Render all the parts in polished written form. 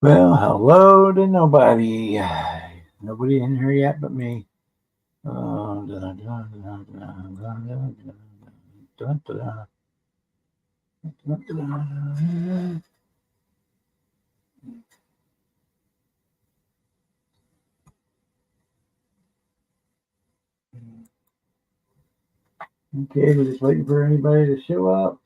Well, hello to nobody. Nobody in here yet but me. Okay, we're just waiting for anybody to show up.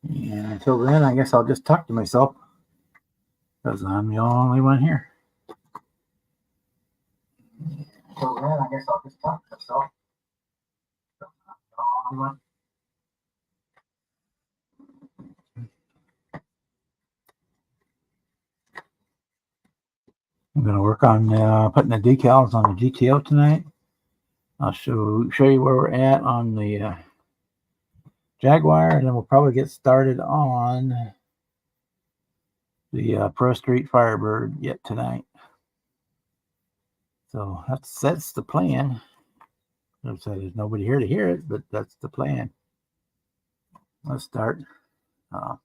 And until then, I guess I'll just talk to myself because I'm the only one here. Until then, I guess I'll just talk to myself. I'm the only one. I'm going to work on putting the decals on the GTO tonight. I'll show you where we're at on the Jaguar, and then we'll probably get started on the Pro Street Firebird yet tonight. So that's the plan. So there's nobody here to hear it, but that's the plan. Let's start. Gonna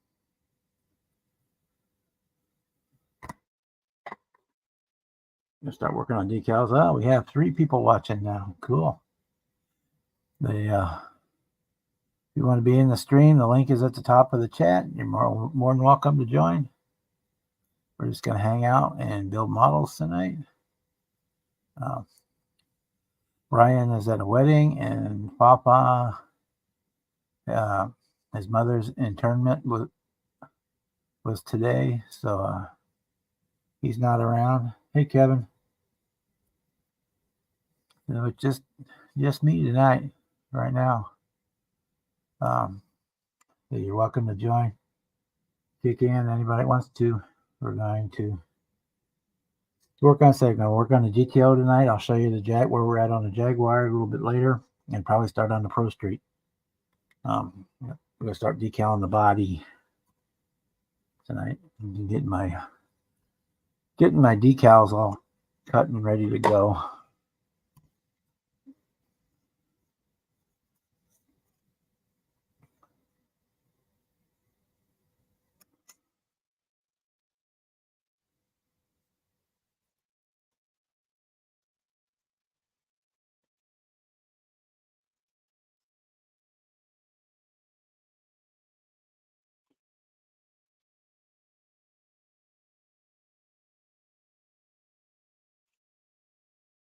start working on decals. Oh, we have 3 people watching now. Cool. If you want to be in the stream, the link is at the top of the chat. You're more than welcome to join. We're just going to hang out and build models tonight. Ryan is at a wedding, and Papa, his mother's internment was today, so he's not around. Hey, Kevin. It's just me tonight, right now. You're welcome to join. Kick in, anybody wants to. We're going to work on segment. Work on the GTO tonight. I'll show you where we're at on the Jaguar a little bit later, and probably start on the Pro Street. We're gonna start decaling the body tonight. Getting my decals all cut and ready to go.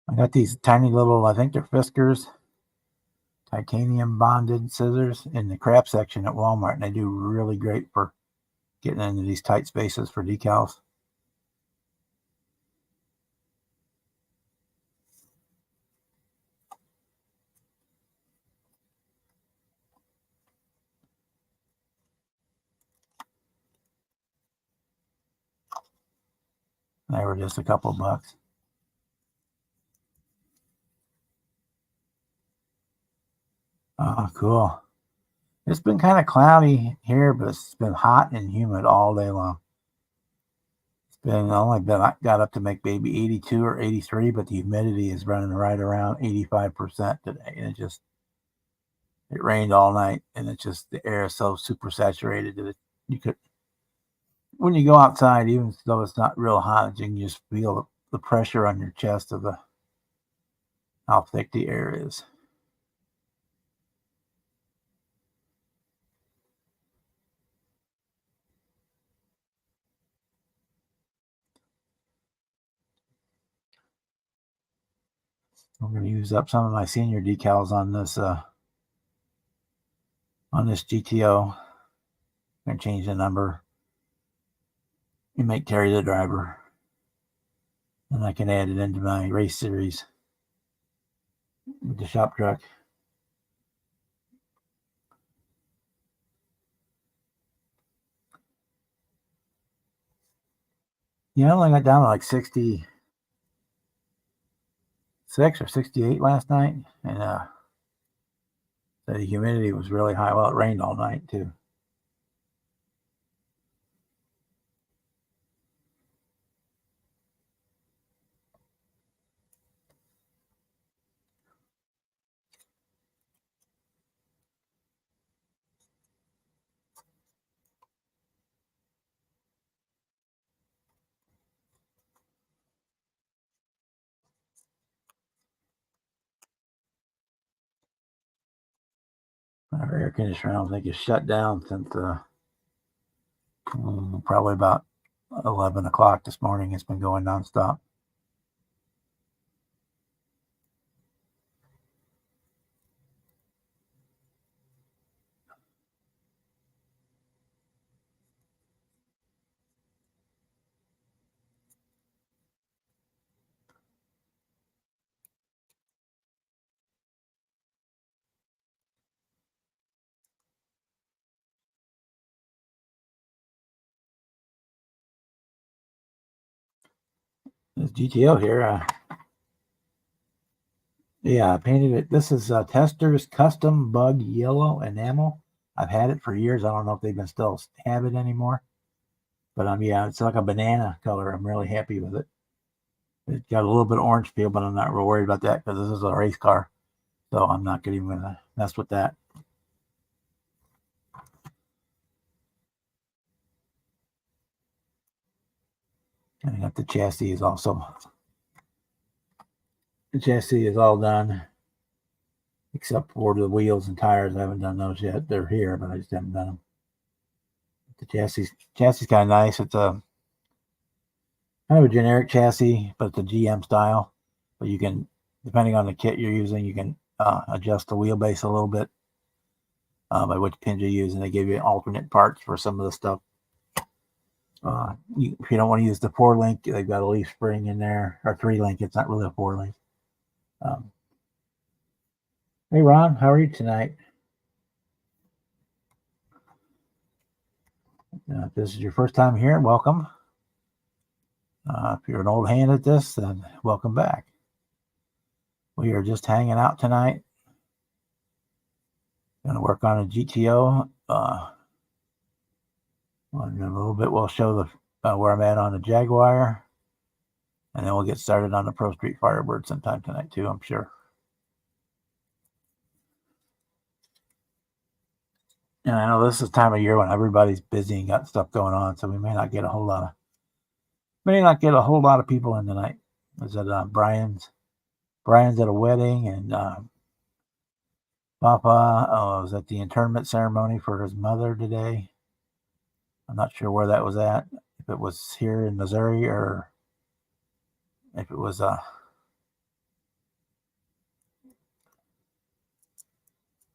I got these tiny little, I think they're Fiskars, titanium bonded scissors in the crap section at Walmart, and they do really great for getting into these tight spaces for decals. They were just a couple bucks. Oh, cool. It's been kind of cloudy here, but it's been hot and humid all day long. Got up to make maybe 82 or 83, but the humidity is running right around 85% today. And it rained all night, and it's just, the air is so super saturated that when you go outside, even though it's not real hot, you can just feel the pressure on your chest of how thick the air is. I'm going to use up some of my senior decals on this GTO. I'm going to change the number and make Terry the driver. And I can add it into my race series with the shop truck. I only got down to like 66 or 68 last night, and the humidity was really high. Well, it rained all night too. Our air conditioner, I don't think, is shut down since probably about 11 o'clock this morning. It's been going nonstop. This GTO here, yeah, I painted it. This is Tester's Custom Bug Yellow Enamel. I've had it for years. I don't know if they can still have it anymore. But yeah, it's like a banana color. I'm really happy with it. It's got a little bit of orange feel, but I'm not real worried about that because this is a race car. So I'm not even going to mess with that. And I got the chassis is also. The chassis is all done except for the wheels and tires. I haven't done those yet. They're here, but I just haven't done them. The chassis is kind of nice. It's a kind of a generic chassis, but it's a GM style. But you can, depending on the kit you're using, you can adjust the wheelbase a little bit by which pins you use, and they give you alternate parts for some of the stuff. If you don't want to use the 4-link, they've got a leaf spring in there, or 3-link. It's not really a 4-link. Hey, Ron, how are you tonight? If this is your first time here, welcome. If you're an old hand at this, then welcome back. We are just hanging out tonight. Going to work on a GTO. In a little bit, we'll show the where I'm at on the Jaguar, and then we'll get started on the Pro Street Firebird sometime tonight too, I'm sure. And I know this is the time of year when everybody's busy and got stuff going on, so we may not get a whole lot of people in tonight. Is that Brian's at a wedding, and Papa was at the internment ceremony for his mother today. I'm not sure where that was at, if it was here in Missouri or if it was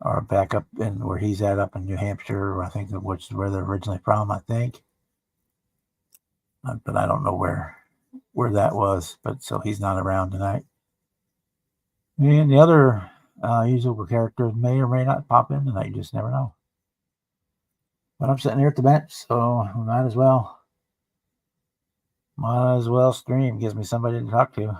or back up in where he's at up in New Hampshire, I think, which is where they're originally from, I think. But I don't know where that was. But so he's not around tonight. And the other usual characters may or may not pop in tonight. You just never know. But I'm sitting here at the bench, so might as well stream. Gives me somebody to talk to.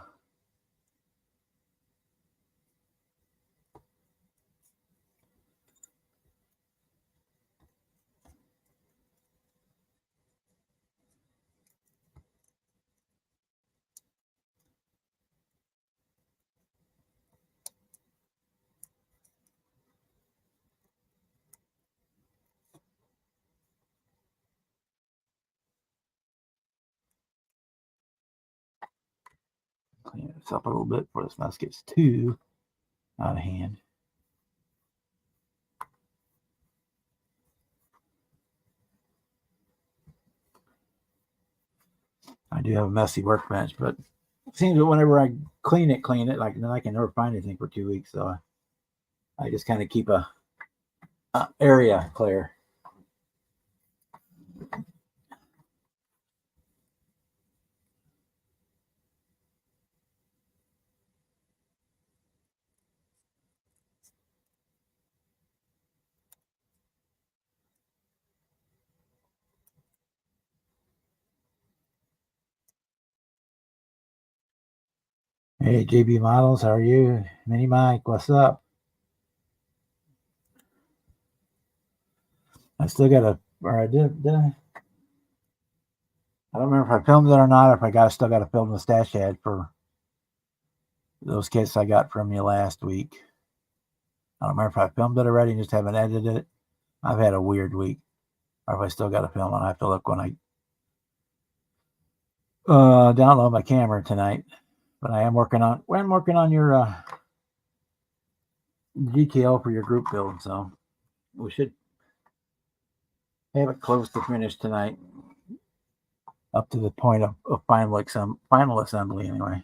Clean this up a little bit before this mess gets too out of hand. I do have a messy workbench, but it seems that whenever I clean it, like then I can never find anything for 2 weeks. So I just kind of keep a area clear. Hey, JB Models, how are you? Mini Mike, what's up? I still got did I? I don't remember if I filmed it or not, or if I still got to film the stash ad for those kits I got from you last week. I don't remember if I filmed it already and just haven't edited it. I've had a weird week. Or if I still got to film it, I have to look when I download my camera tonight. But I'm working on your GTL for your group build, so we should have it close to finish tonight, up to the point of final assembly anyway.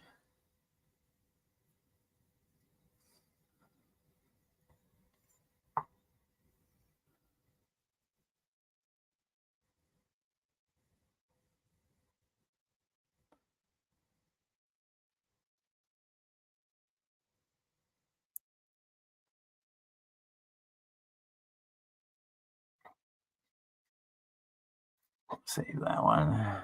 Save that one.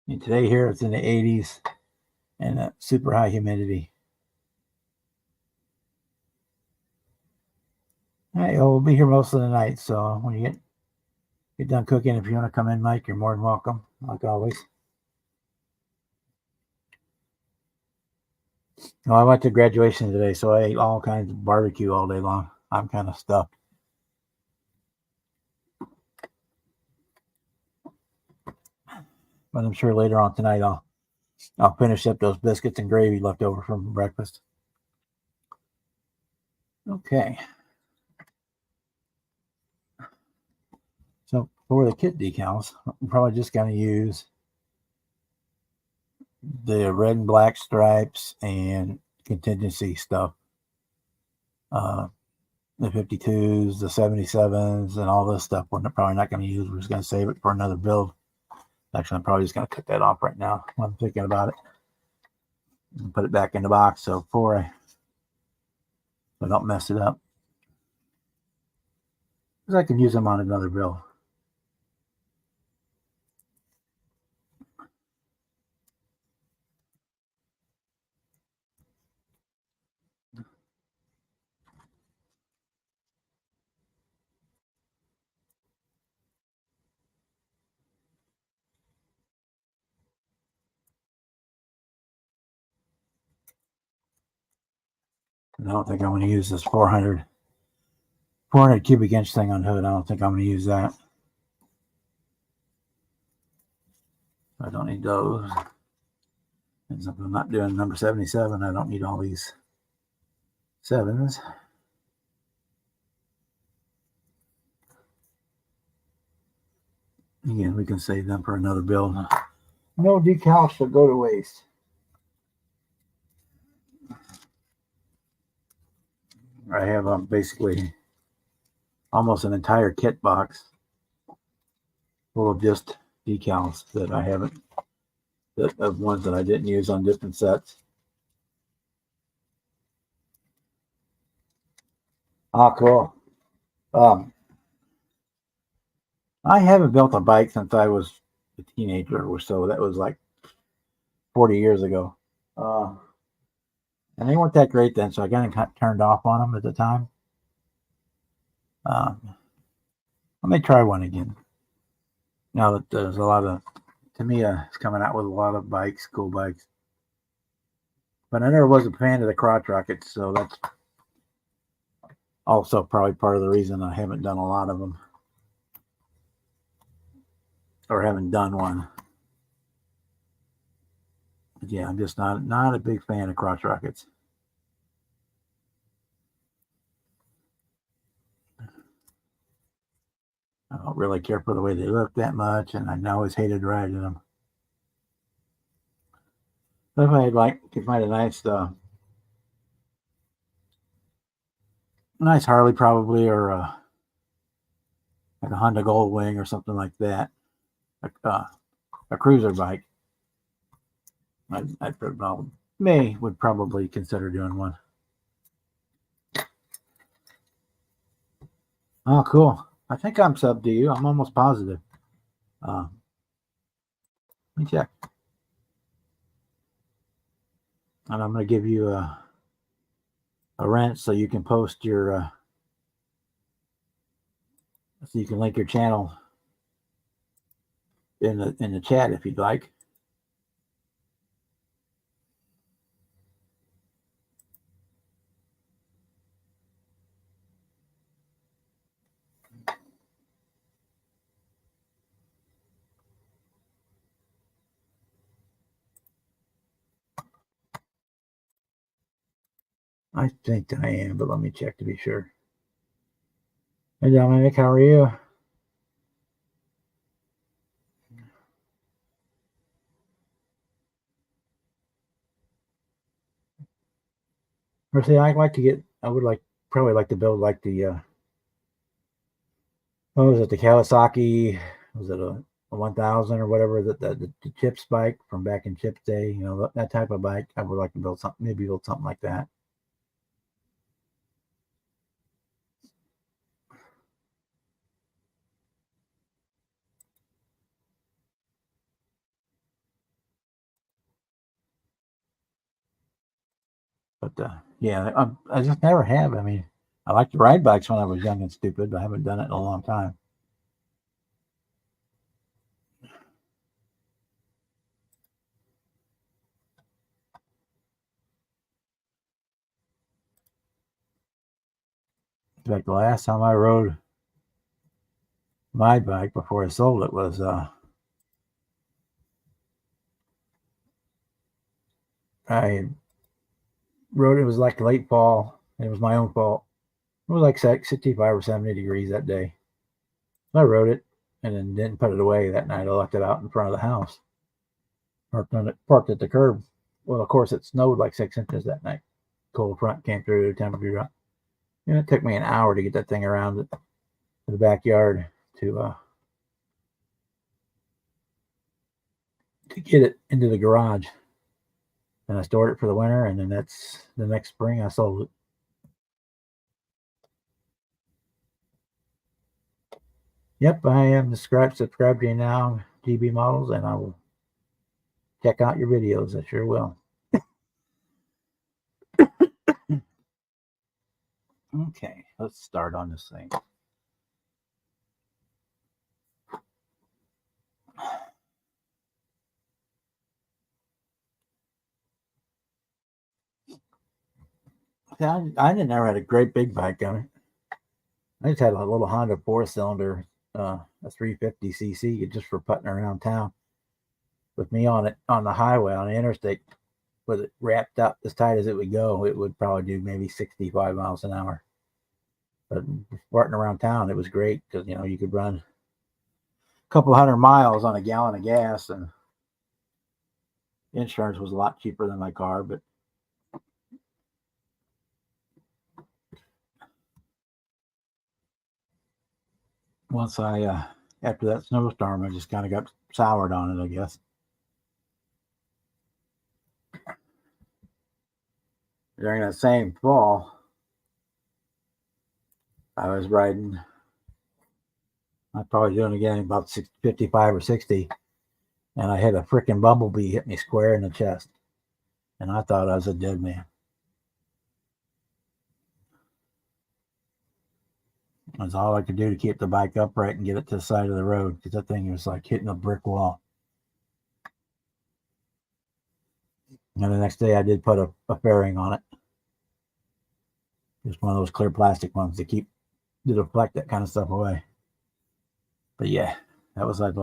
And today here it's in the 80s and super high humidity. All right, well, we'll be here most of the night, so when you get done cooking, if you want to come in, Mike, you're more than welcome, like always. Well, I went to graduation today, so I ate all kinds of barbecue all day long. I'm kind of stuffed. But I'm sure later on tonight I'll finish up those biscuits and gravy left over from breakfast. Okay. So for the kit decals, I'm probably just going to use the red and black stripes and contingency stuff. The 52s, the 77s, and all this stuff we're probably not going to use. We're just going to save it for another build. Actually, I'm probably just going to cut that off right now while I'm thinking about it. And put it back in the box so I don't mess it up. Because I can use them on another build. I don't think I'm going to use this 400 cubic inch thing on hood. I don't think I'm going to use that. I don't need those. And if I'm not doing number 77, I don't need all these 7s. Again, we can save them for another build. No decals should go to waste. I have basically almost an entire kit box full of just decals that I haven't, of ones that I didn't use on different sets. Oh, cool. I haven't built a bike since I was a teenager or so. That was like 40 years ago. And they weren't that great then, so I kind of turned off on them at the time. I may try one again. Now that there's a lot of, Tamiya is coming out with a lot of bikes, cool bikes. But I never was a fan of the crotch rockets, so that's also probably part of the reason I haven't done a lot of them. Or haven't done one. But yeah, I'm just not a big fan of crotch rockets. I don't really care for the way they look that much, and I always hated riding them. But if I could find a nice Harley probably, or like a Honda Goldwing or something like that, a cruiser bike, would probably consider doing one. Oh, cool. I think I'm sub to you. I'm almost positive. Let me check. And I'm going to give you rent, so you can post your so you can link your channel in the chat if you'd like. I think I am, but let me check to be sure. Hey, Dominic, how are you? Or see, I'd like to get. I would probably like to build like the. What was it? The Kawasaki? Was it a 1000 or whatever? The Chips bike from back in Chips day. You know, that type of bike. I would like to build something. Maybe build something like that. But yeah, I just never have. I mean, I liked to ride bikes when I was young and stupid, but I haven't done it in a long time. In fact, the last time I rode my bike before I sold it was I rode it was like late fall. It was my own fault. It was like 65 or 70 degrees that day. I rode it and then didn't put it away that night. I left it out in front of the house. Parked at the curb. Well, of course, it snowed like 6 inches that night. Cold front came through, temperature up. And it took me an hour to get that thing around the backyard to get it into the garage. And I stored it for the winter, and then that's the next spring I sold it. Yep, I am subscribed to you now, GB Models, and I will check out your videos. I sure will. Okay, let's start on this thing. I never had a great big bike. I just had a little Honda 4-cylinder, a 350cc, just for putting around town. With me on it on the highway on the interstate, with it wrapped up as tight as it would go, it would probably do maybe 65 miles an hour. But farting around town, it was great because you could run a couple hundred miles on a gallon of gas, and insurance was a lot cheaper than my car. But once after that snowstorm, I just kind of got soured on it, I guess. During that same fall, I was riding. I'd probably doing it again about 55 or 60, and I had a freaking bumblebee hit me square in the chest, and I thought I was a dead man. That's all I could do to keep the bike upright and get it to the side of the road, because that thing was like hitting a brick wall. And the next day I did put a fairing on it. Just one of those clear plastic ones to deflect that kind of stuff away. But yeah, that was like the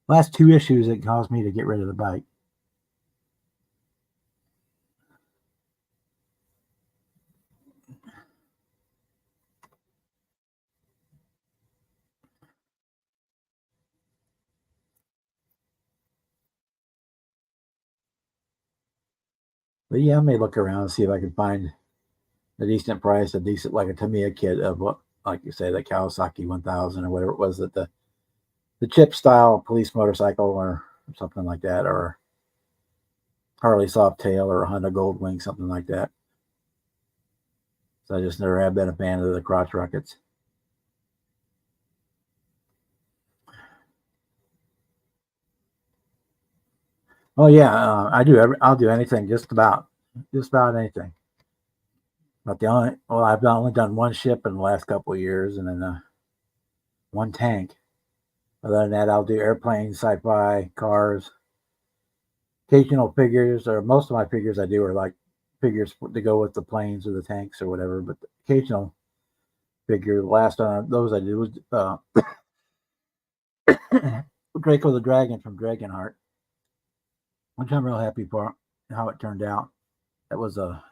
last two issues that caused me to get rid of the bike. But yeah, I may look around and see if I can find a decent price, like a Tamiya kit of what, like you say, the Kawasaki 1000 or whatever it was, that the chip style police motorcycle or something like that, or Harley Softail or a Honda Goldwing, something like that. So I just never have been a fan of the crotch rockets. Oh yeah, I do. I'll do anything, just about anything. But I've only done one ship in the last couple of years, and then one tank. Other than that, I'll do airplanes, sci-fi, cars, occasional figures, or most of my figures I do are like figures to go with the planes or the tanks or whatever. But the occasional figure, the last one those I did was Draco the Dragon from Dragonheart, which I'm real happy for how it turned out. That was a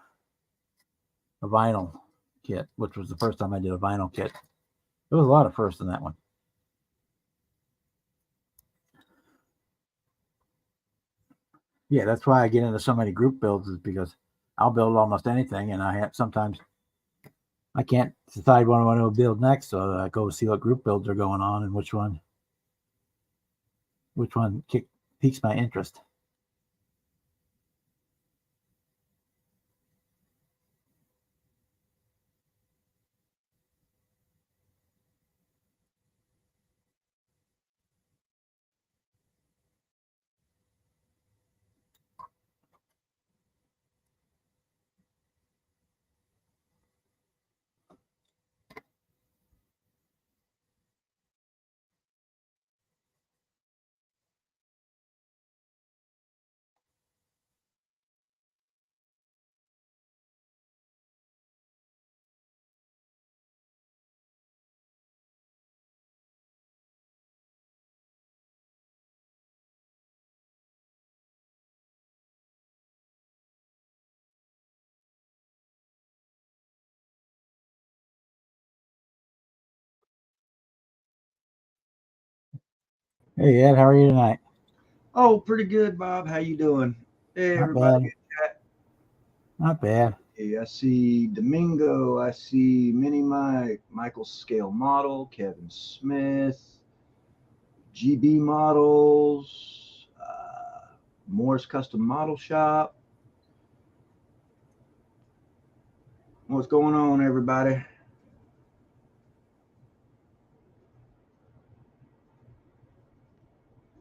vinyl kit, which was the first time I did a vinyl kit. There was a lot of firsts in that one. Yeah, that's why I get into so many group builds, is because I'll build almost anything, and sometimes I can't decide what I want to build next, so I go see what group builds are going on and which one piques my interest. Hey Ed, how are you tonight? Oh, pretty good, Bob. How you doing? Hey, Not everybody. bad. Not bad. Hey, I see Domingo. I see Mini Mike, Michael Scale Model, Kevin Smith, GB Models, Moore's Custom Model Shop. What's going on, everybody?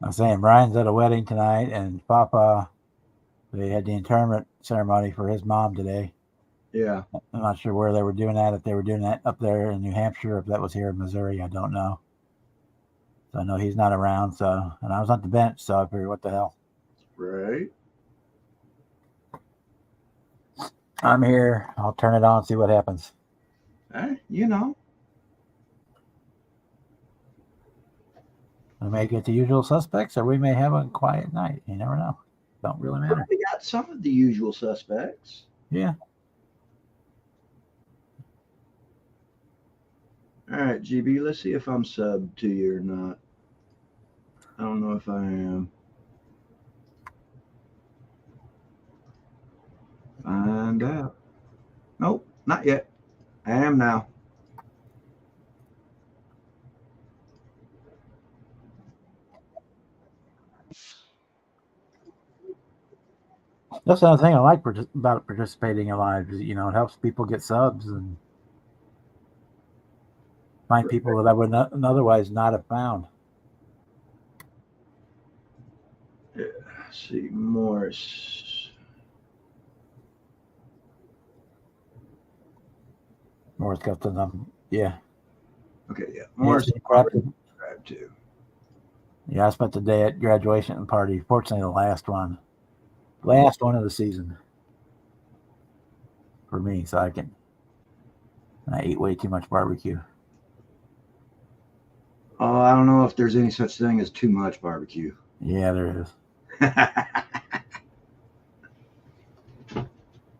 I'm saying Brian's at a wedding tonight, and Papa, they had the interment ceremony for his mom today. Yeah. I'm not sure where they were doing that. If they were doing that up there in New Hampshire, if that was here in Missouri, I don't know. So I know he's not around. So, and I was on the bench, so I figured, what the hell? Right. I'm here. I'll turn it on, see what happens. You know. We may get the usual suspects, or we may have a quiet night. You never know. Don't really matter. We got some of the usual suspects. Yeah. All right, GB. Let's see if I'm subbed to you or not. I don't know if I am. Find out. Nope, not yet. I am now. That's the other thing I like about participating in live. Is, it helps people get subs and find people that I would otherwise not have found. Yeah, let's see, Morris. Morris Custom. Yeah. Okay, yeah, Yes, Morris he already prepped. subscribed to. Yeah, I spent the day at graduation party. Fortunately, the last one of the season for me, so I ate way too much barbecue. Oh, I don't know if there's any such thing as too much barbecue. Yeah, there is.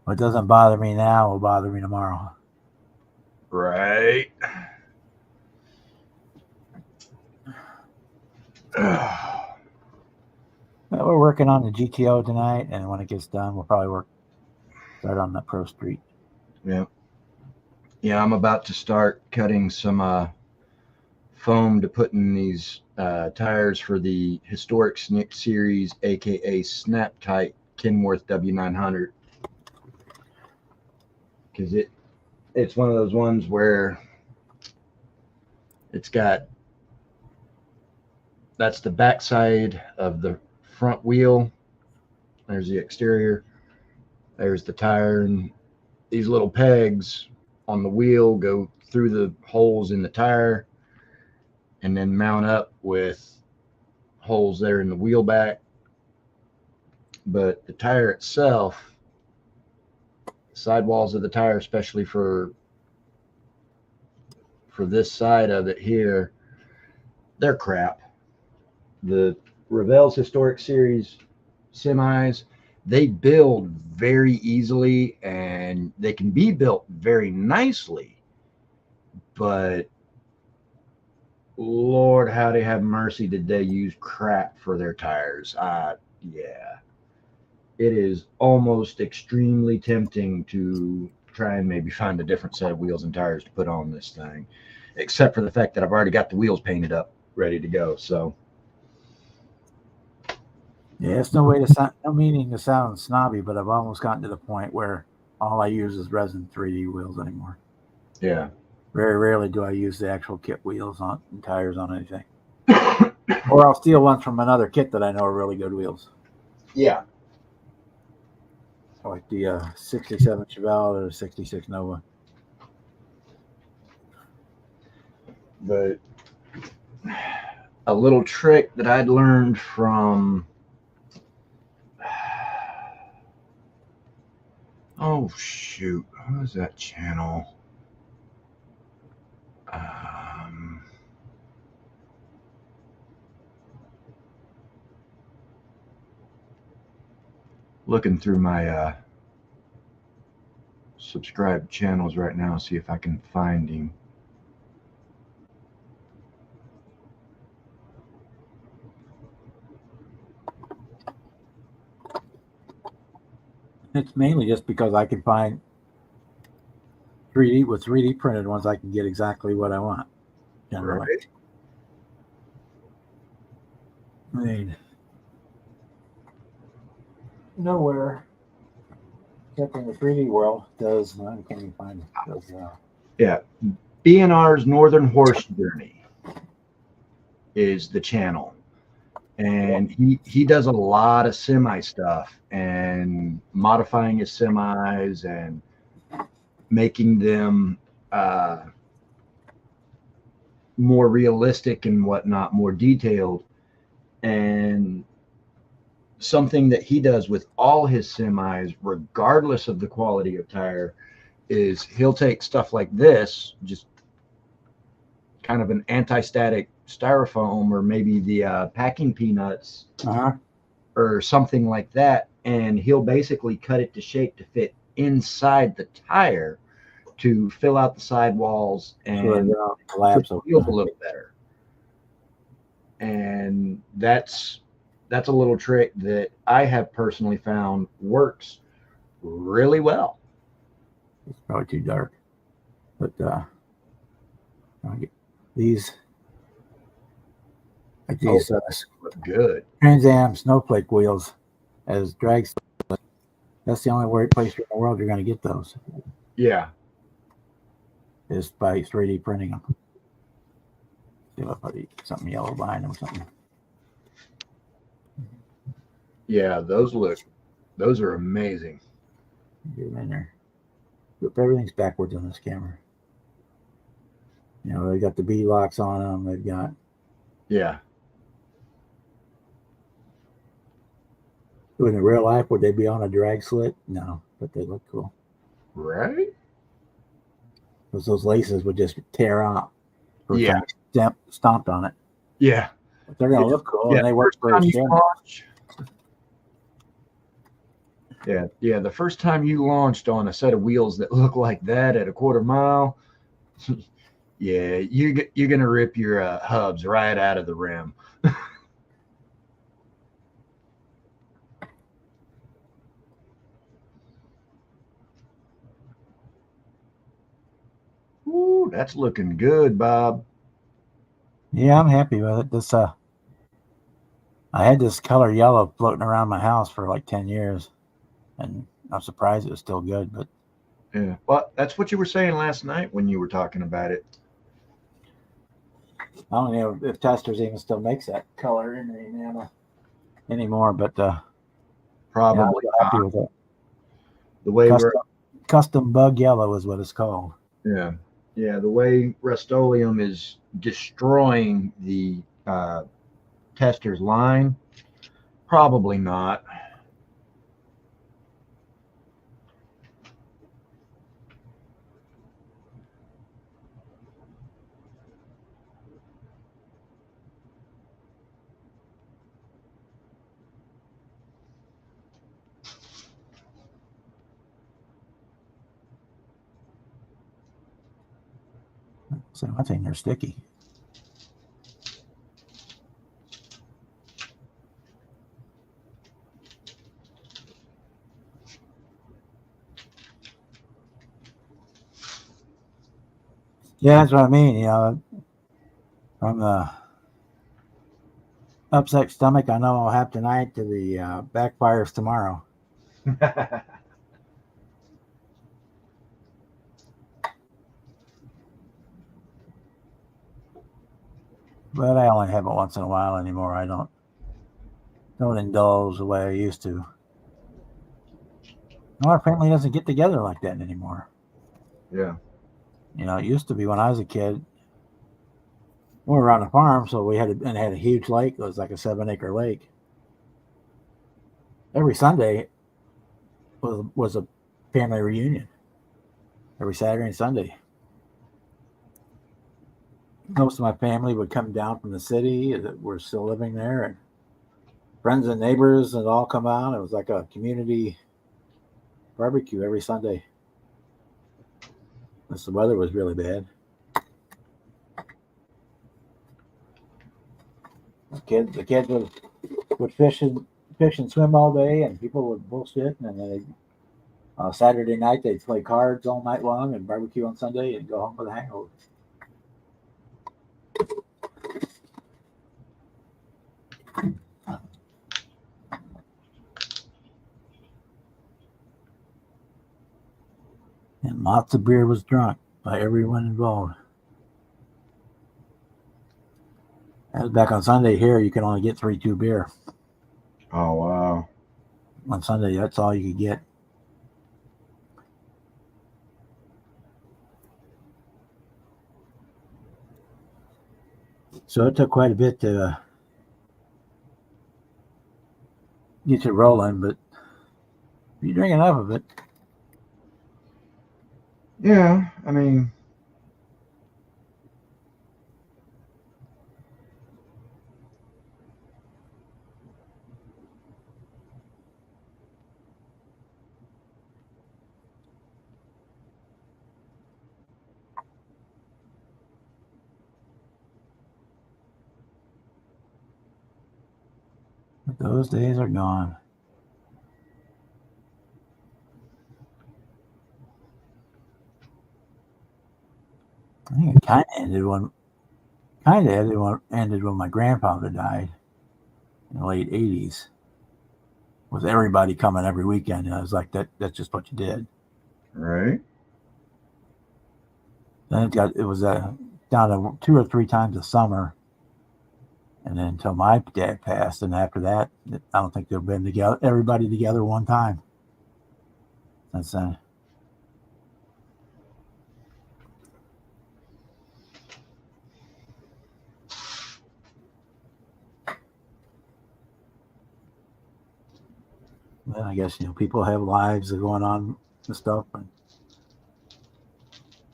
What doesn't bother me now will bother me tomorrow. Right. We're working on the GTO tonight, and when it gets done, we'll probably start on the Pro Street. Yeah. Yeah, I'm about to start cutting some foam to put in these tires for the Historic Snick Series, aka Snap Tight Kenworth W900. Because it's one of those ones where it's got that's the backside of the front wheel. There's the exterior. There's the tire, and these little pegs on the wheel go through the holes in the tire and then mount up with holes there in the wheel back. But the tire itself, the sidewalls of the tire, especially for this side of it here, they're crap. The Revell's Historic Series semis, they build very easily and they can be built very nicely, but Lord, howdy have mercy, did they use crap for their tires? Yeah, it is almost extremely tempting to try and maybe find a different set of wheels and tires to put on this thing, except for the fact that I've already got the wheels painted up, ready to go. So Yeah, it's no way to sound, no meaning to sound snobby, but I've almost gotten to the point where all I use is resin 3D wheels anymore. yeah. Very rarely do I use the actual kit wheels on and tires on anything. Or I'll steal ones from another kit that I know are really good wheels. Yeah. Like the 67 Chevelle or the 66 Nova. But a little trick that I'd learned from, oh shoot, what was that channel? Looking through my subscribed channels right now, see if I can find him. It's mainly just because I can find 3D printed ones. I can get exactly what I want. Generally. Right. I mean, nowhere except in the 3D world does, I can't even find it. Does, Yeah. B&R's Northern Horse Journey is the channel. And he does a lot of semi stuff and modifying his semis and making them more realistic and whatnot, more detailed. And something that he does with all his semis, regardless of the quality of tire, is he'll take stuff like this, just kind of an anti-static styrofoam or maybe the packing peanuts or something like that, and he'll basically cut it to shape to fit inside the tire to fill out the sidewalls and collapse a little better. And that's a little trick that I have personally found works really well. It's probably too dark, but I get these. Like these look good. Trans Am snowflake wheels as drag. That's the only place in the world you're going to get those. Yeah. Is by 3D printing them. See if I put something yellow behind them or something. Yeah, those are amazing. Get them in there. Everything's backwards on this camera. You know, they got the B locks on them. They've got. Yeah. In real life, would they be on a drag slit? No, but they look cool. Right? Because those laces would just tear off. Yeah. Stomped on it. Yeah. But they're going to look cool, and they work for a gym. Yeah. The first time you launched on a set of wheels that look like that at a quarter mile, yeah, you're going to rip your hubs right out of the rim. Ooh, that's looking good, Bob. Yeah, I'm happy with it. This I had this color yellow floating around my house for like 10 years, and I'm surprised it was still good. But yeah, well, that's what you were saying last night when you were talking about it. I don't know if Testors even still makes that color in the enamel anymore, but probably yeah, I'm happy with it. The way custom bug yellow is what it's called. Yeah. Yeah. The way Rust-Oleum is destroying the tester's line, probably not. So I think they're sticky. Yeah, that's what I mean. You know, from the upset stomach, I know I'll have tonight to the backfires tomorrow. But I only have it once in a while anymore. I don't indulge the way I used to. No, our family doesn't get together like that anymore. Yeah. You know, it used to be when I was a kid. We were on a farm, so we had a huge lake. It was like a 7-acre lake. Every Sunday was a family reunion. Every Saturday and Sunday. Most of my family would come down from the city that were still living there, and friends and neighbors would all come out. It was like a community barbecue every Sunday. Unless the weather was really bad. The kids would fish and swim all day, and people would bullshit, and then Saturday night they'd play cards all night long and barbecue on Sunday and go home with a hangover. And lots of beer was drunk by everyone involved. That was back on Sunday here. You could only get 3-2 beer. Oh, wow. On Sunday, that's all you could get. So it took quite a bit to get you rolling, but if you drink enough of it. Yeah. I mean, But those days are gone. I think it kind of ended when my grandfather died in the late '80s. With everybody coming every weekend, and I was like, that's just what you did. right. Then it was down to 2 or 3 times a summer, and then until my dad passed, and after that, I don't think they've been together, everybody together one time. That's well, I guess people have lives that are going on and stuff, and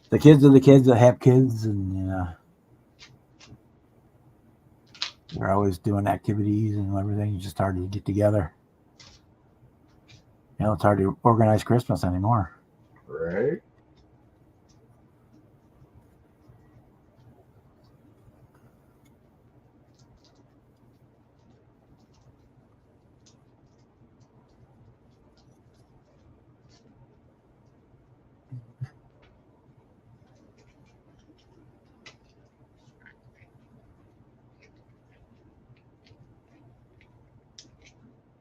the kids are the kids that have kids, and they're always doing activities and everything. It's just hard to get together. It's hard to organize Christmas anymore. Right.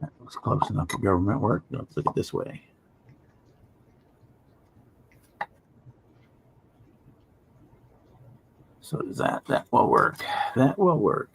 That looks close enough for government work. Let's look at this way. So does that. That will work. That will work.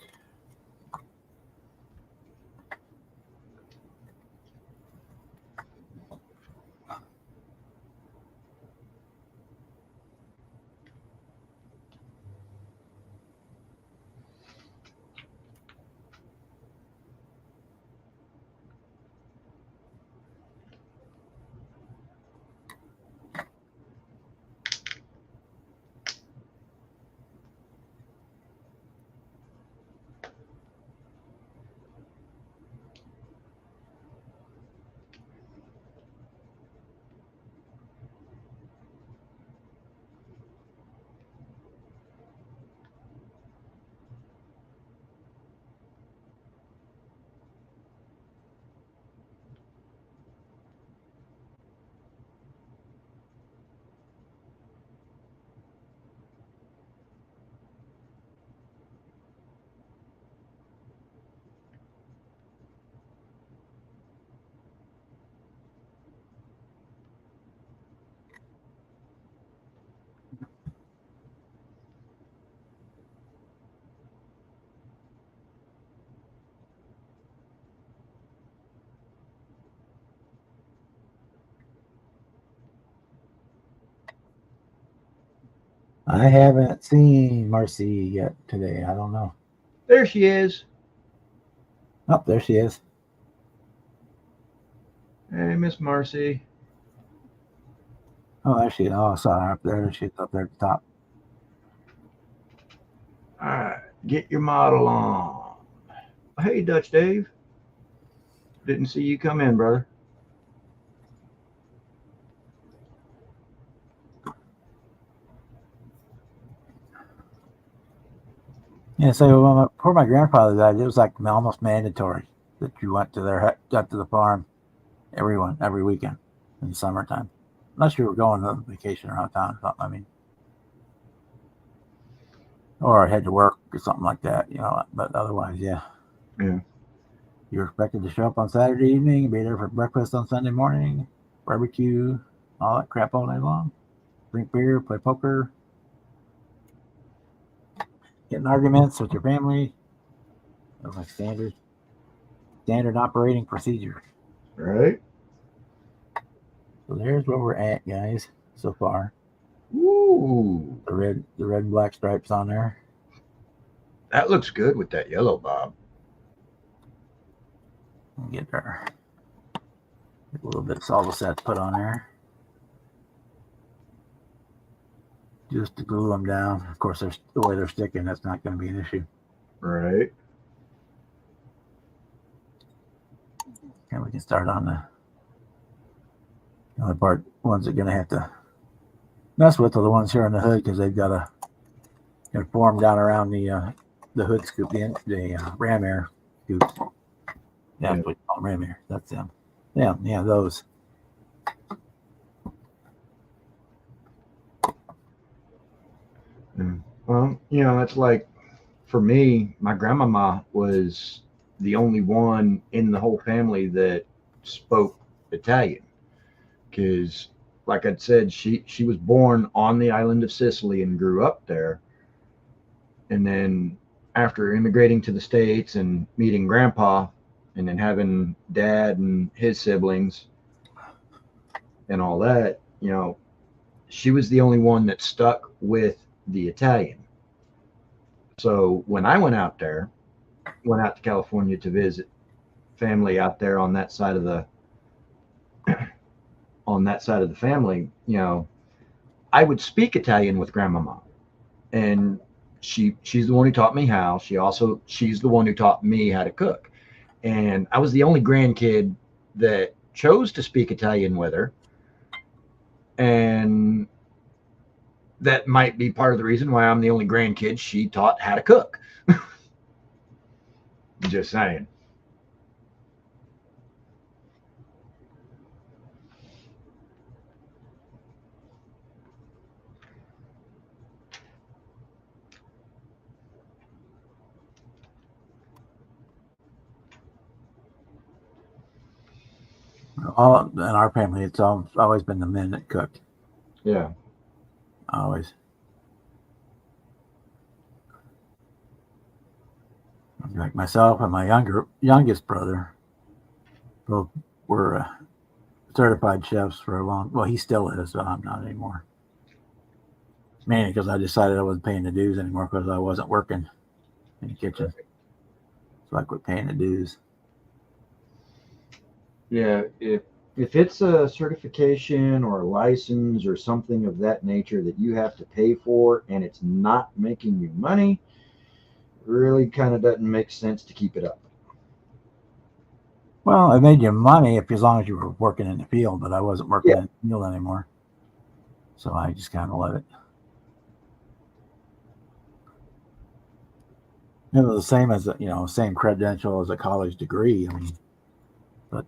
I haven't seen Marcy yet today. I don't know. There she is. Oh, there she is. Hey, Miss Marcy. Oh, there she is. Oh, I saw her up there. She's up there at the top. All right, get your model on. Hey, Dutch Dave. Didn't see you come in, brother. Yeah, so when before my grandfather died, it was like almost mandatory that you went to got to the farm every weekend in the summertime, unless you were going on vacation around town or something. I mean, or I had to work or something like that, But otherwise, yeah, Yeah. you were expected to show up on Saturday evening, be there for breakfast on Sunday morning, barbecue, all that crap all day long, drink beer, play poker, get in arguments with your family. That was like standard operating procedure. Right. So there's where we're at, guys, so far. Ooh, The red and black stripes on there. that looks good with that yellow bob. Get there. Get a little bit of salsa set put on there. Just to glue them down. Of course, the way they're sticking, that's not going to be an issue. Right. And we can start on the other part. Ones that are going to have to mess with are the ones here on the hood because they've got to form down around the hood scoop, the ram air scoop. Yeah, we call them ram air. That's them. Yeah, those. Well, it's like for me, my grandmama was the only one in the whole family that spoke Italian. Because, like I'd said, she was born on the island of Sicily and grew up there. And then after immigrating to the States and meeting grandpa, and then having dad and his siblings and all that, she was the only one that stuck with the Italian. So when I went out to California to visit family out there on that side of the family, I would speak Italian with grandmama, and she's the one who taught me how. She's the one who taught me how to cook, and I was the only grandkid that chose to speak Italian with her, and that might be part of the reason why I'm the only grandkid she taught how to cook. Just saying. All in our family, it's always been the men that cooked. Yeah. Always. Like myself and my youngest brother, both were certified chefs for a long. Well, he still is, but I'm not anymore. Mainly because I decided I wasn't paying the dues anymore because I wasn't working in the kitchen. So I quit paying the dues. Yeah, if it's a certification or a license or something of that nature that you have to pay for and it's not making you money, really kind of doesn't make sense to keep it up. Well, it made you money as long as you were working in the field, but I wasn't working in the field anymore. So I just kind of let it. It was the same as same credential as a college degree. I mean, but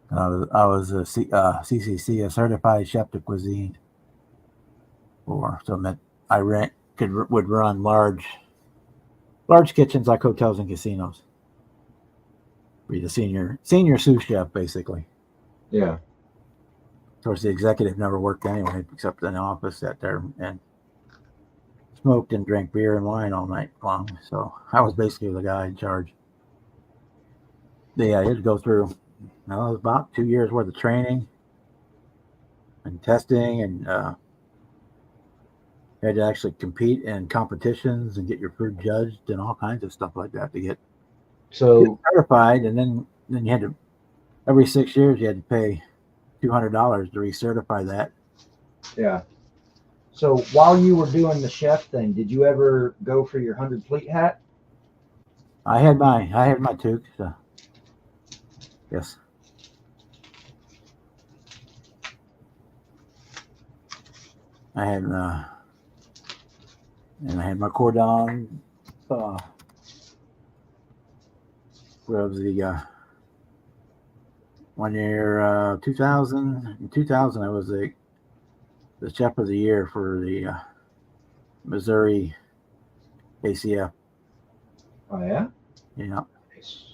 I was a CCC, a certified chef de cuisine, so that I would run large kitchens like hotels and casinos. Be the senior sous chef basically. Yeah. Of course, the executive never worked anyway, except in the office, sat there and smoked and drank beer and wine all night long. So I was basically the guy in charge. Yeah, I had to go through. It was about 2 years worth of training and testing and You had to actually compete in competitions and get your food judged and all kinds of stuff like that to get So certified. And then you had to, every 6 years, you had to pay $200 to recertify that. yeah. So while you were doing the chef thing, did you ever go for your 100 fleet hat? I had my toque. So yes, I had and I had my cordon. Where was the 1 year 2000? In 2000, I was the chef of the year for the Missouri ACF. Oh yeah. Yeah. Nice.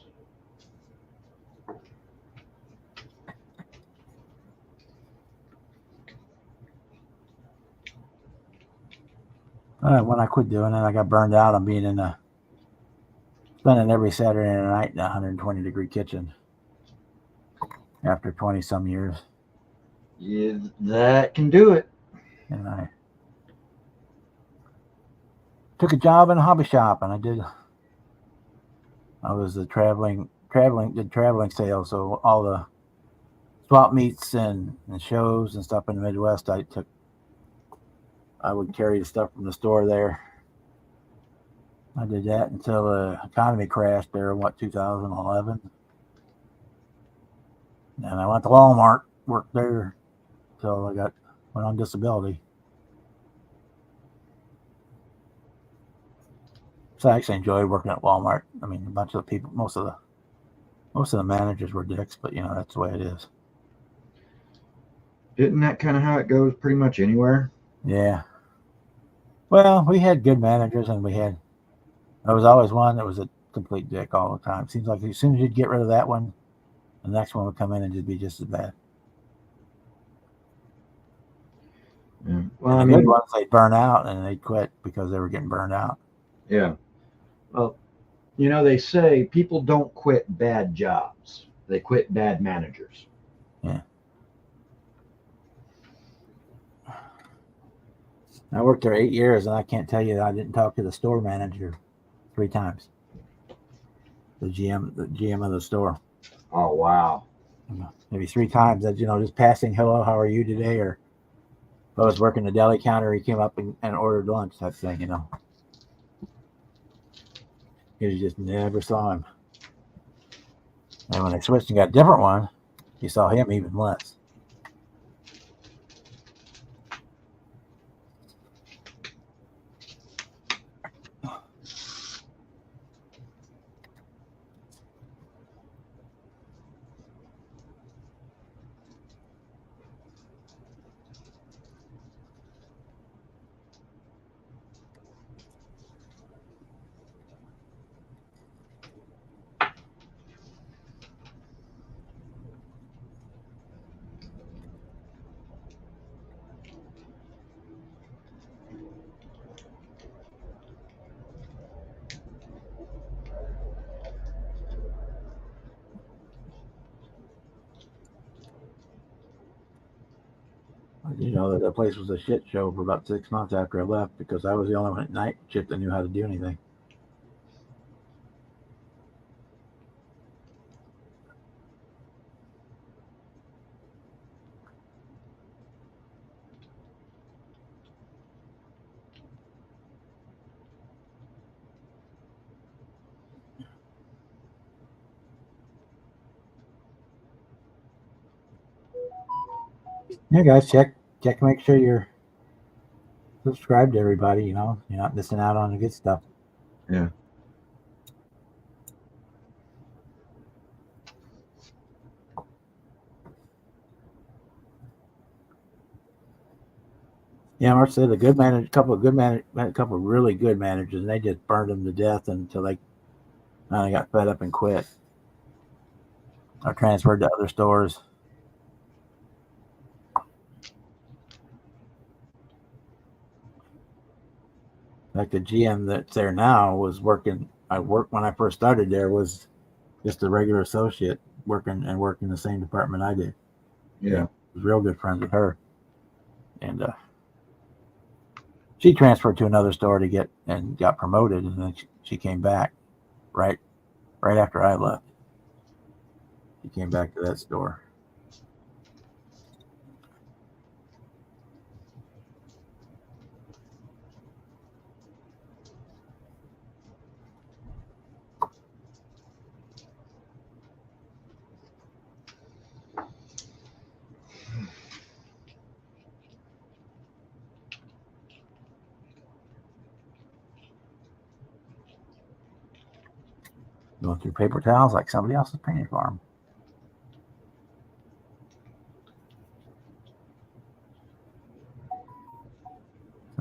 When I quit doing it, I got burned out on being spending every Saturday night in a 120-degree kitchen after 20 some years. Yeah, that can do it. And I took a job in a hobby shop, and I was did traveling sales. So all the swap meets and shows and stuff in the Midwest, I would carry the stuff from the store there. I did that until the economy crashed there in 2011. And I went to Walmart, worked there until I went on disability. So I actually enjoyed working at Walmart. I mean, a bunch of the people, most of the managers were dicks, but that's the way it is. Isn't that kind of how it goes pretty much anywhere? Yeah. Well, we had good managers, and there was always one that was a complete dick all the time. Seems like as soon as you'd get rid of that one, the next one would come in and just be just as bad. Yeah. Well, And the good ones, they'd burn out and they'd quit because they were getting burned out. Yeah. Well, they say people don't quit bad jobs; they quit bad managers. Yeah. I worked there 8 years, and I can't tell you that I didn't talk to the store manager 3 times. The GM of the store. Oh wow. Maybe 3 times. That just passing, hello, how are you today? Or if I was working the deli counter, he came up and ordered lunch, type thing. You just never saw him. And when I switched and got a different one, you saw him even less. That the place was a shit show for about 6 months after I left because I was the only one at night shift that knew how to do anything. Yeah, guys, check, make sure you're subscribed to everybody. You're not missing out on the good stuff. Yeah. Yeah, Mark said a couple of really good managers, and they just burned them to death until they finally got fed up and quit or transferred to other stores. Like the GM that's there now was working. When I first started there was just a regular associate working in the same department I did. Yeah. I was real good friends with her, and She transferred to another store to get and got promoted, and then she came back right after I left. She came back to that store. Going through paper towels like somebody else is paying for them.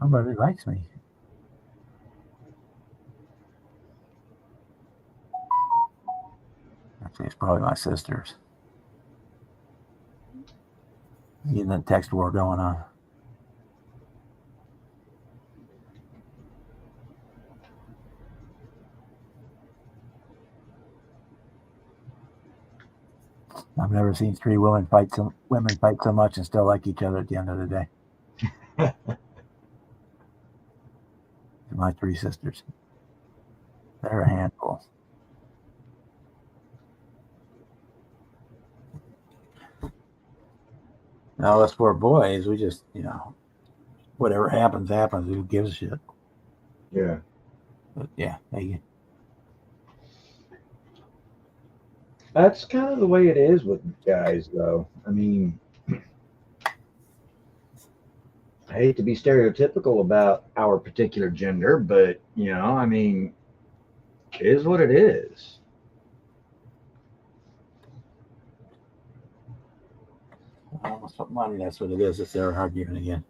Somebody likes me. Actually, it's probably my sisters. Getting a text war going on. I've never seen three women fight so much and still like each other at the end of the day. My three sisters. They're a handful. Now us four boys, we just, whatever happens, happens. Who gives a shit? Yeah. But yeah, That's kind of the way it is with guys, though. I mean, I hate to be stereotypical about our particular gender, but, I mean, it is what it is. almost put money. That's what it is. It's their argument again.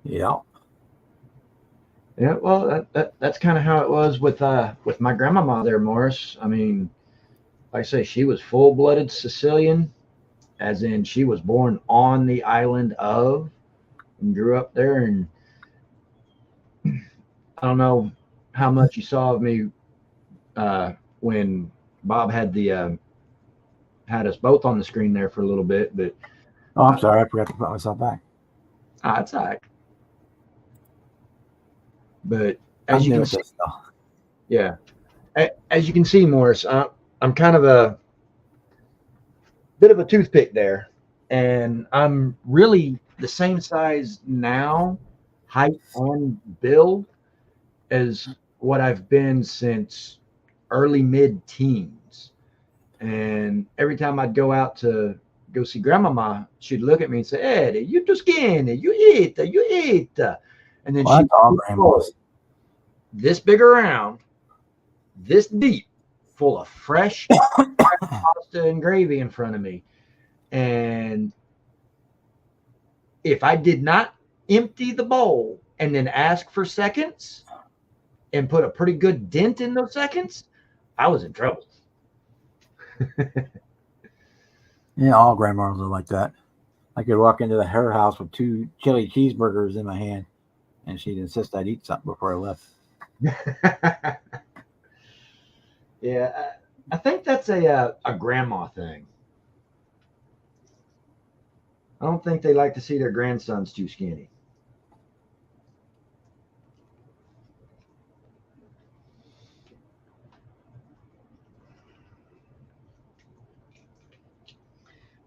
Yeah. Yeah, well, that's kind of how it was with my grandmama there, Morris. I mean, like I say, she was full-blooded Sicilian, as in she was born on the island of and grew up there. And I don't know how much you saw of me when Bob had had us both on the screen there for a little bit, but I'm sorry, I forgot to put myself back. It's all right. But as you can see, yeah, as you can see, Morris, I'm kind of a bit of a toothpick there, and I'm really the same size now, height and build, as what I've been since early mid-teens. And every time I'd go out to go see Grandmama, she'd look at me and say, "Eddie, you too skinny. You eat. And then she'd go this big around, this deep, full of fresh pasta and gravy in front of me. And if I did not empty the bowl and then ask for seconds and put a pretty good dent in those seconds, I was in trouble." Yeah, all grandmas are like that. I could walk into her house with 2 chili cheeseburgers in my hand, and she'd insist I'd eat something before I left. Yeah, I think that's a grandma thing. I don't think they like to see their grandsons too skinny.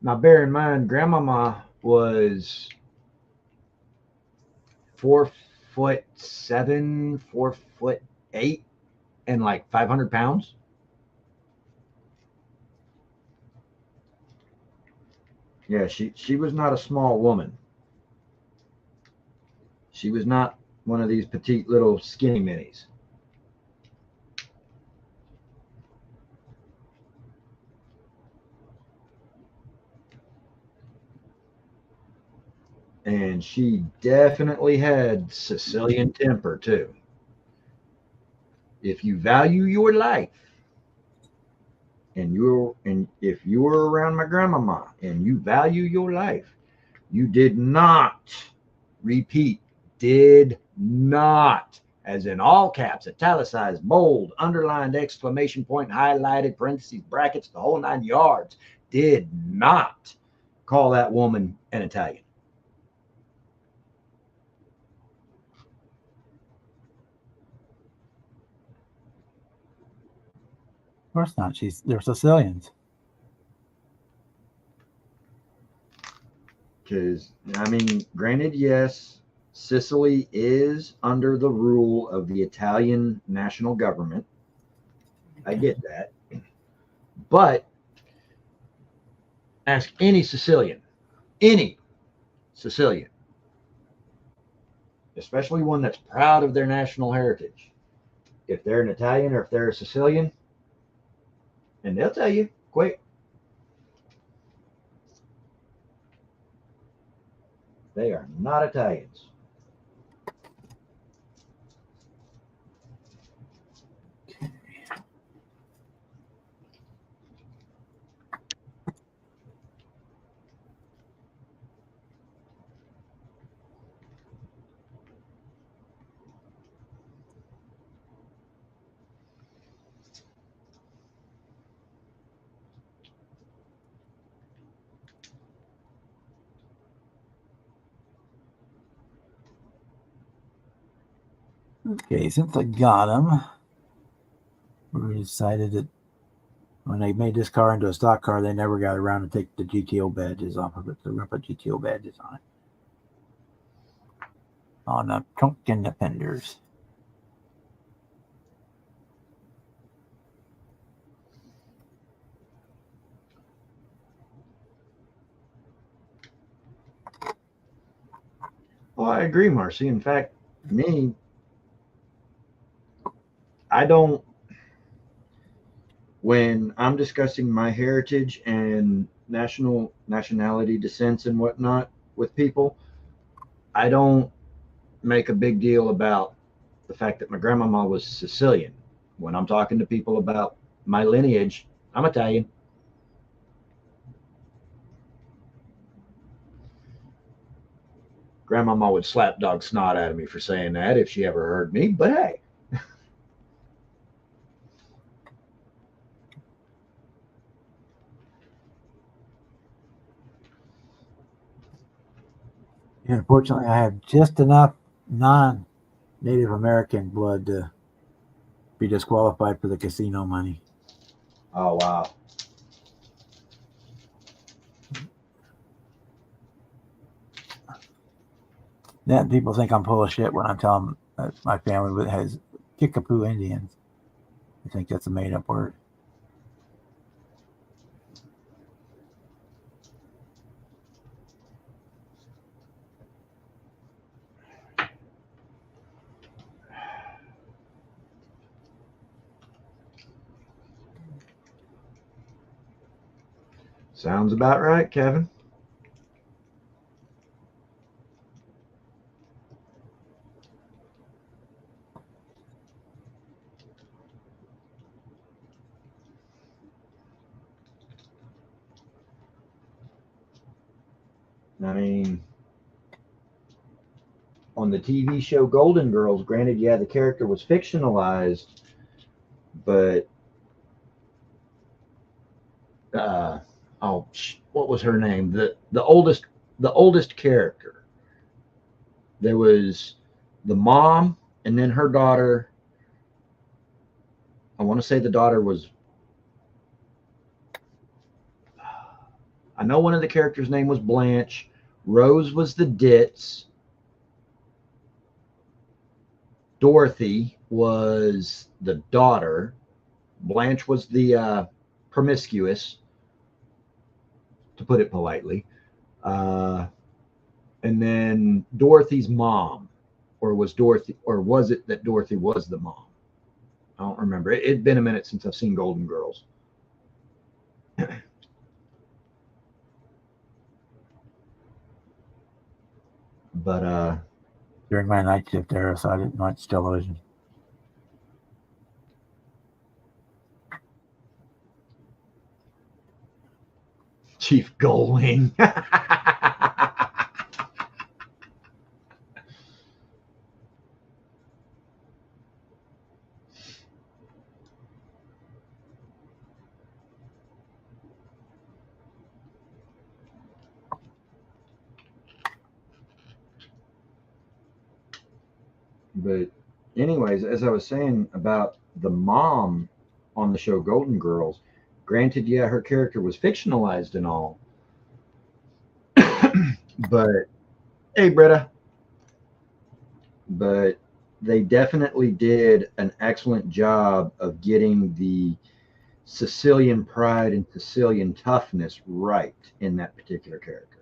Now, bear in mind, Grandmama was 4'7", 4'8", and like 500 pounds. Yeah, she was not a small woman. She was not one of these petite little skinny minis. And she definitely had Sicilian temper too. If you value your life, and if you were around my grandmama and you value your life, you did not repeat did not, as in all caps, italicized, bold, underlined, exclamation point, highlighted, parentheses, brackets, the whole 9 yards, did not call that woman an Italian. Of course not. They're Sicilians. Because, I mean, granted, yes, Sicily is under the rule of the Italian national government. I get that. But ask any Sicilian, especially one that's proud of their national heritage, if they're an Italian or if they're a Sicilian, and they'll tell you quick. They are not Italians. Okay, since I got them, we decided that when they made this car into a stock car, they never got around to take the GTO badges off of it. So we're going to put GTO badges on it. On the trunk and the fenders. Oh, I agree, Marcy. In fact, me, I don't, when I'm discussing my heritage and nationality descents and whatnot with people, I don't make a big deal about the fact that my grandmama was Sicilian. When I'm talking to people about my lineage, I'm Italian. Grandmama would slap dog snot out of me for saying that if she ever heard me, but hey. And unfortunately, I have just enough non-Native American blood to be disqualified for the casino money. Oh, wow. Then people think I'm full of shit when I tell them that my family has Kickapoo Indians. I think that's a made-up word. Sounds about right, Kevin. I mean, on the TV show Golden Girls, granted, yeah, the character was fictionalized, but what was her name? The oldest character. There was the mom, and then her daughter. I want to say the daughter was. I know one of the characters' name was Blanche. Rose was the ditz. Dorothy was the daughter. Blanche was the promiscuous, to put it politely. And then Dorothy's mom, or was it that Dorothy was the mom? I don't remember. It'd been a minute since I've seen Golden Girls. But during my night shift era, so I didn't watch television. Chief Gullwing. But anyways, as I was saying about the mom on the show Golden Girls, granted, yeah, her character was fictionalized and all, but hey, Britta, but they definitely did an excellent job of getting the Sicilian pride and Sicilian toughness right in that particular character.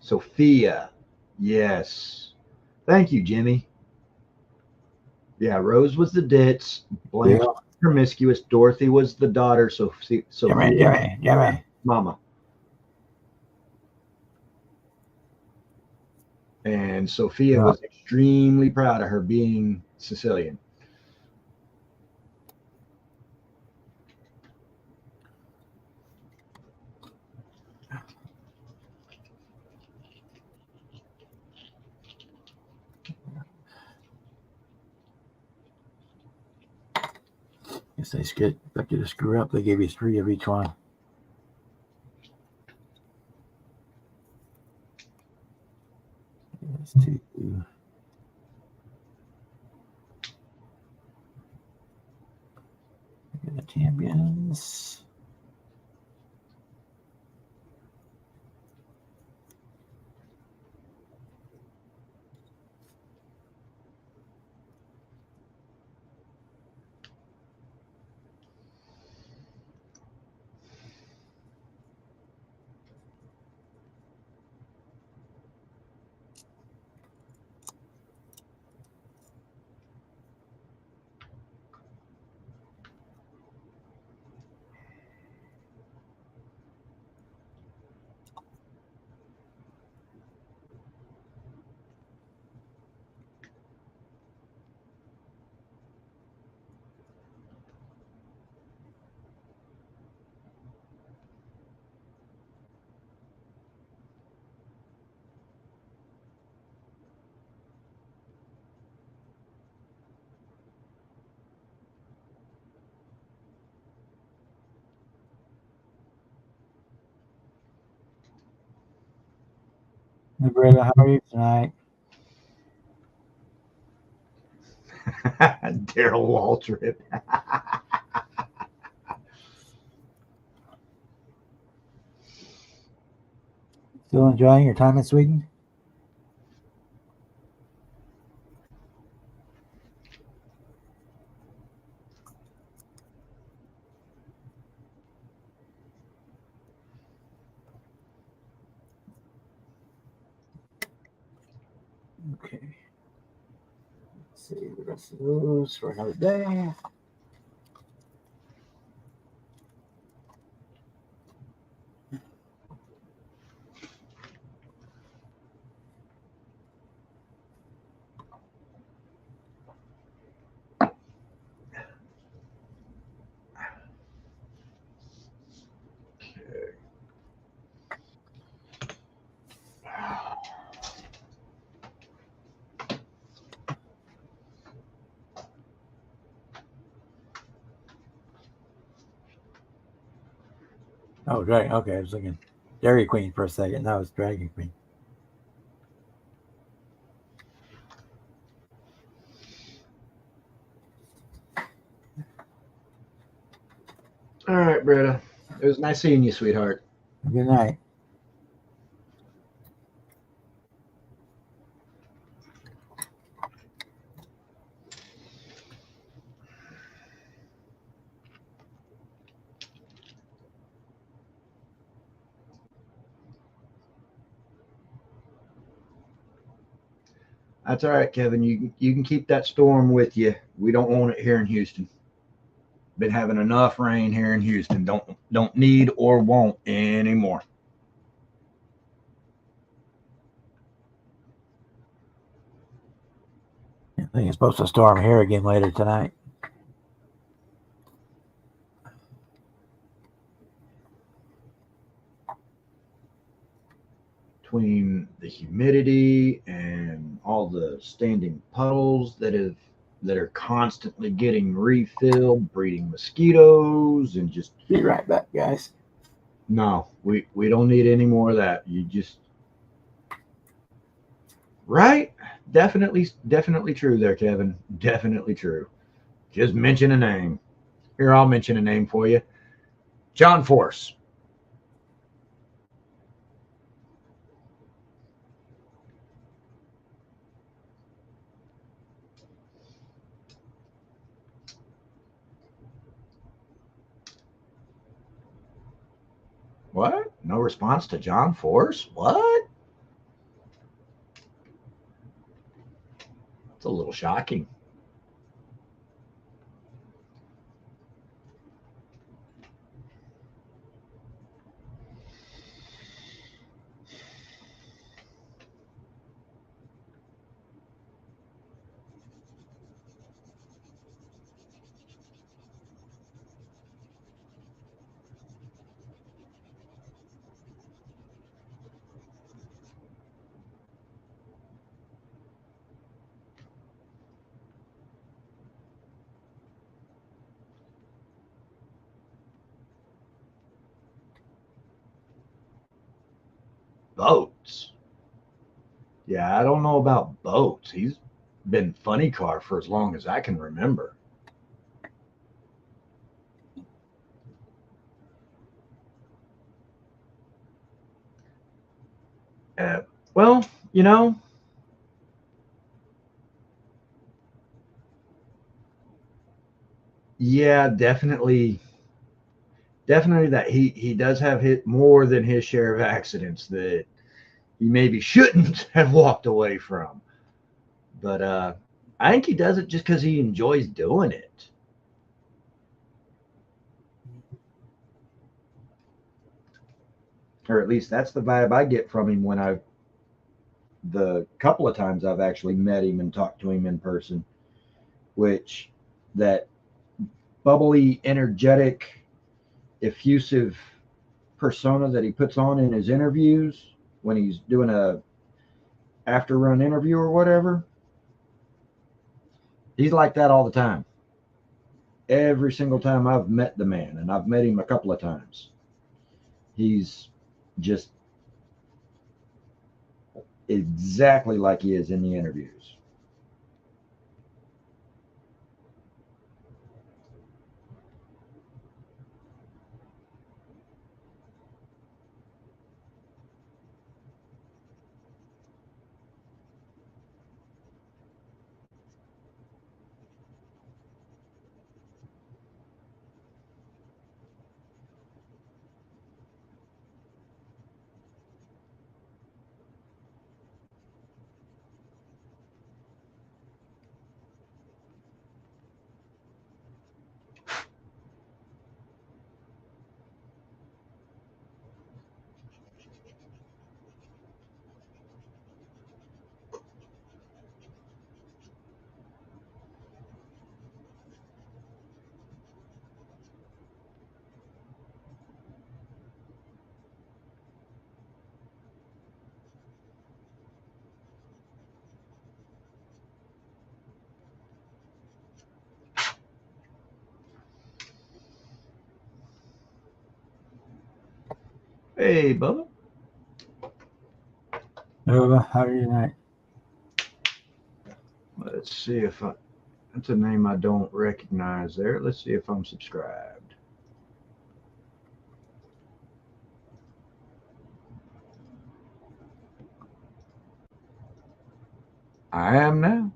Sophia, yes. Thank you, Jimmy. Yeah, Rose was the ditz, Blanche Yeah. was promiscuous, Dorothy was the daughter, so Jimmy, Sophia, Jimmy, Jimmy. mama. And Sophia Yeah. was extremely proud of her being Sicilian. Guess they skid. If you to screw up, they gave you 3 of each one. That's 2. The champions. Hey, Britta, how are you tonight? Daryl Waltrip. Still enjoying your time in Sweden? Okay. Let's see the rest of those for another day. Oh, right. Okay, I was thinking Dairy Queen for a second. That was Dragon Queen. All right, Britta. It was nice seeing you, sweetheart. Good night. That's all right, Kevin. You can keep that storm with you. We don't want it here in Houston. Been having enough rain here in Houston. Don't need or want any more. I think it's supposed to storm here again later tonight. between the humidity and all the standing puddles that are constantly getting refilled, breeding mosquitoes, and just Be right back, guys. no, we don't need any more of that. You just right, definitely true there, Kevin. Definitely true. Just mention a name. Here, I'll mention a name for you. John Force. What? No response to John Force? What? It's a little shocking. Boats. Yeah, I don't know about Boats. He's been funny car for as long as I can remember. Uh, well, you know, yeah, definitely that he does have hit more than his share of accidents that he maybe shouldn't have walked away from. But I think he does it just because he enjoys doing it. Or at least that's the vibe I get from him when the couple of times I've actually met him and talked to him in person, which that bubbly, energetic, effusive persona that he puts on in his interviews when he's doing a after run interview or whatever, he's like that all the time. Every single time I've met the man, and I've met him a couple of times, he's just exactly like he is in the interviews. Hey, Bubba. How are you tonight? Let's see if I. That's a name I don't recognize there. Let's see if I'm subscribed. I am now.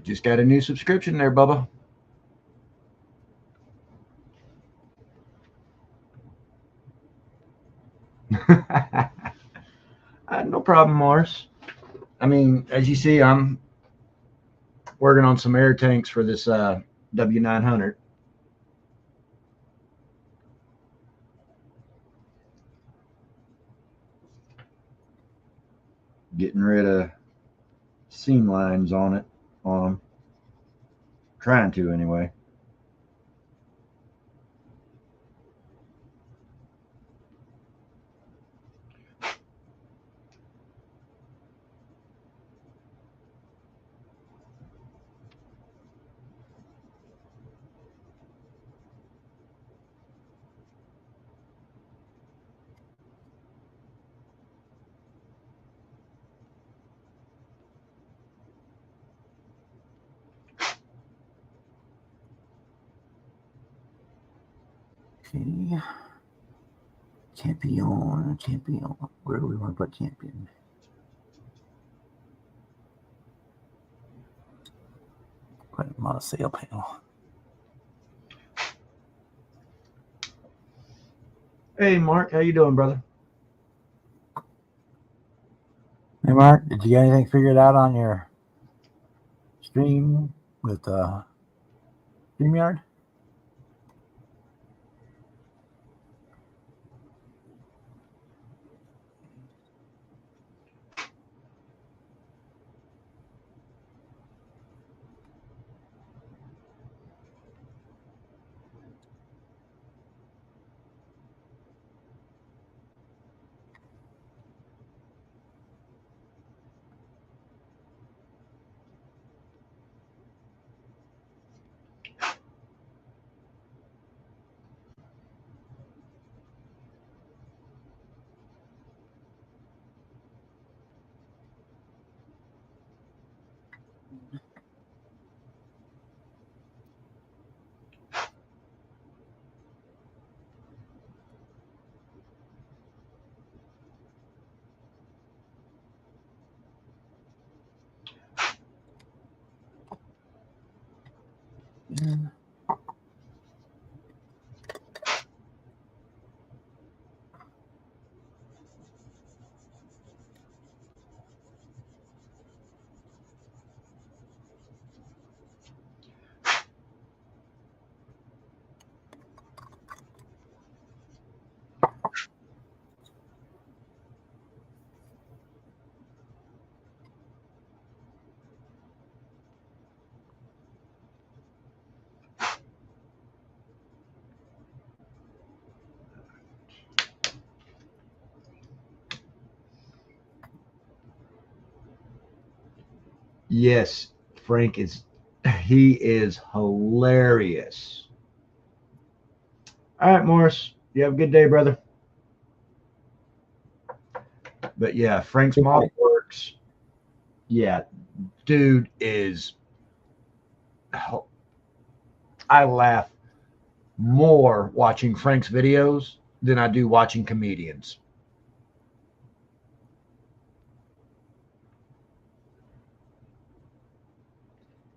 Just got a new subscription there, Bubba. No problem, Morris. I mean, as you see, I'm working on some air tanks for this W900. Getting rid of seam lines on them. Trying to, anyway. Okay. Champion. Where do we want to put champion? Put him on a sale panel. Hey, Mark, how you doing, brother? Hey, Mark, did you get anything figured out on your stream with StreamYard? Yeah. Yes, Frank is. He is hilarious. All right, Morris. You have a good day, brother. But yeah, Frank's Model Works. Yeah, dude is. I laugh more watching Frank's videos than I do watching comedians.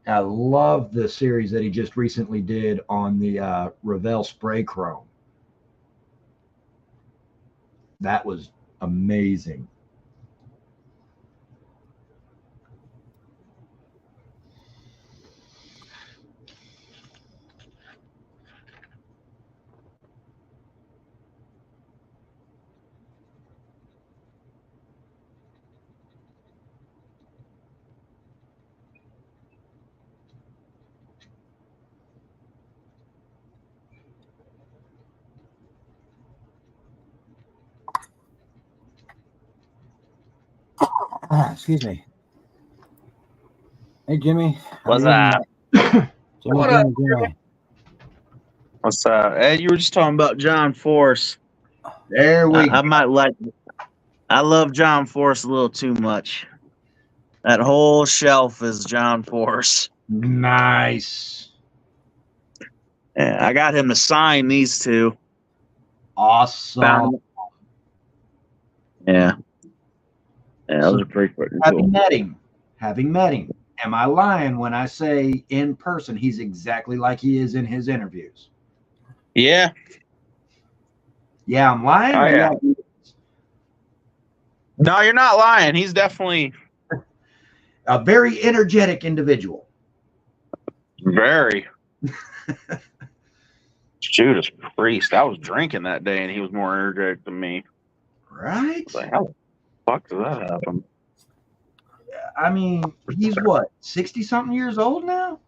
I love the series that he just recently did on the Revell spray chrome. That was amazing. Excuse me. Hey, Jimmy. What's up? Jimmy. What's up? Hey, you were just talking about John Force. There we go. I might like. I love John Force a little too much. That whole shelf is John Force. Nice. Yeah, I got him to sign these two. Awesome. Yeah. Yeah, those are pretty freaking Having cool. met him, am I lying when I say in person he's exactly like he is in his interviews? Yeah. Yeah, I'm lying. Oh, yeah. Yeah. No, you're not lying. He's definitely A very energetic individual. very. Judas Priest. I was drinking that day, and he was more energetic than me. Right? Like, how the fuck does that happen? I mean, he's what, 60-something years old now?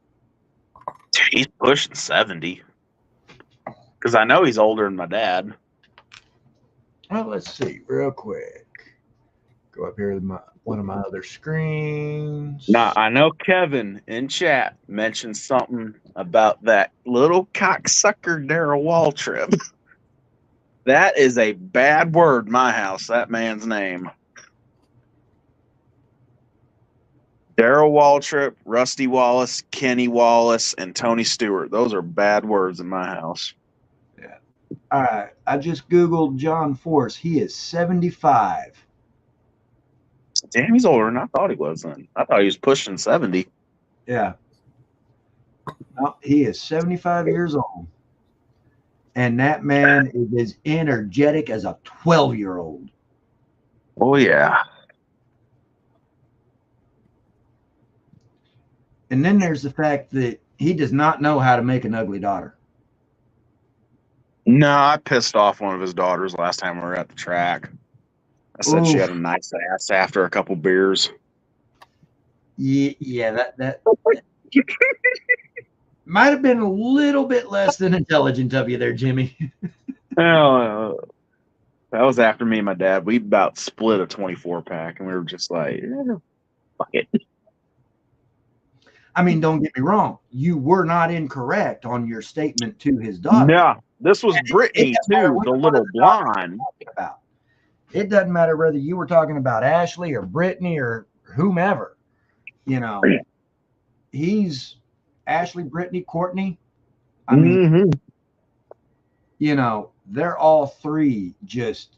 He's pushing 70. Because I know he's older than my dad. Well, let's see real quick. Go up here to one of my other screens. Now, I know Kevin in chat mentioned something about that little cocksucker Darrell Waltrip. That is a bad word in my house, that man's name. Darrell Waltrip, Rusty Wallace, Kenny Wallace, and Tony Stewart. Those are bad words in my house. Yeah. All right. I just Googled John Force. He is 75. Damn, he's older than I thought he was. Then I thought he was pushing 70. Yeah. No, he is 75 years old. And that man is as energetic as a 12-year-old. Oh yeah. And then there's the fact that he does not know how to make an ugly daughter. No, I pissed off one of his daughters last time we were at the track. I said she Oof. had a nice ass after a couple beers. Yeah, that might have been a little bit less than intelligent of you there, Jimmy. Well, that was after me and my dad. We about split a 24 pack, and we were just like, fuck it. I mean, don't get me wrong. You were not incorrect on your statement to his daughter. No, this was Brittany It doesn't matter too, which the one little of the daughters blonde. you're talking about. It doesn't matter whether you were talking about Ashley or Brittany or whomever. You know, he's Ashley, Brittany, Courtney. I mean, Mm-hmm. you know, they're all three just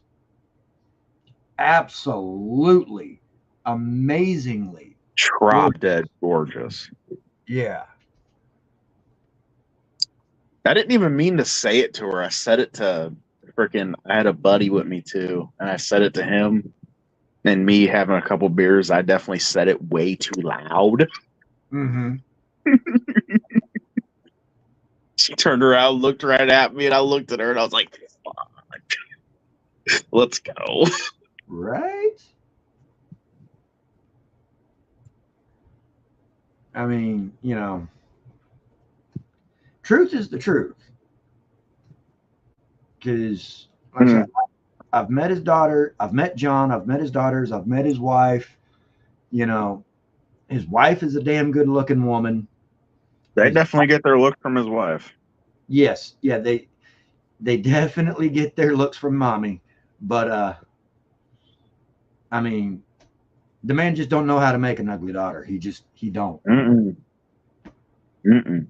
absolutely amazingly. Drop dead gorgeous. Yeah. I didn't even mean to say it to her. I said it to freaking. I had a buddy with me too, and I said it to him. And me having a couple beers, I definitely said it way too loud. Mm-hmm. She turned around, looked right at me, and I looked at her, and I was like, "Fuck, let's go." Right? I mean, you know, truth is the truth. Because, like I said, I've met his daughter, I've met John, I've met his daughters, I've met his wife. You know, his wife is a damn good looking woman. They definitely get their look from his wife. Yes, yeah, they definitely get their looks from mommy. But I mean, the man just don't know how to make an ugly daughter. He don't. Mm-mm. Mm-mm.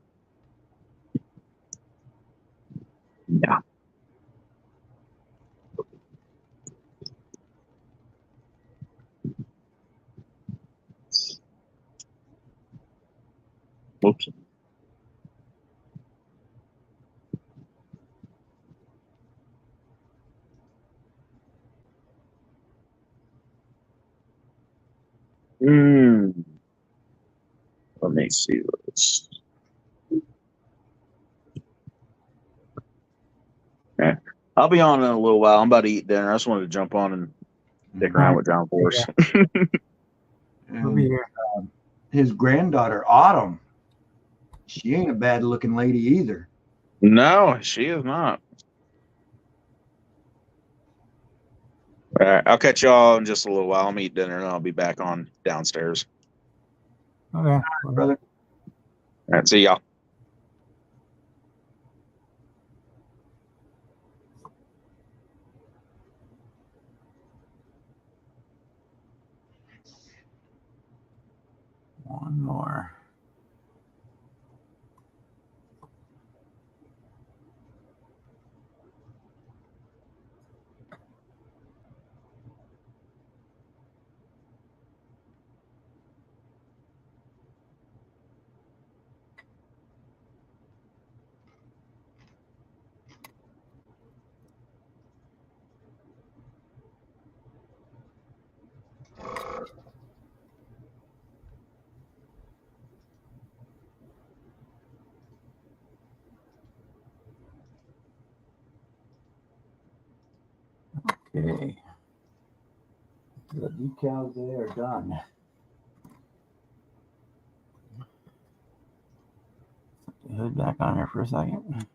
Yeah. Oops. Let me see this. Okay. I'll be on in a little while. I'm about to eat dinner. I just wanted to jump on and stick around with John Force. We'll be And here. his granddaughter Autumn, she ain't a bad looking lady either. No, she is not. All right, I'll catch y'all in just a little while. I'm eat dinner and I'll be back on downstairs. Okay. Brother. All right, see y'all. One more. Okay. The decals there are done. Put the hood back on here for a second.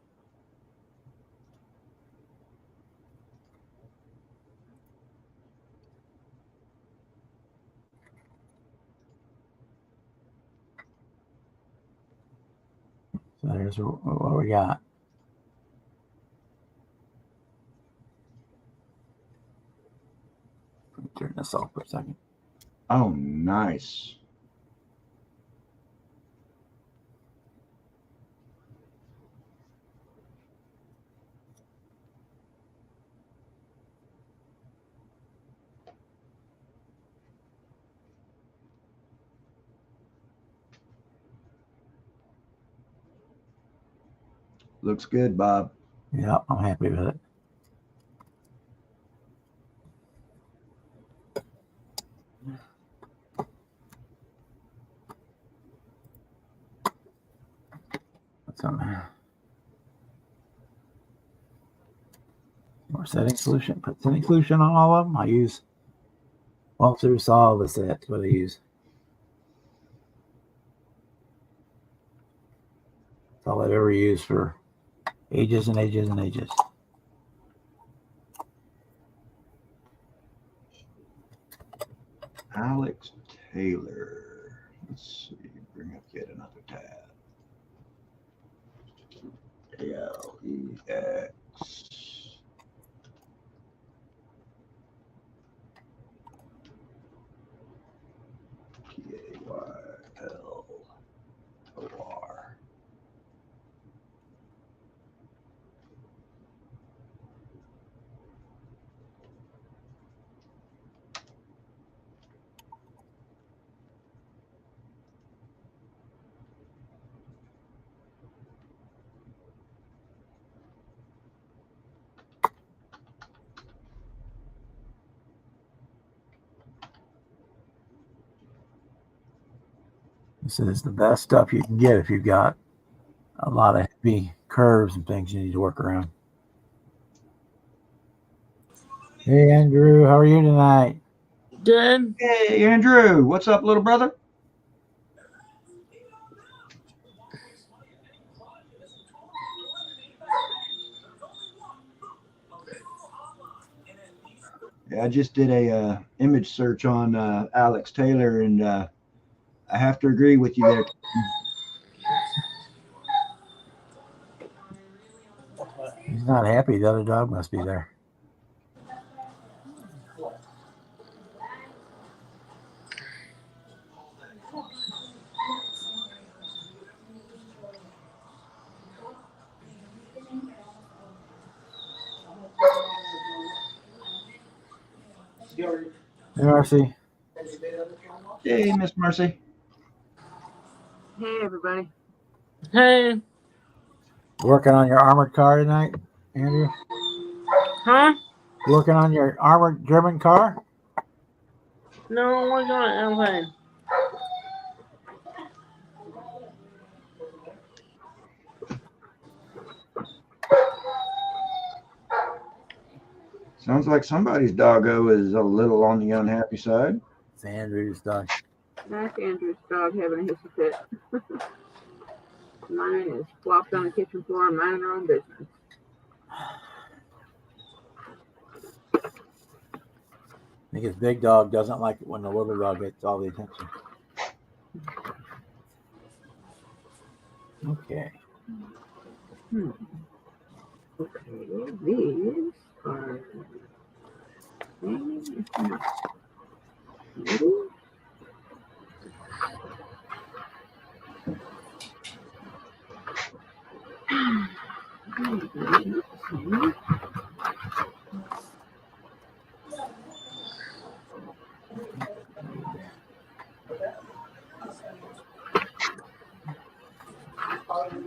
So there's what we got. Turn this off for a second. Oh, nice. Looks good, Bob. Yeah, I'm happy with it. More setting solution. Put setting solution on all of them. I use Walkthrough Solve is that what I use. That's all I've ever used for ages and ages and ages. Alex Taylor. Let's see. Bring up yet another tab. ALEX. TAYLOR. This is the best stuff you can get if you've got a lot of heavy curves and things you need to work around. Hey, Andrew, how are you tonight? Good. Hey, Andrew. What's up, little brother? Yeah, I just did a image search on Alex Taylor, and I have to agree with you there. He's not happy. The other dog must be there. Hey, Marcy. Hey, Miss Mercy. Hey, everybody. Hey. Working on your armored car tonight, Andrew? Huh? Working on your armored German car? No, we're going to airplane. Sounds like somebody's doggo is a little on the unhappy side. It's Andrew's dog. That's Andrew's dog having a hissy fit. Mine is flopped on the kitchen floor, minding her own business. I think his big dog doesn't like it when the little dog gets all the attention. Okay. Okay, these are.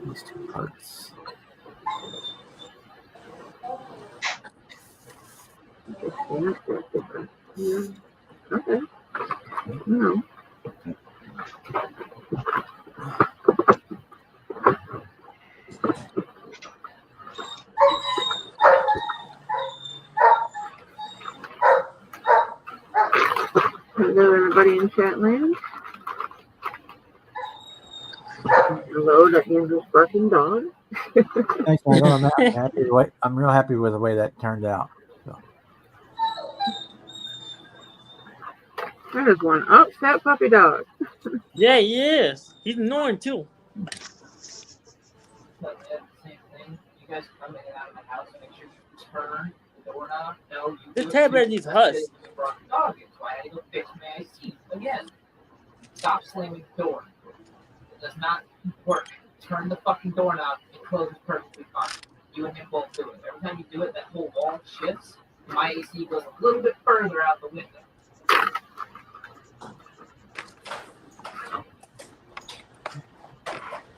These two parts. Okay. No. Hello, everybody in chat land. Hello to Andrew's barking dog. Thanks, Michael. I'm real happy with the way that turned out. So. That is one upset puppy dog. Yeah, he is. He's annoying too. But at the same thing, you guys come in and out of my house and make sure you turn the doorknob. No, you This do it tablet too. needs That's hush. it. You brought the dog in, so I had to go fix my IC. Again, stop slamming the door. It does not work. Turn the fucking doorknob. It closes perfectly fine. You and him both do it. Every time you do it, that whole wall shifts. My AC goes a little bit further out the window.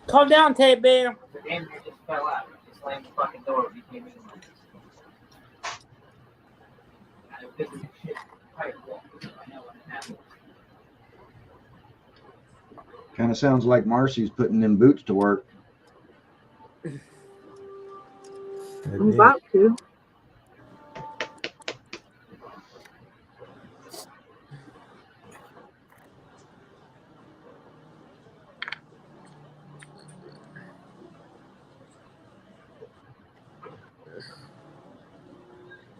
Calm down, Ted Bear. The damn near just fell out. slam the fucking door when he came in. I was busy as shit. Fire wall. So I know what happened. Kind of sounds like Marcy's putting them boots to work. I'm about to.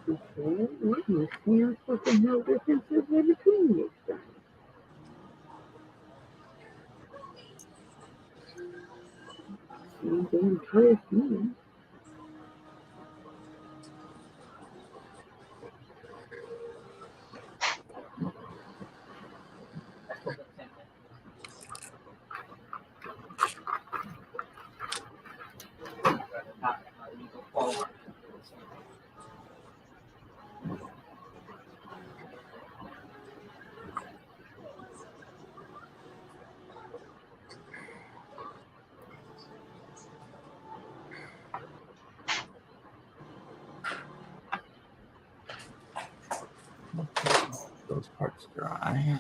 Okay, what in the damn fucking hell difference is there between these guys? Same damn color scheme. I still don't think that. Rather not go forward. Those parts dry.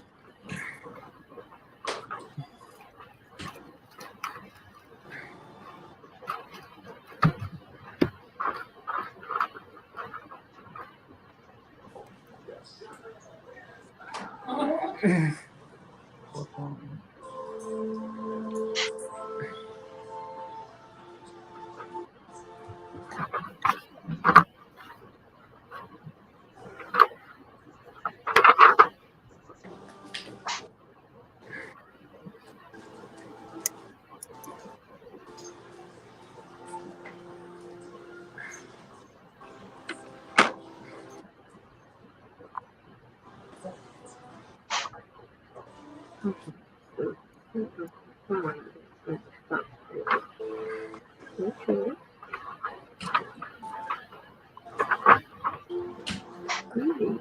Okay. Greetings.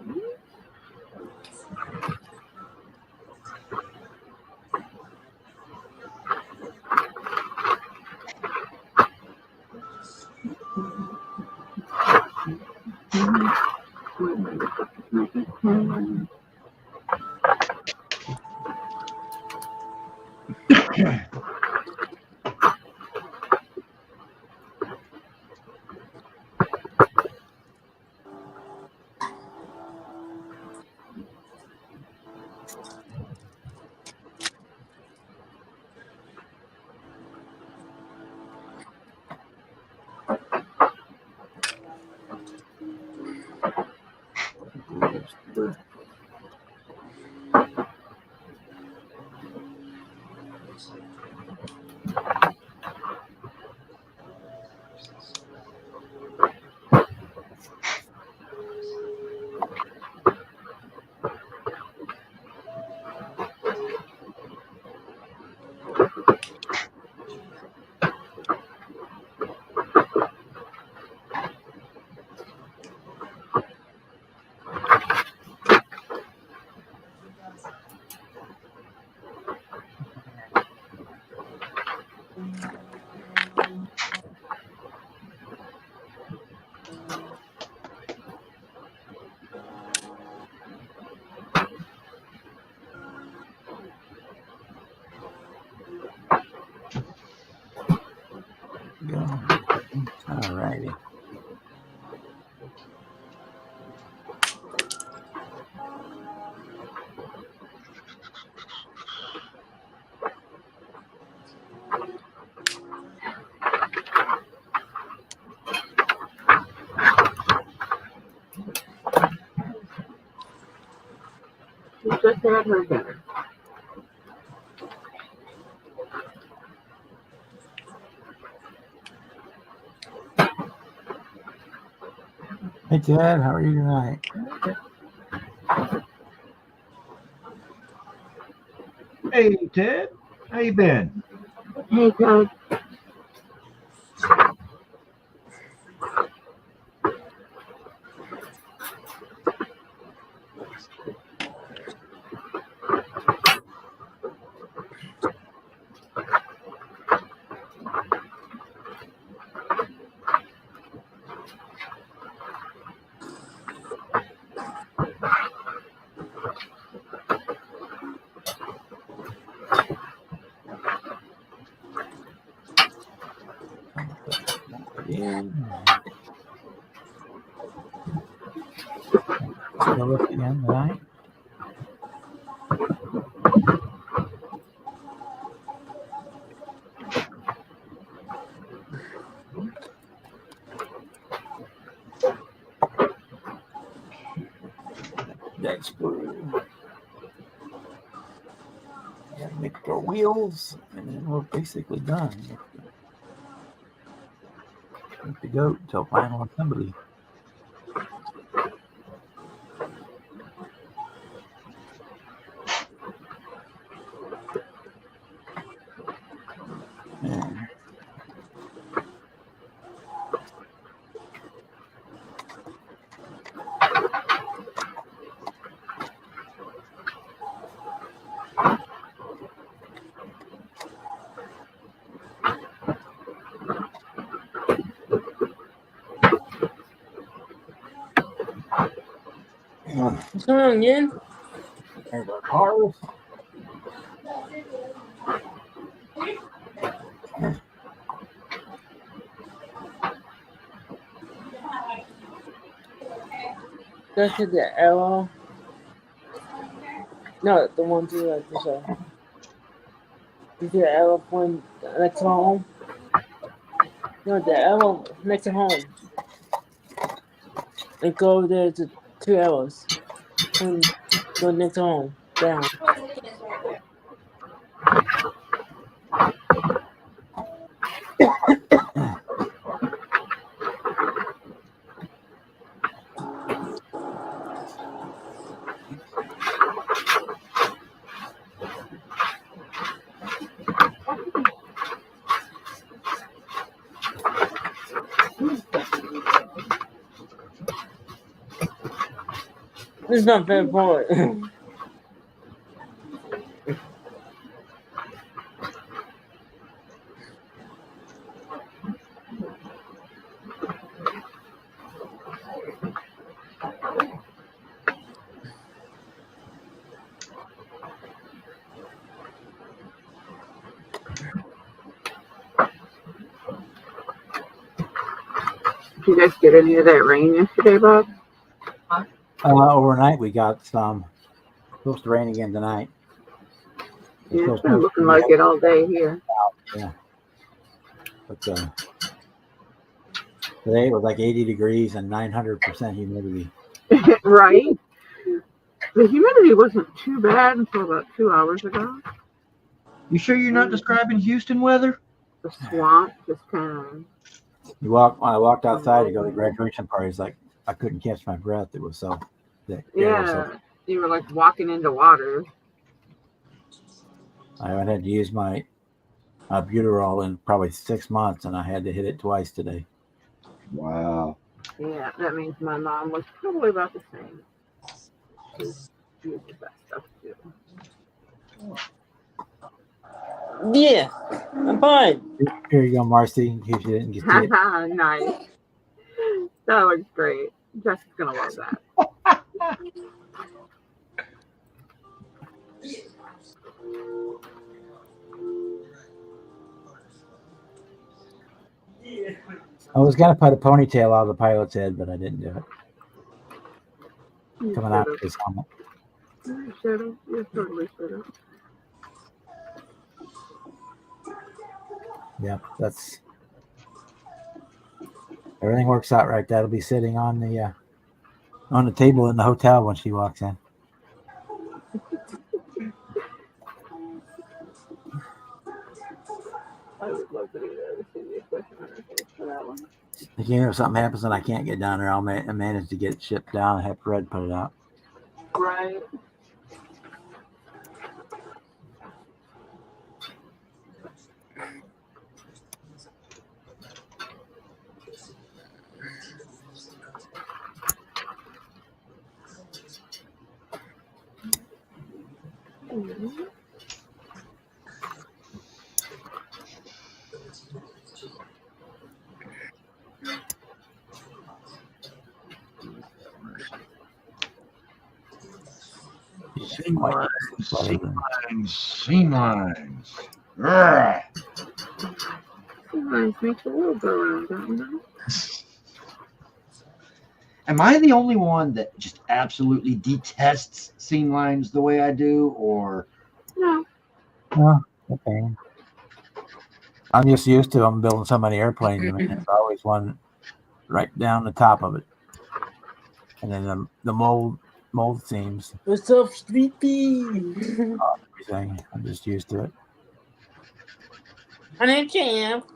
Go. All righty. You just had her dinner. Hey Ted, how are you tonight? Hey, Ted. How you been? Hey, Todd. Still up again tonight. That's blue. Yeah, make our wheels, and then we're basically done. With the goat until final assembly. Yeah. What's going on again? There's our cars. That's the arrow. No, the one to the side. You see the arrow point next to home? No, the arrow next to home. And go there to 2 arrows. And go next to home. Down. This is not fair for it. Did you guys get any of that rain yesterday, Bob? Overnight we got some. Supposed to rain again tonight. Yeah, it's been looking like it all day here. Yeah. But today it was like 80 degrees and 900% humidity. Right? The humidity wasn't too bad until about 2 hours ago. You sure you're not describing Houston weather? The swamp just kind When I walked outside to go to the graduation party, it's like I couldn't catch my breath. It was so thick. of, yeah, you were like walking into water. I haven't had to use my Buterol in probably 6 months, and I had to hit it twice today. Wow. Yeah, that means my mom was probably about the same. She uses that stuff too. Yeah, I'm fine. Here you go, Marcy, in case you didn't get it. Nice. That looks great. Jessica's gonna love that. I was gonna put a ponytail out of the pilot's head, but I didn't do it. You Coming out of should've. his helmet. You should have. You totally should have. Yeah, that's everything works out right. That'll be sitting on the table in the hotel when she walks in. I would love to be there to see the equipment interface for that one. If something happens and I can't get down there, I'll manage to get it shipped down and have Fred put it out. Right. Seam lines, seam lines, seam lines. Urgh. Seem Lines makes a little go around, don't you know? Am I the only one that just absolutely detests seam lines the way I do, or No. Okay. I'm just used to them building so many airplanes, and there's always one right down the top of it, and then the mold seams, What's up, Sleepy? everything. I'm just used to it. My name's Champ.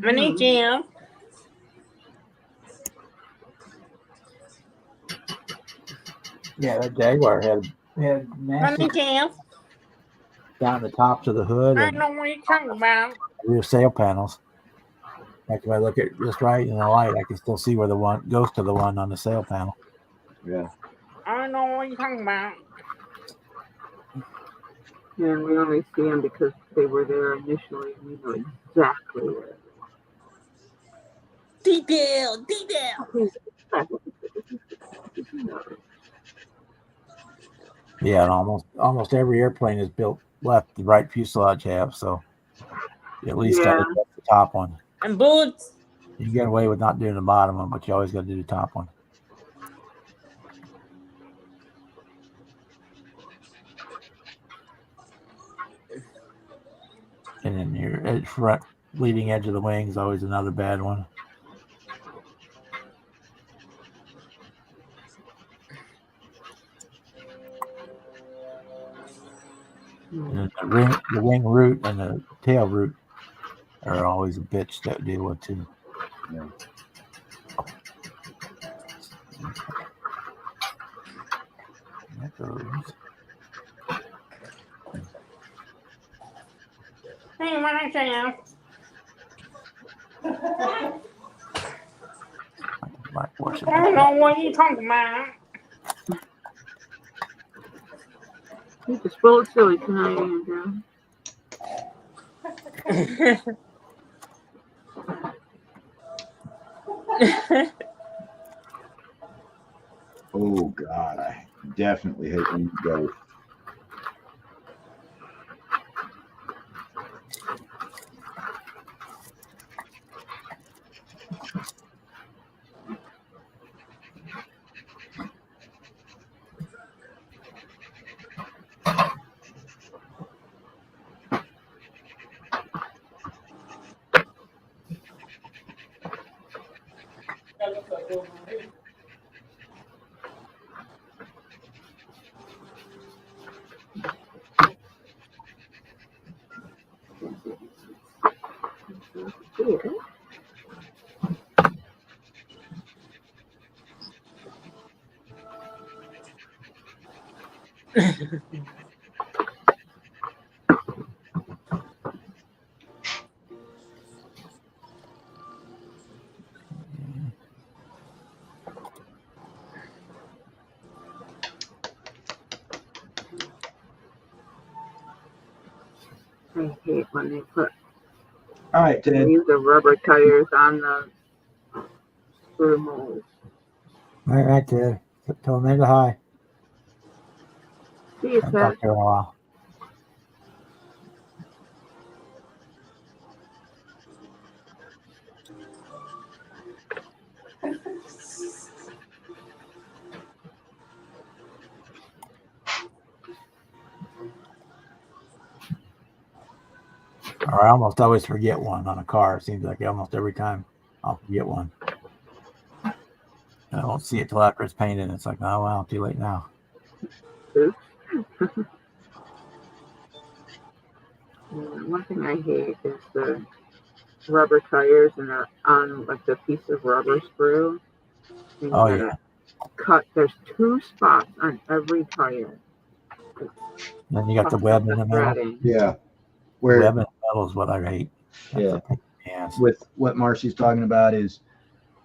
My name's Champ. Yeah, that Jaguar had My massive name's Champ. down the tops of the hood I and know what you're talking about. rear sail panels. Like if I look at just right in the light, I can still see where the one goes to the one on the sail panel. yeah? I know what you're talking about. Yeah, and we only see them because they were there initially, and we know exactly where. Detail. Yeah, and almost every airplane is built left the right fuselage half, so you at least got to Yeah. get the top one. And bullets. You can get away with not doing the bottom one, but you always got to do the top one. And then your front leading edge of the wing is always another bad one. And then the wing root and the tail root are always a bitch to deal with too. Yeah. That goes. Hey, my name's Champ. Black horse. I know what you're talking about. You just full of silly tonight, Andrew. Oh God, I definitely hate when you go. Here. I hate when they put All right, Ted. use the rubber tires on the screw molds. Right there. Tell Amanda hi. See you, I'll Ted. talk to her in a while. Or I almost always forget one on a car. It seems like almost every time I'll forget one. And I won't see it till after it's painted. And it's like, oh, wow, too late now. One thing I hate is the rubber tires and they're on like the piece of rubber screw. And Oh, you yeah. gotta cut. There's 2 spots on every tire. Then you got the web in the middle. Threading. Yeah, where Web in the middle is what I hate. That's Yeah. a pain in the ass. with what Marcy's talking about is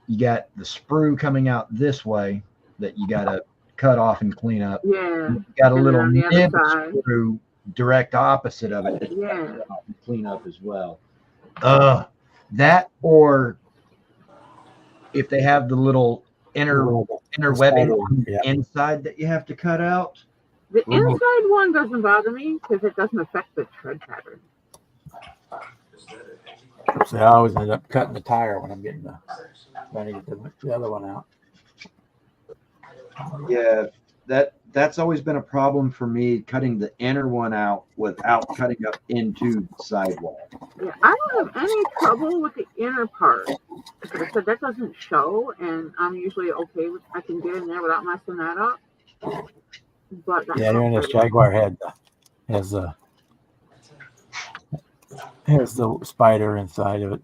you got the sprue coming out this way that you got to cut off and clean up. Yeah, You got a And little on the other nib side. screw direct opposite of it that you Yeah. gotta cut off and clean up as well. That or if they have the little inner webbing on the Yeah. inside that you have to cut out. The Ooh. inside one doesn't bother me because it doesn't affect the tread pattern. So I always end up cutting the tire when I'm trying to get the other one out. Yeah, that's always been a problem for me, cutting the inner one out without cutting up into the sidewall. Yeah, I don't have any trouble with the inner part. Like I said, that doesn't show, and I'm usually okay with. I can get in there without messing that up. But Yeah, even this Jaguar head has the spider inside of it.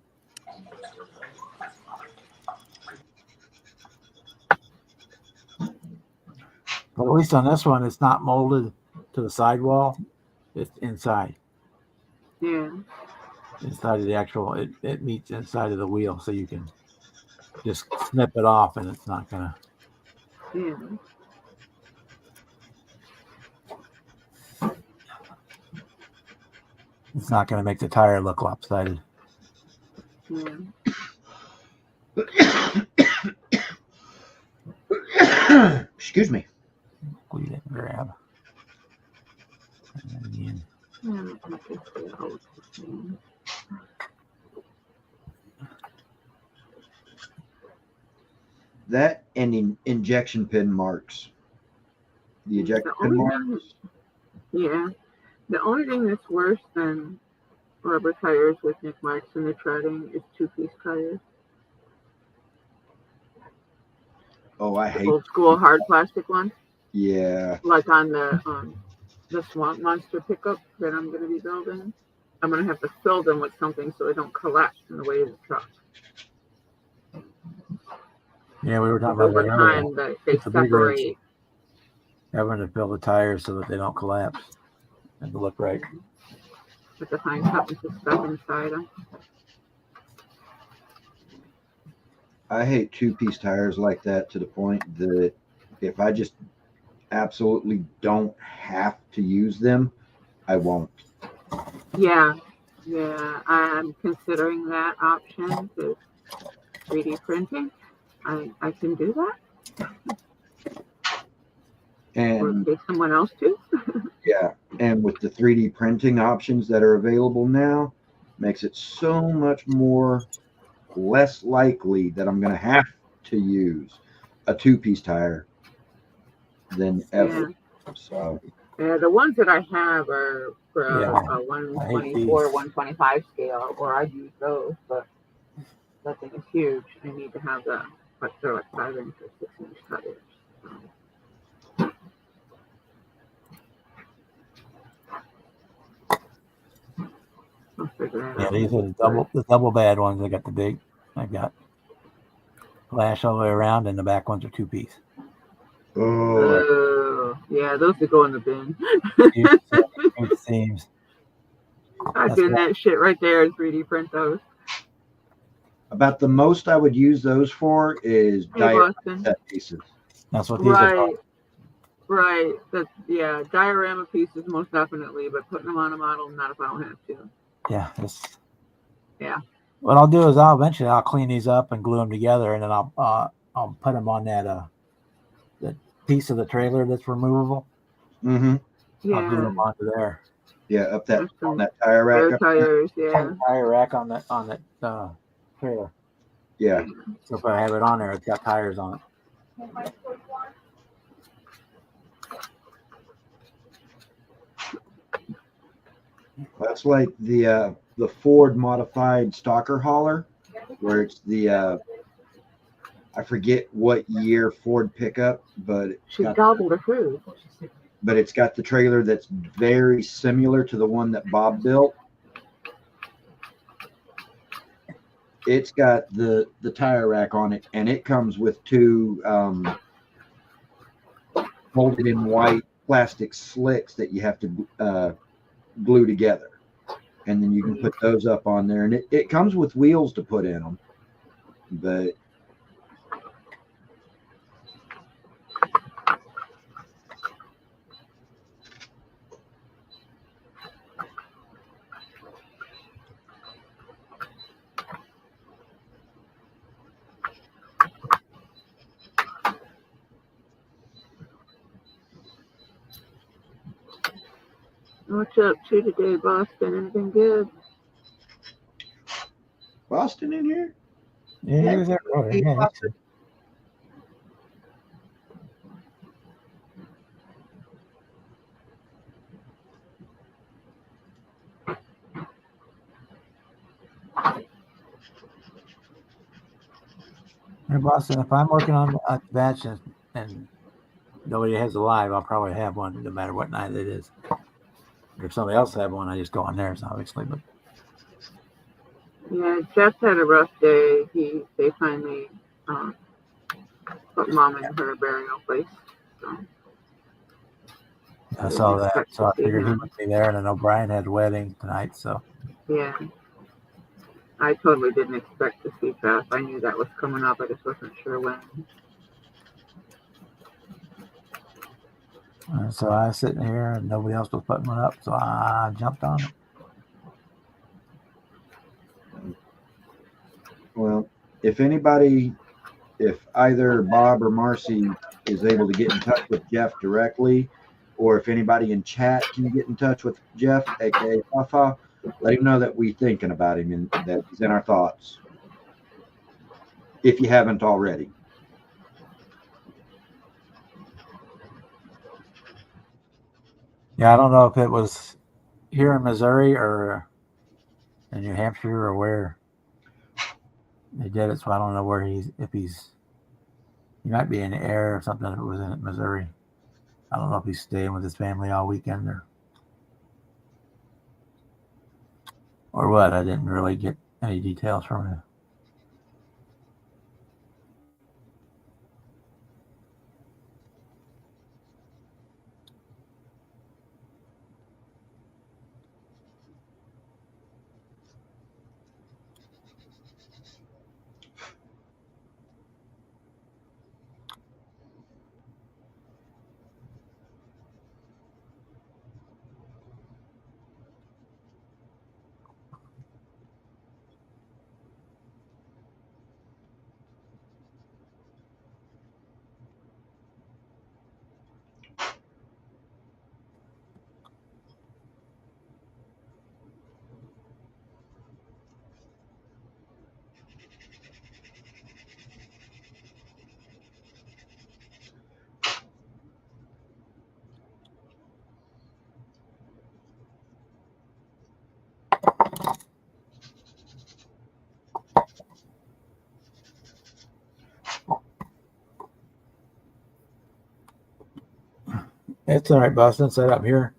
But at least on this one, it's not molded to the sidewall. It's inside Yeah, of the actual. It meets inside of the wheel, so you can just snip it off, and it's not gonna. yeah. It's not gonna make the tire look lopsided. Yeah. Excuse me. We didn't grab. And then again, Yeah, I think it's the old thing. That and injection pin marks. The ejection pin only marks. Yeah. The only thing that's worse than rubber tires with nick marks in the treading is two-piece tires. Oh, I The hate. old school hard plastic ones, Yeah. like on the Swamp Monster pickup that I'm going to be building. I'm going to have to fill them with something so they don't collapse in the way of the truck. yeah, we were talking about Over that earlier. time, they It's a big wrench. separate. Having to fill the tires so that they don't collapse and to look right. But to find something to stuff inside them. I hate two-piece tires like that to the point that if I just absolutely don't have to use them, I won't. Yeah, I'm considering that option to 3D printing. I can do that, or And pay someone else to. yeah, and with the 3D printing options that are available now, makes it so much more less likely that I'm going to have to use a two-piece tire than ever. So Yeah, the ones that I have are for Yeah, a I hate 124, these. 125 scale, or I use those, but that thing is huge. I need to have they're like 5-inch or 6-inch tires. I'll figure that Yeah, out. these are the double bad ones. I got the big. I got lash all the way around, and the back ones are two piece. oh, Yeah, those that go in the bin. Huge seams. I That's bin why- that shit right there and 3D print those. about the most I would use those for is Hey, diorama Boston. set pieces. That's what these are. Right. Right. Yeah, diorama pieces most definitely, but putting them on a model, not if I don't have to. Yeah. Yeah. What I'll do is I'll clean these up and glue them together, and then I'll put them on that piece of the trailer that's removable. Mm-hmm. I'll glue Yeah. them onto there. Yeah, up that There's on some that tire rack. air up there. tires, yeah. Tire rack on that trailer. Yeah, So if I have it on there, it's got tires on it. that's like the Ford modified stalker hauler, where it's the I forget what year Ford pickup, but She gobbled her food. it's got the trailer that's very similar to the one that Bob built. It's got the tire rack on it, and it comes with two molded in white plastic slicks that you have to glue together, and then you can put those up on there, and it comes with wheels to put in them, but What's up to today, Boston? Anything good? Boston in here? Yeah, he was there earlier. Hey, Yeah, Boston. Hey, Boston, if I'm working on a batch and nobody has a live, I'll probably have one no matter what night it is. If somebody else have one, I just go on theirs, obviously. But Yeah, Jeff had a rough day. They finally put Mom in her burial place. So I I saw didn't that, expect so to I see figured he him. would be there. And I know Brian had a wedding tonight, so Yeah, I totally didn't expect to see Beth. I knew that was coming up. I just wasn't sure when. so I was sitting here and nobody else was putting one up, so I jumped on it. Well, if either Bob or Marcy is able to get in touch with Jeff directly, or if anybody in chat can get in touch with Jeff, aka Fafa, let him know that we're thinking about him and that he's in our thoughts. If you haven't already. Yeah, I don't know if it was here in Missouri or in New Hampshire or where they did it, so I don't know where he might be in the air or something if it was in Missouri. I don't know if he's staying with his family all weekend or what. I didn't really get any details from him. It's all right, Boston. Set up here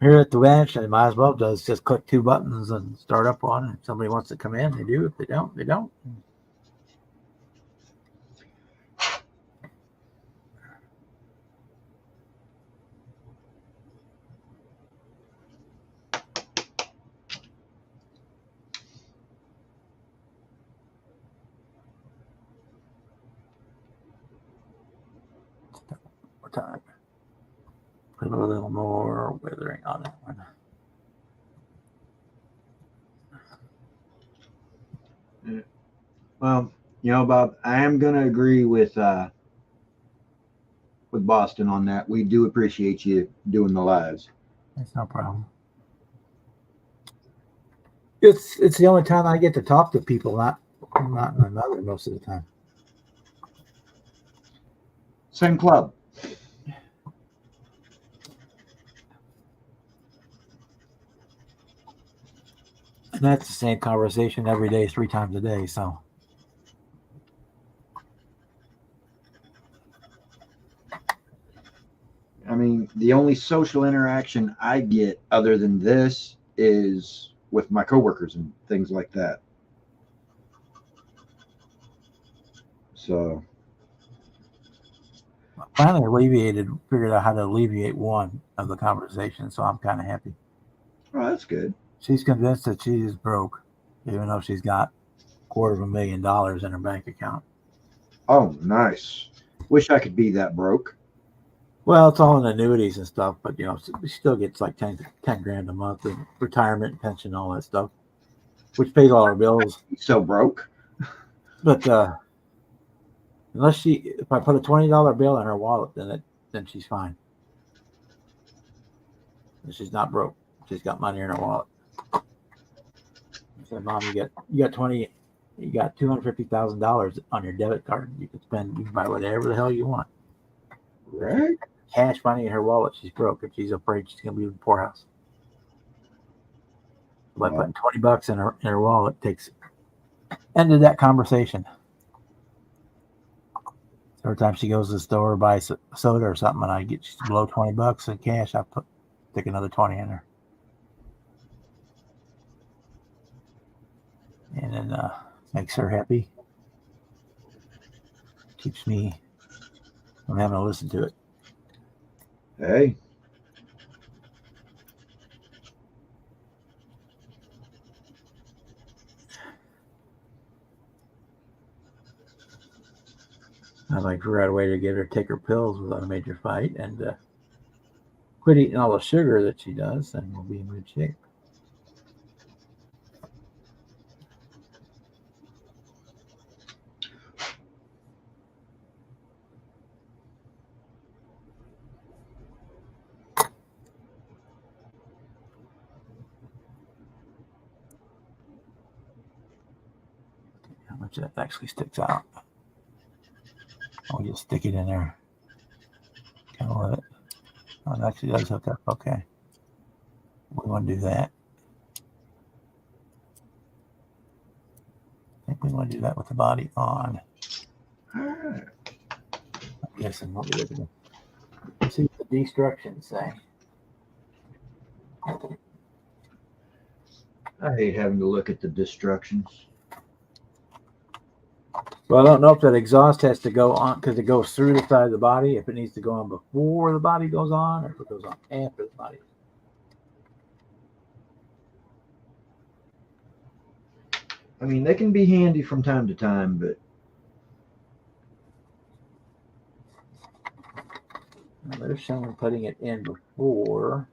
at the ranch, and might as well just click two buttons and start up one. If somebody wants to come in, they do. If they don't, they don't. More time. Put a little more withering on that one. Well, Bob, I am going to agree with Boston on that. We do appreciate you doing the lives. That's no problem. It's the only time I get to talk to people, not my mother most of the time. Same club. And that's the same conversation every day, 3 times a day. So I mean, the only social interaction I get other than this is with my coworkers and things like that. So finally figured out how to alleviate one of the conversations. So I'm kind of happy. Oh, that's good. She's convinced that she is broke, even though she's got $250,000 in her bank account. Oh, nice. Wish I could be that broke. Well, it's all in annuities and stuff, but she still gets like 10 grand a month in retirement, pension, all that stuff, which pays all her bills. So broke. But if I put a $20 bill in her wallet, then she's fine. She's not broke. She's got money in her wallet. I said, Mom, you got $250,000 on your debit card. You can spend, you can buy whatever the hell you want. Right? Cash money in her wallet. She's broke, and she's afraid she's gonna be in the poorhouse. By Wow. putting $20 in her wallet takes ended that conversation. Every time she goes to the store or buys a soda or something, and I get she's below $20 in cash, I stick another 20 in her, and then makes her happy. Keeps me from having to listen to it. Hey. I'd like to figure out a way to get her to take her pills without a major fight and quit eating all the sugar that she does, and we'll be in good shape. How much that actually sticks out? I'll just stick it in there. Kind of let it. Oh, it actually does hook up. Okay. We want to do that. I think we want to do that with the body on. All right. Yes, and what we look at. Let's see what the destructions say. I hate having to look at the destructions. Well, I don't know if that exhaust has to go on because it goes through the side of the body. If it needs to go on before the body goes on, or if it goes on after the body. I mean, they can be handy from time to time, but Now, there's someone putting it in before.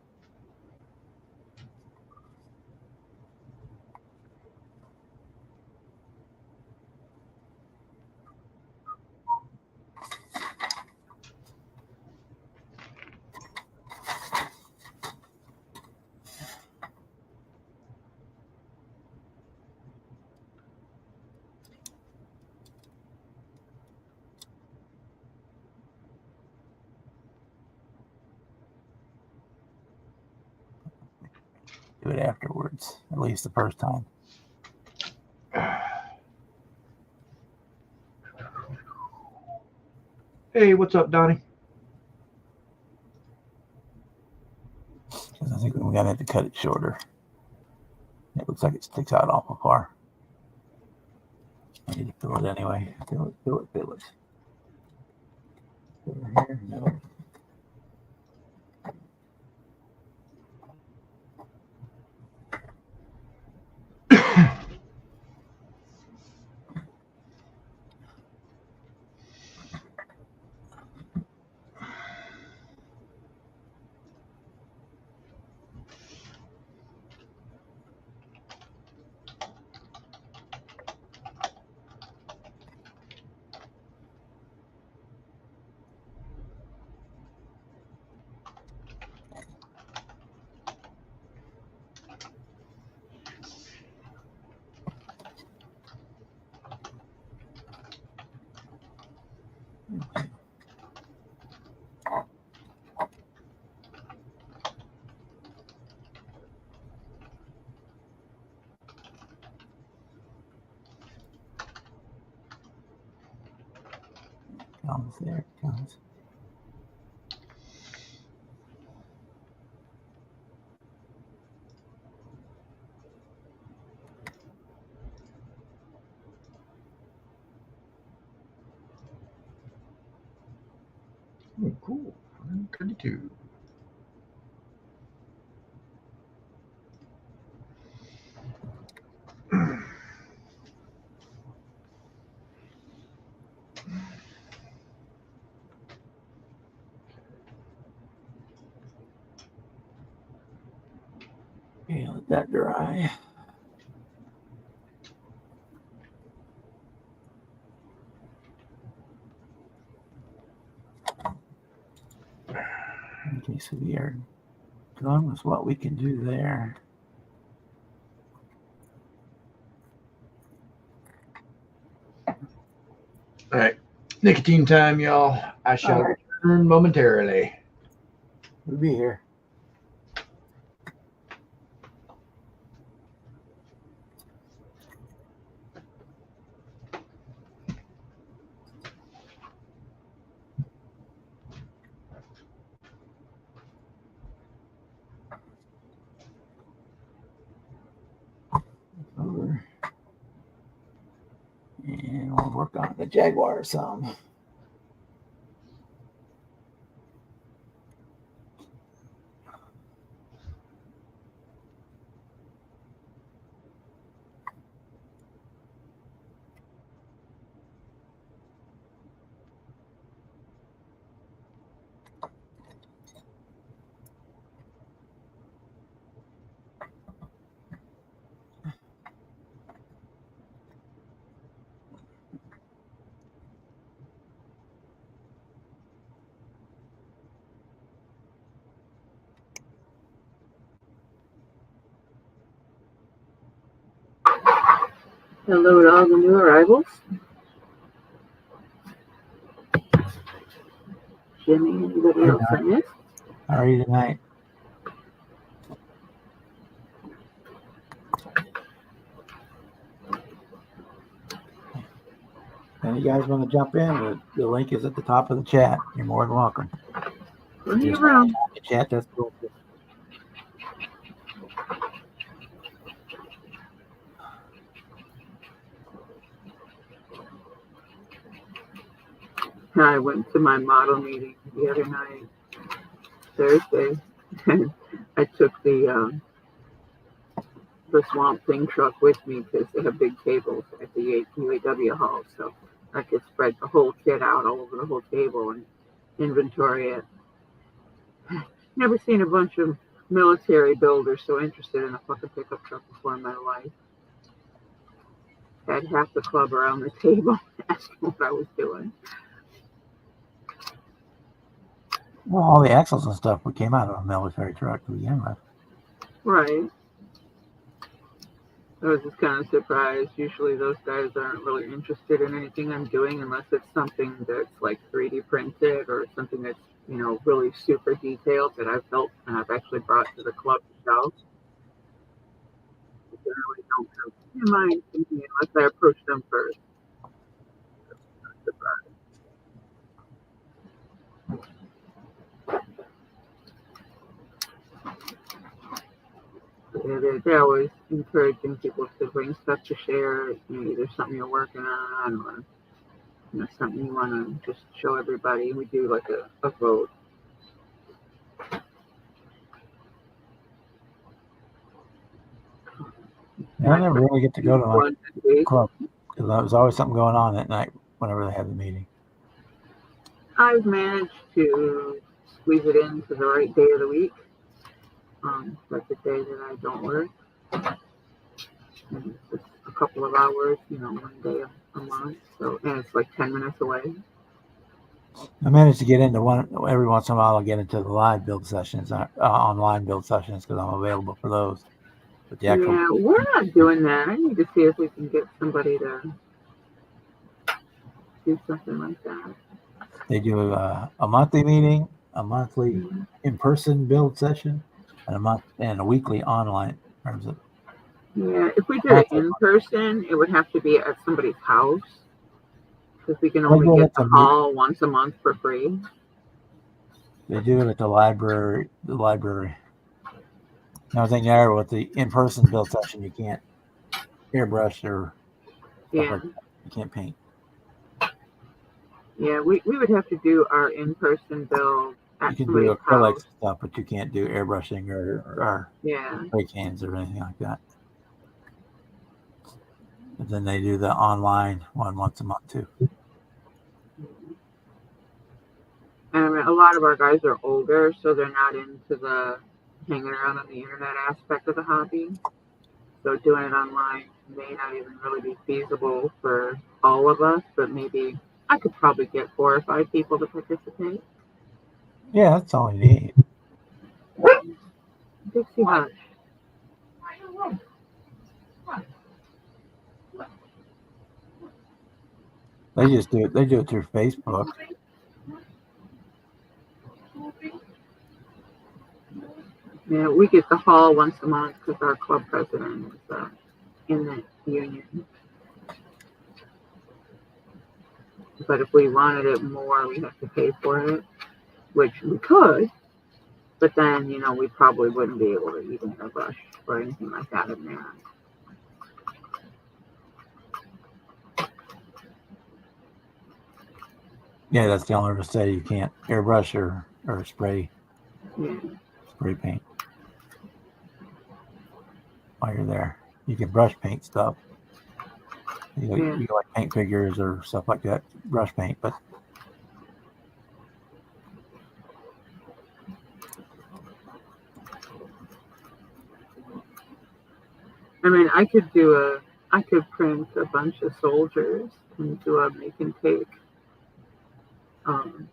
Do it afterwards, at least the first time. hey, what's up, Donnie? Because I think we're gonna have to cut it shorter. It looks like it sticks out awful far. I need to fill it anyway. Fill it. Fill it here. No. Comes there. It comes. Oh, cool. 32. Okay, let that dry. Okay, so we are done with what we can do there. All right. Nicotine time, y'all. I shall All right. return momentarily. We'll be here. Over. And we'll work on the Jaguar some. Hello to all the new arrivals. Jimmy, anybody else I missed? How are you tonight? And you guys want to jump in? The link is at the top of the chat. You're more than welcome. Plenty of room. The chat, that's cool. I went to my model meeting the other night, Thursday, and I took the Swamp Thing truck with me because they have big tables at the UAW hall, so I could spread the whole kit out all over the whole table and inventory it. Never seen a bunch of military builders so interested in a fucking pickup truck before in my life. Had half the club around the table asking what I was doing. Well, all the axles and stuff came out of a military truck to begin with. Right. I was just kind of surprised. Usually those guys aren't really interested in anything I'm doing unless it's something that's like 3D printed or something that's, you know, really super detailed that I've built and I've actually brought to the club itself. I generally don't have in mind unless I approach them first. They're always encouraging people to bring stuff to share, you know, either something you're working on or, you know, something you want to just show everybody. We do like a vote. I never really get to go to my Once a week. club because there was always something going on at night whenever they had the meeting. I've managed to squeeze it into the right day of the week, like the day that I don't work. And it's just a couple of hours, you know, one day a month. So, and it's like 10 minutes away. I managed to get into one every once in a while. I'll get into the live build sessions, online build sessions, because I'm available for those. But the actual Yeah, we're not doing that. I need to see if we can get somebody to do something like that. they do a monthly meeting, a monthly in-person build session, and a weekly online. Yeah, if we did it in person, it would have to be at somebody's house because we can only get the hall once a month for free. They do it at the library. Now, thing there with the in-person build session, you can't airbrush or Yeah. you can't paint. Yeah, we would have to do our in-person build You at can do somebody's acrylic house. stuff, but you can't do airbrushing or Yeah. spray cans or anything like that. And then they do the online one once a month too. And I mean, a lot of our guys are older, so they're not into the hanging around on the internet aspect of the hobby. So doing it online may not even really be feasible for all of us, but maybe I could probably get 4 or 5 people to participate. Yeah, that's all you need. Dixie Hutch. They just do it. They do it through Facebook. Yeah, we get the hall once a month because our club president is in the union. But if we wanted it more, we have to pay for it, which we could. But then, you know, we probably wouldn't be able to eat in a rush or anything like that in there. Yeah, that's the only say you can't airbrush or spray Yeah. paint while you're there. You can brush paint stuff. You like paint figures or stuff like that, brush paint, but I mean, I could print a bunch of soldiers and do a make and take. And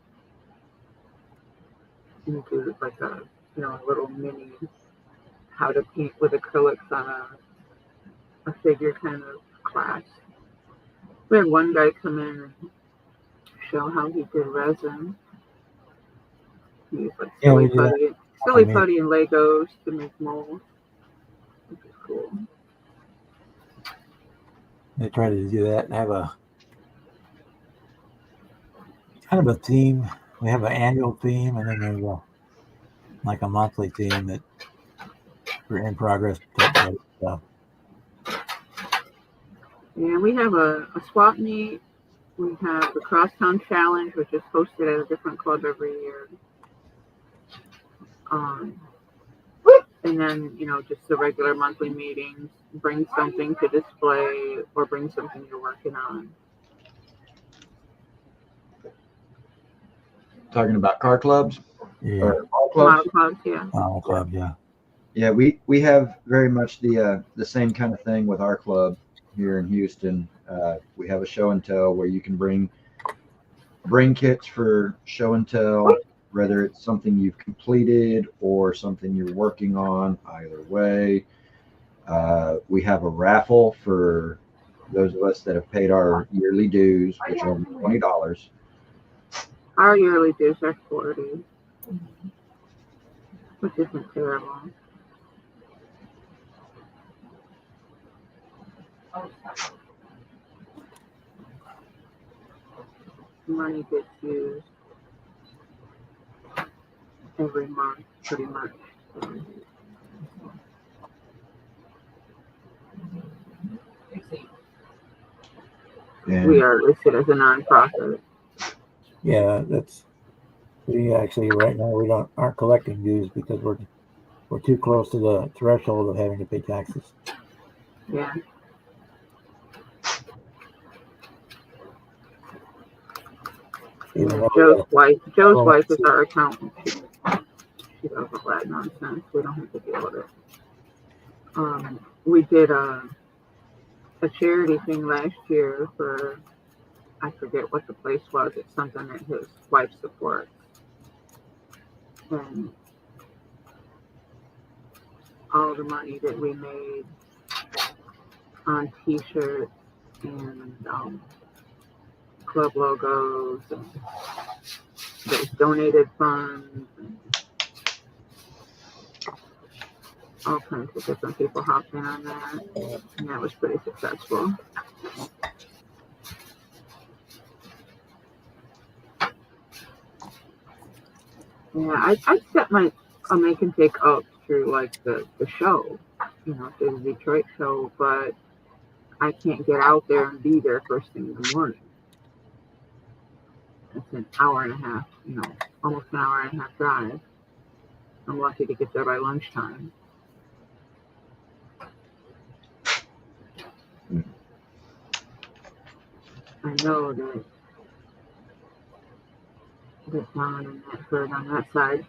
do like a, you know, a little mini how to paint with acrylics on a figure kind of class. We had one guy come in and show how he did resin. He used like silly putty and Legos to make molds, which is cool. they try to do that and have a kind of a theme. We have an annual theme, and then there's like a monthly theme that for in progress stuff. Yeah, we have a swap meet. We have the Crosstown Challenge, which is hosted at a different club every year. And then, you know, just the regular monthly meetings. Bring something to display or bring something you're working on. Talking about car clubs? Yeah. Or all clubs? Clubs, yeah. All club, yeah. Yeah, we have very much the same kind of thing with our club here in Houston. We have a show and tell where you can bring kits for show and tell, whether it's something you've completed or something you're working on. Either way, we have a raffle for those of us that have paid our yearly dues, which are $20. Our yearly dues are $40, which isn't terrible. Money gets used every month, pretty much. And We are listed as a nonprofit. Yeah, we actually right now we aren't collecting dues because we're too close to the threshold of having to pay taxes. Yeah. Even though Joe's wife is our accountant. She does all that nonsense. We don't have to deal with it. We did a charity thing last year for, I forget what the place was. It's something that his wife supports. And all the money that we made on t-shirts and club logos and those donated funds and all kinds of different people hopped in on that, and that was pretty successful. Yeah, I set my make and take up through like the show, you know, through the Detroit show, but I can't get out there and be there first thing in the morning. It's an hour and a half, you know, almost an hour and a half drive. I'm lucky to get there by lunchtime. I know that Don and that herd on that side,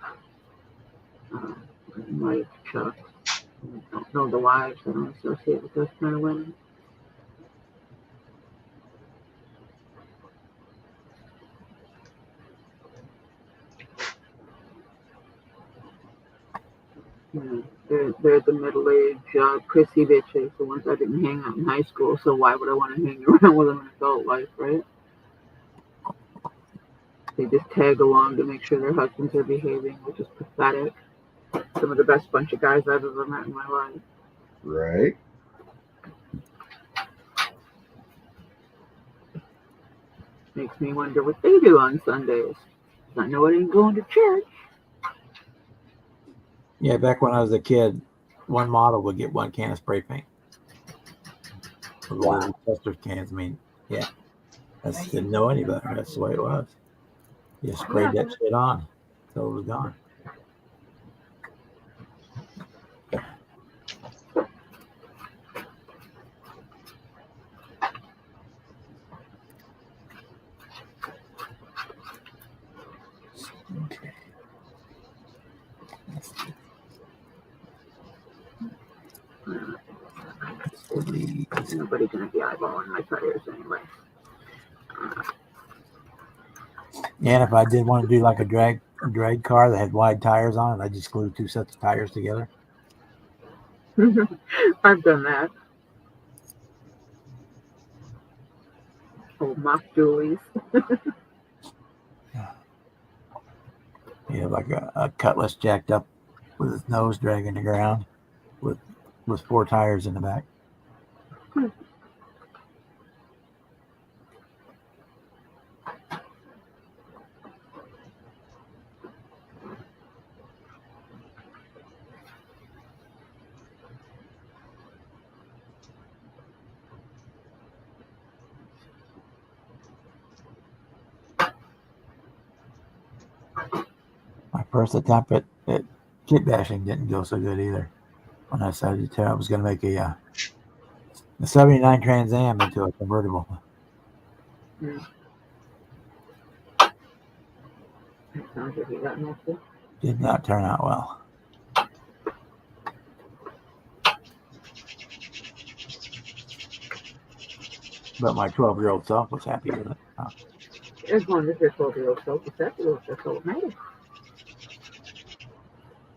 Mike, Chuck, I don't know the wives, I don't associate with those kind of women. They're the middle-aged prissy bitches, the ones I didn't hang out in high school. So why would I want to hang around with them in adult life, right? They just tag along to make sure their husbands are behaving, which is pathetic. Some of the best bunch of guys I've ever met in my life. Right. Makes me wonder what they do on Sundays. I know it ain't going to church. Yeah, back when I was a kid, one model would get one can of spray paint. With one of the Chester's cans. I mean, yeah. That's didn't know any better. That's the way it was. You sprayed that shit on till it was gone. Okay. Nobody's gonna be eyeballing my tires anyway. And if I did want to do like a drag car that had wide tires on it, I just glued 2 sets of tires together. I've done that. Old mock Julies. You know, like a Cutlass jacked up with its nose dragging the ground with 4 tires in the back. My first attempt at kit bashing didn't go so good either. When I decided I was going to make a 79 Trans Am into a convertible. It sounds like you got messy. Did not turn out well. But my 12-year-old self was happy with it. As long as your 12-year-old self is happy with it, that's all that matters.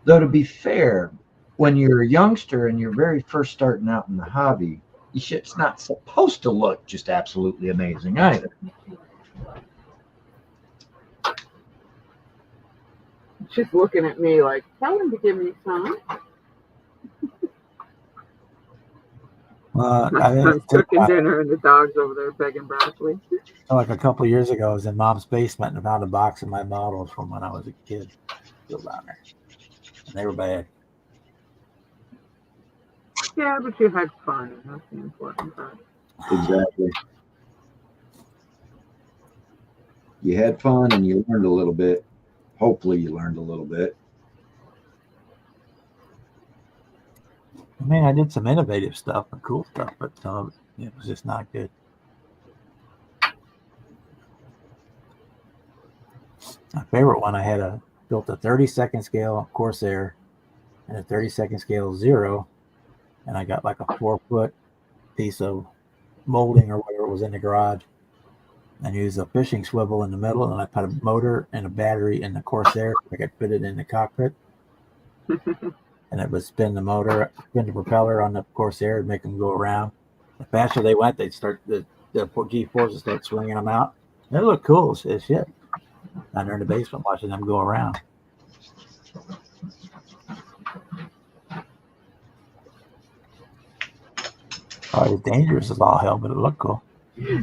Though to be fair, when you're a youngster and you're very first starting out in the hobby, your shit's not supposed to look just absolutely amazing either. She's looking at me like, tell him to give me some. I'm cooking dinner and the dog's over there begging broccoli. Like a couple of years ago, I was in Mom's basement and found a box of my models from when I was a kid still down there. And they were bad. Yeah, but you had fun, and that's the important part. Exactly. You had fun and you learned a little bit. Hopefully you learned a little bit. I mean, I did some innovative stuff and cool stuff, but it was just not good. My favorite one, I built a 32nd scale Corsair and a 32nd scale Zero, and I got like a 4-foot piece of molding or whatever was in the garage, and used a fishing swivel in the middle, and I put a motor and a battery in the Corsair so I could fit it in the cockpit. And it would spin the motor, spin the propeller on the Corsair and make them go around. The faster they went, they'd start the G-forces would start swinging them out. They look cool as shit. Down there in the basement watching them go around. Probably dangerous as all hell, but it looked cool.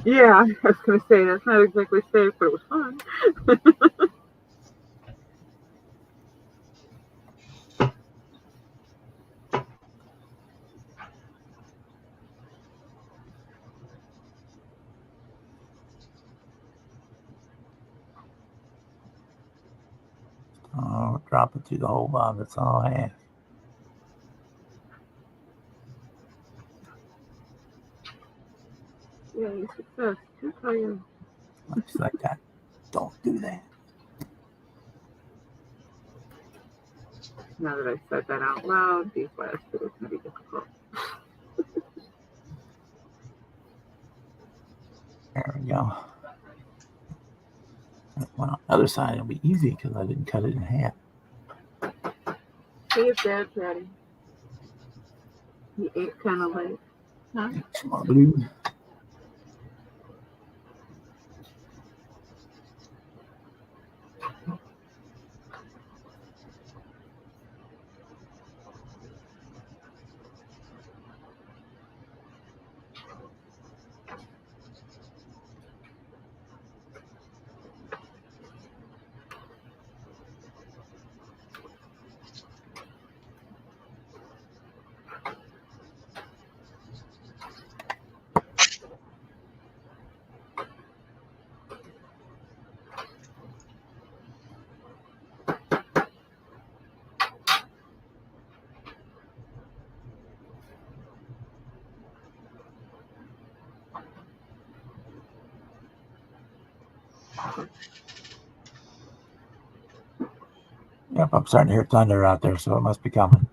Yeah, I was going to say, that's not exactly safe, but it was fun. Oh, drop it through the whole bomb. That's all I have. Yeah, success. Good for you. Looks like that. Don't do that. Now that I said that out loud, these last two are going to be difficult. There we go. Well, on the other side, it'll be easy because I didn't cut it in half. See if Dad's ready. He ate kind of late. Huh? Some more blue. Yep, I'm starting to hear thunder out there, so it must be coming.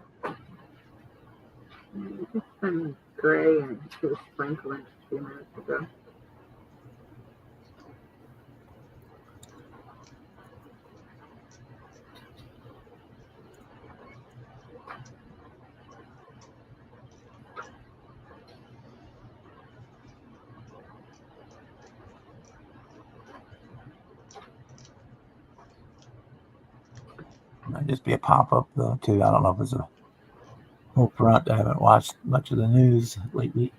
It's been gray and it was sprinkling a few minutes ago. Might just be a pop up though too. I don't know if it's a whole front. I haven't watched much of the news lately.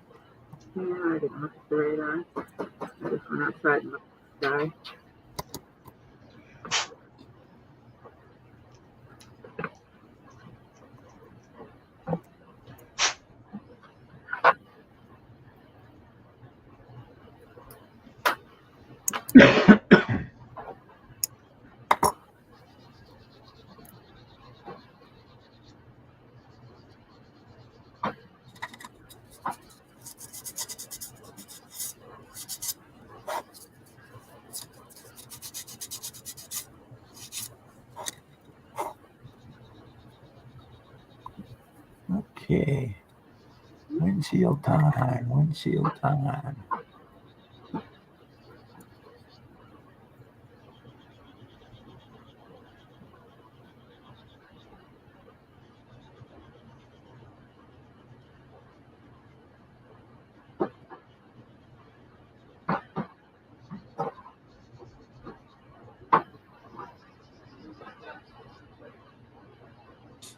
Yeah, I didn't look at the radar. I just went outside and looked at the sky. Okay. Windshield time. Windshield time.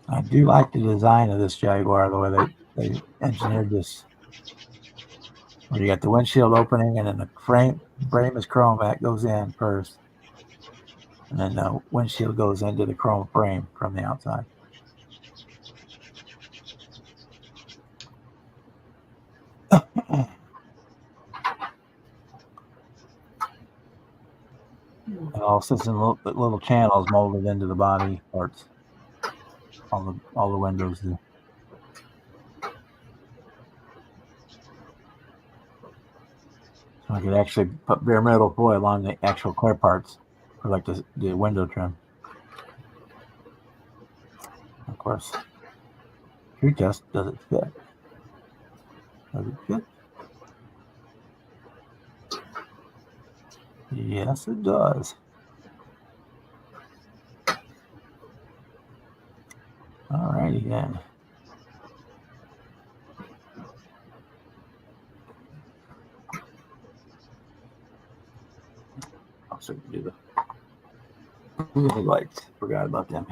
I do like the design of this Jaguar, the way they engineered this. Where you got the windshield opening and then the frame is chrome that goes in first. And then the windshield goes into the chrome frame from the outside. And all sits in little channels molded into the body parts. All the windows do. So I could actually put bare metal foil on the actual clear parts for like the window trim. Of course, true test, does it fit? Does it fit? Yes, it does. Alrighty then. Also do the lights. Forgot about them.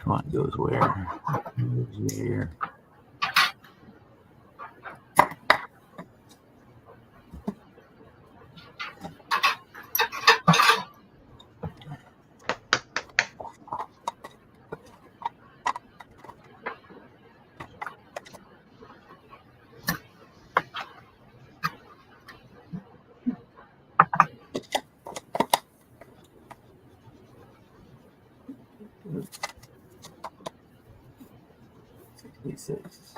Come on, goes where? Goes where? Six.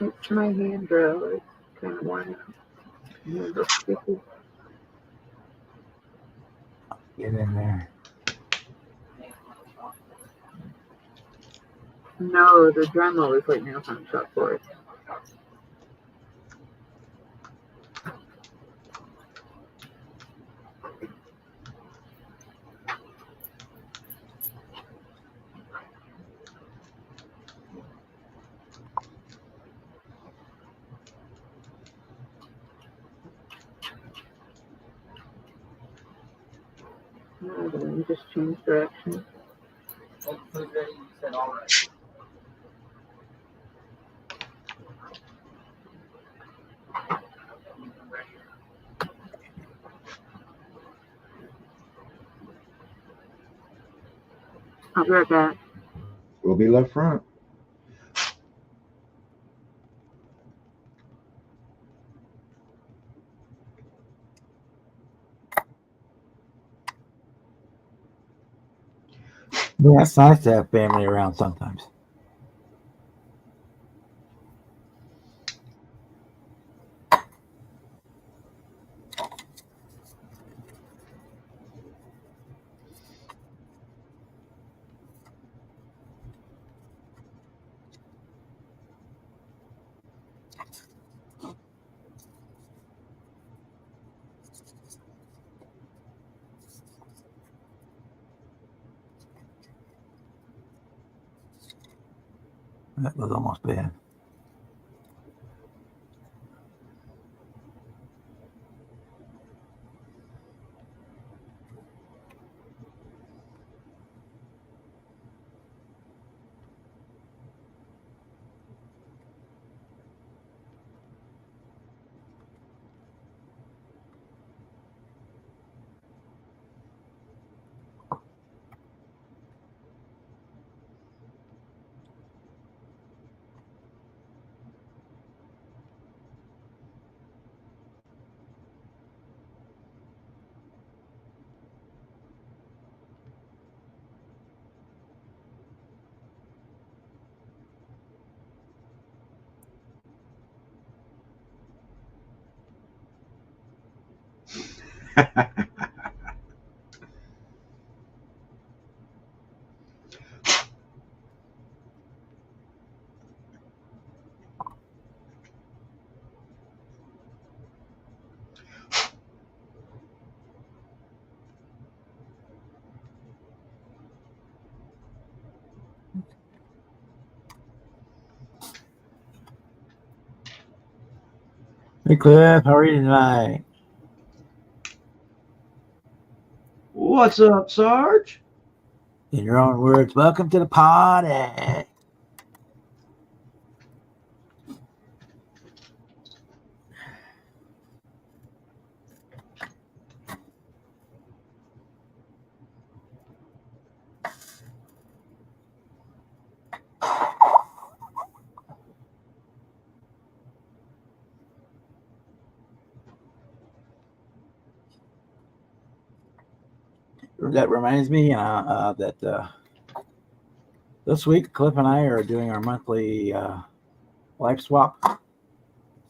It's my hand drill. It's kind of worn out. And it's sticky. Get in there. No, the Dremel is like nail on shop for it. No, the wind just changed direction. Well, food ready, you said all right. I'll be right back. We'll be left front. Yeah, it's nice to have family around sometimes. That was almost bad. Hey Cliff, how are you tonight? What's up, Sarge? In your own words, welcome to the party. That reminds me that this week Cliff and I are doing our monthly life swap.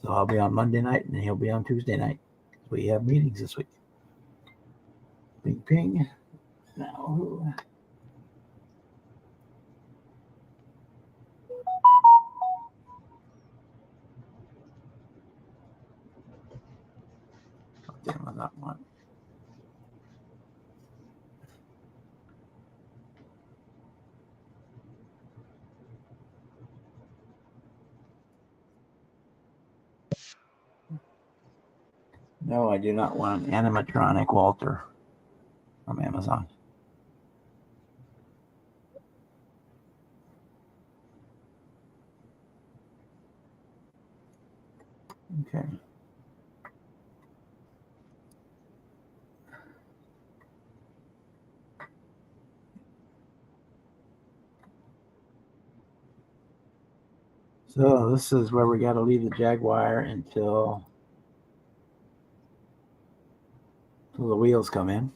So I'll be on Monday night and he'll be on Tuesday night. We have meetings this week. Ping ping. Now, damn, on that one. No, I do not want an animatronic Walter from Amazon. Okay. So this is where we got to leave the Jaguar until the wheels come in.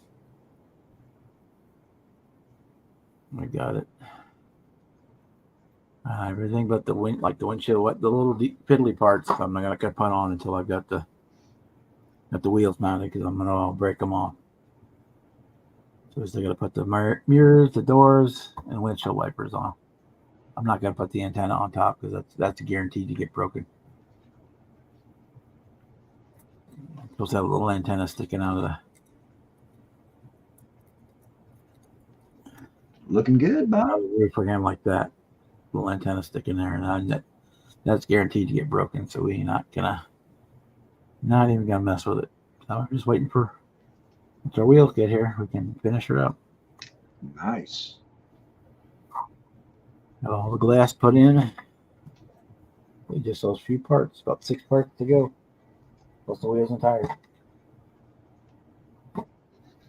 We got it. Everything but the wind, like the windshield, what the little fiddly parts. I'm not gonna put on until I've got the wheels mounted because I'm gonna break them off. So we're gonna put the mirrors, the doors, and windshield wipers on. I'm not gonna put the antenna on top because that's guaranteed to get broken. Supposed to have a little antenna sticking out of the. Looking good, Bob. Roof for him like that. Little antenna sticking there, and that's guaranteed to get broken. So we're not even gonna mess with it. So I'm just waiting for once our wheels get here, we can finish her up. Nice. Got all the glass put in. Just those few parts, about 6 parts to go. Plus the wheels and tires.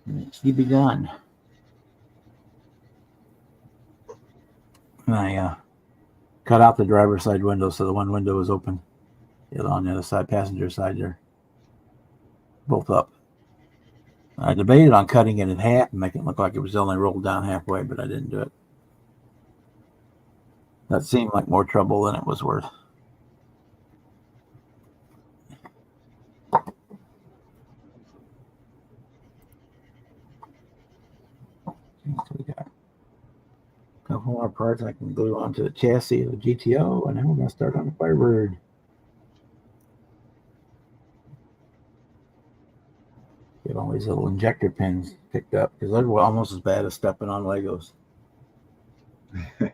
And it's to be done. And I cut out the driver's side window so the one window is open. The other on the other side, passenger side, they're both up. I debated on cutting it in half and making it look like it was only rolled down halfway, but I didn't do it. That seemed like more trouble than it was worth. So we got a couple more parts I can glue onto the chassis of the GTO, and then we're going to start on the Firebird. Get all these little injector pins picked up because they're almost as bad as stepping on Legos. Okay.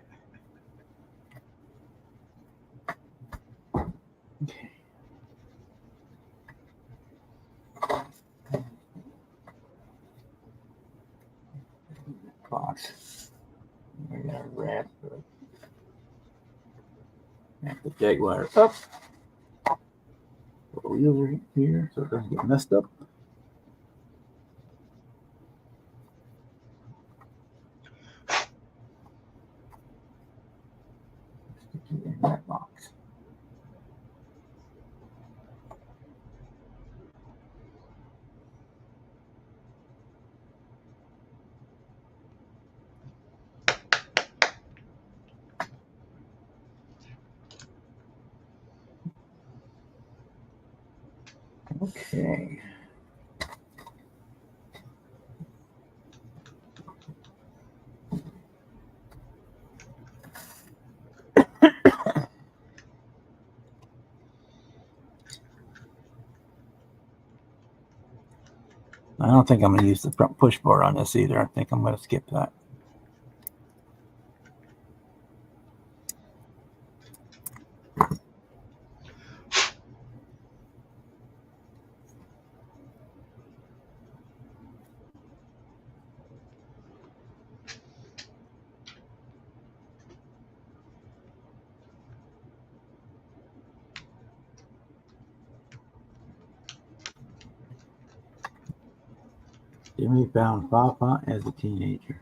Box. We got a wrap the Jaguar up. The wheels are here so it doesn't get messed up. Stick it in that box. Okay. I don't think I'm going to use the front push bar on this either. I think I'm going to skip that. Jimmy found Papa as a teenager.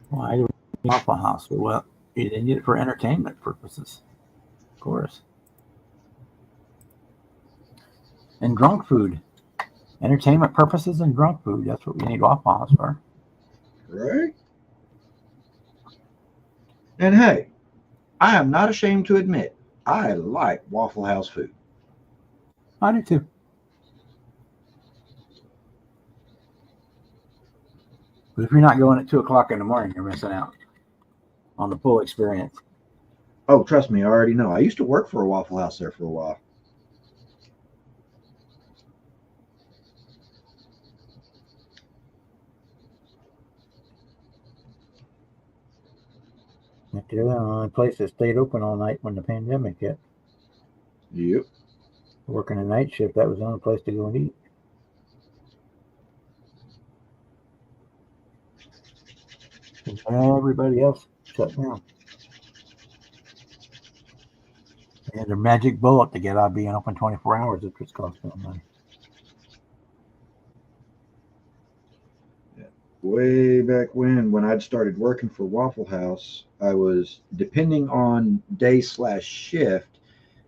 Why do we need Waffle House? Well, you didn't need it for entertainment purposes, of course. And drunk food. Entertainment purposes and drunk food. That's what we need Waffle House for. Right? And hey, I am not ashamed to admit I like Waffle House food. I do too. But if you're not going at 2 o'clock in the morning, you're missing out on the full experience. Oh, trust me, I already know. I used to work for a Waffle House there for a while. They're the only place that stayed open all night when the pandemic hit. Yep. Working a night shift, that was the only place to go and eat. Everybody else shut down. They had their magic bullet to get out of being open 24 hours. It just cost them money. Way back when I'd started working for Waffle House, I was depending on day/shift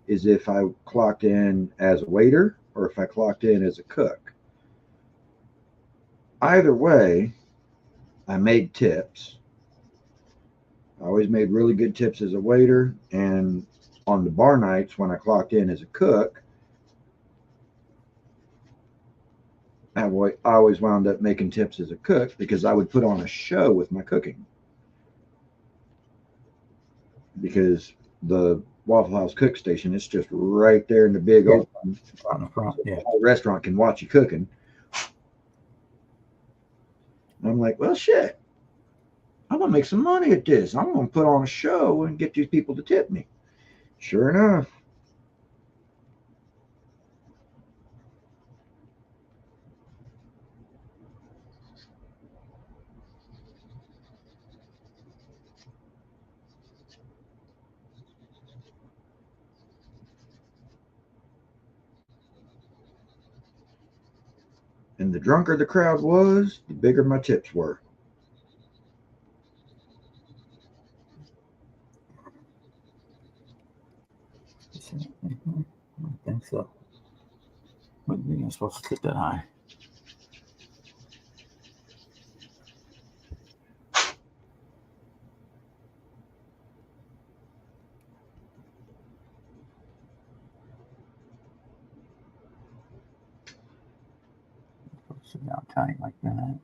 is if I clocked in as a waiter or if I clocked in as a cook. Either way, I made tips. I always made really good tips as a waiter, and on the bar nights when I clocked in as a cook, I always wound up making tips as a cook because I would put on a show with my cooking. Because the Waffle House cook station is just right there in the big open. On the front, yeah. The whole restaurant can watch you cooking. And I'm like, well, shit. I'm gonna make some money at this. I'm gonna put on a show and get these people to tip me. Sure enough. And the drunker the crowd was, the bigger my tips were. I don't think so. But you're supposed to get that high. Sit down tight like that.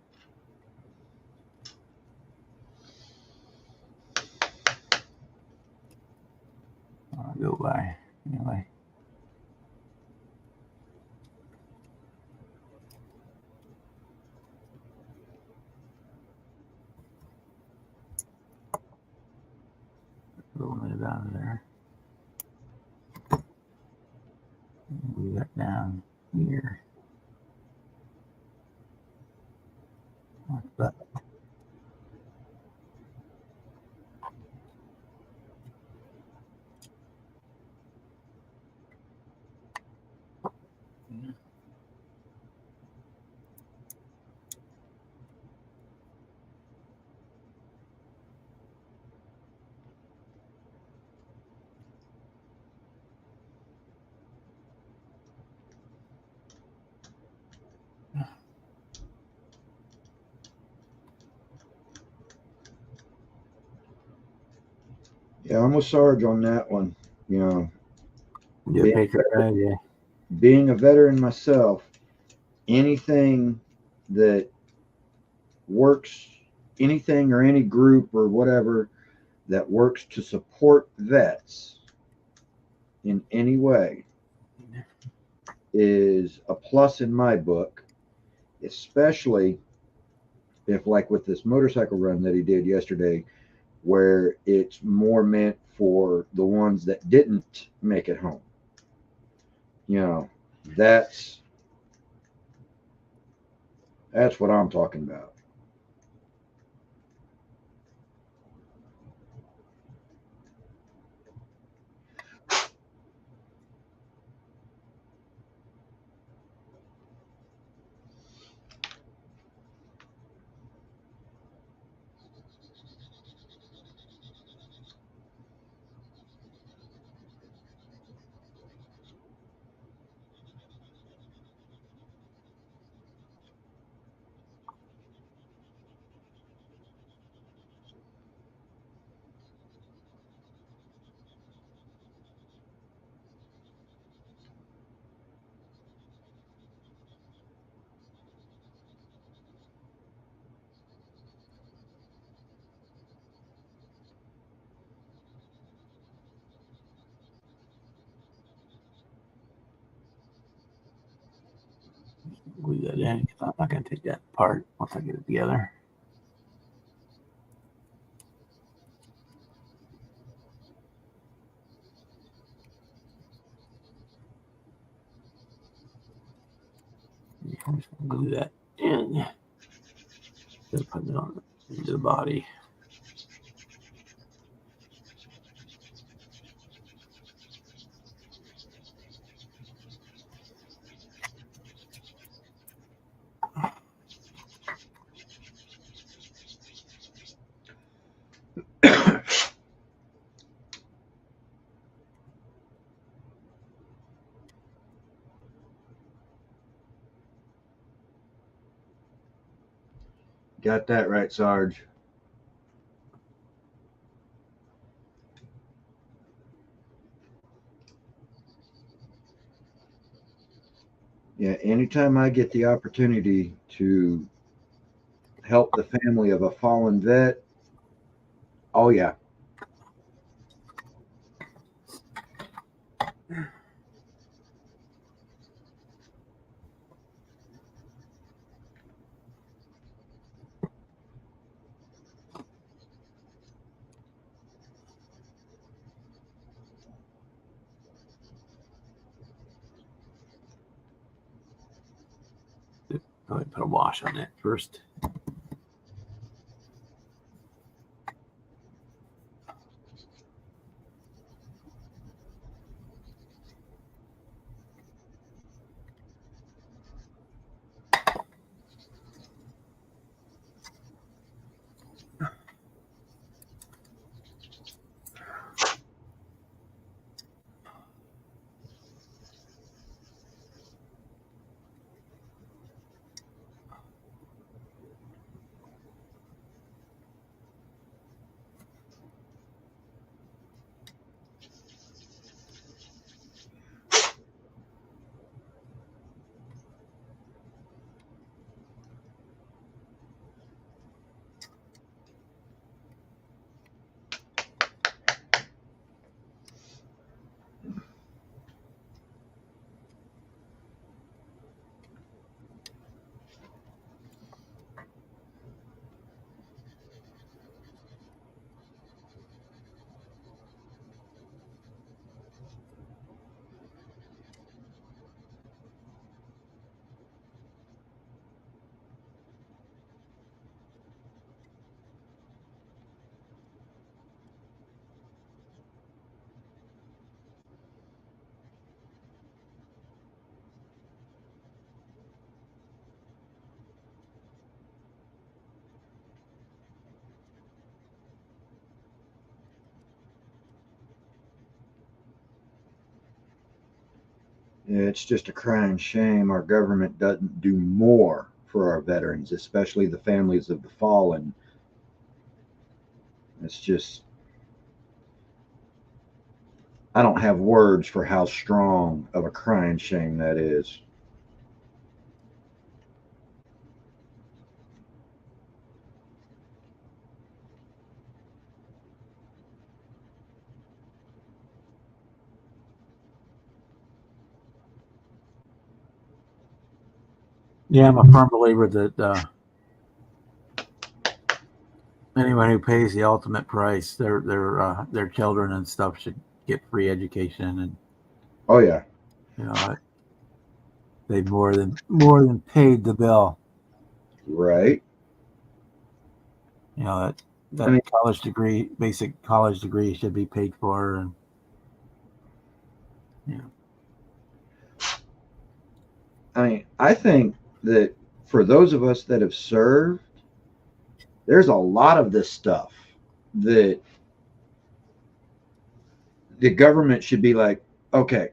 I'll go by anyway. Rolling it out of there. Move that down here. Like that. Yeah, I'm with Sarge on that one. You know, Yeah, Patriot guy, yeah. being a veteran myself, anything that works, anything or any group or whatever that works to support vets in any way is a plus in my book, especially if, like with this motorcycle run that he did yesterday, where it's more meant for the ones that didn't make it home. You know, that's what I'm talking about. that in because I'm not going to take that apart once I get it together. I'm just going to glue that in. Just put it on into the body. Got that right, Sarge. Yeah, anytime I get the opportunity to help the family of a fallen vet, oh yeah. Probably put a wash on that first. It's just a crying shame our government doesn't do more for our veterans, especially the families of the fallen. It's just, I don't have words for how strong of a crying shame that is. Yeah, I'm a firm believer that anyone who pays the ultimate price, their children and stuff should get free education, and Oh yeah. you know they more than paid the bill. Right. You know that I mean- college degree, basic college degree, should be paid for, and I mean, I think that for those of us that have served, there's a lot of this stuff that the government should be like, okay,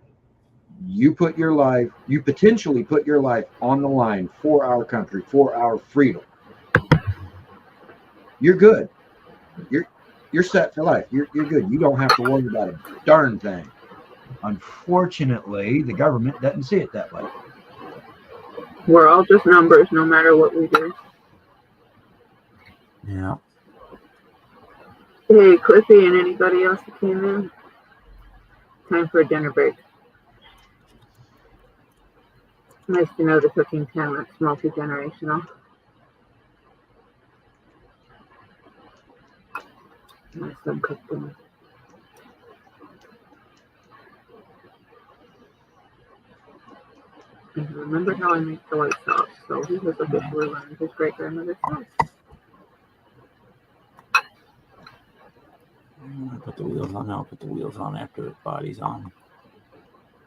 you potentially put your life on the line for our country, for our freedom. You're good. You're set for life. You're good. You don't have to worry about a darn thing. Unfortunately, the government doesn't see it that way. We're all just numbers, no matter what we do. yeah. Hey, Cliffy and anybody else that came in. Time for a dinner break. Nice to know the cooking talent's multi-generational. My son cooked them. And he remembered how I make the white sauce, so he has officially learned his great-grandmother's sauce. I'm gonna put the wheels on. I'll put the wheels on after the body's on.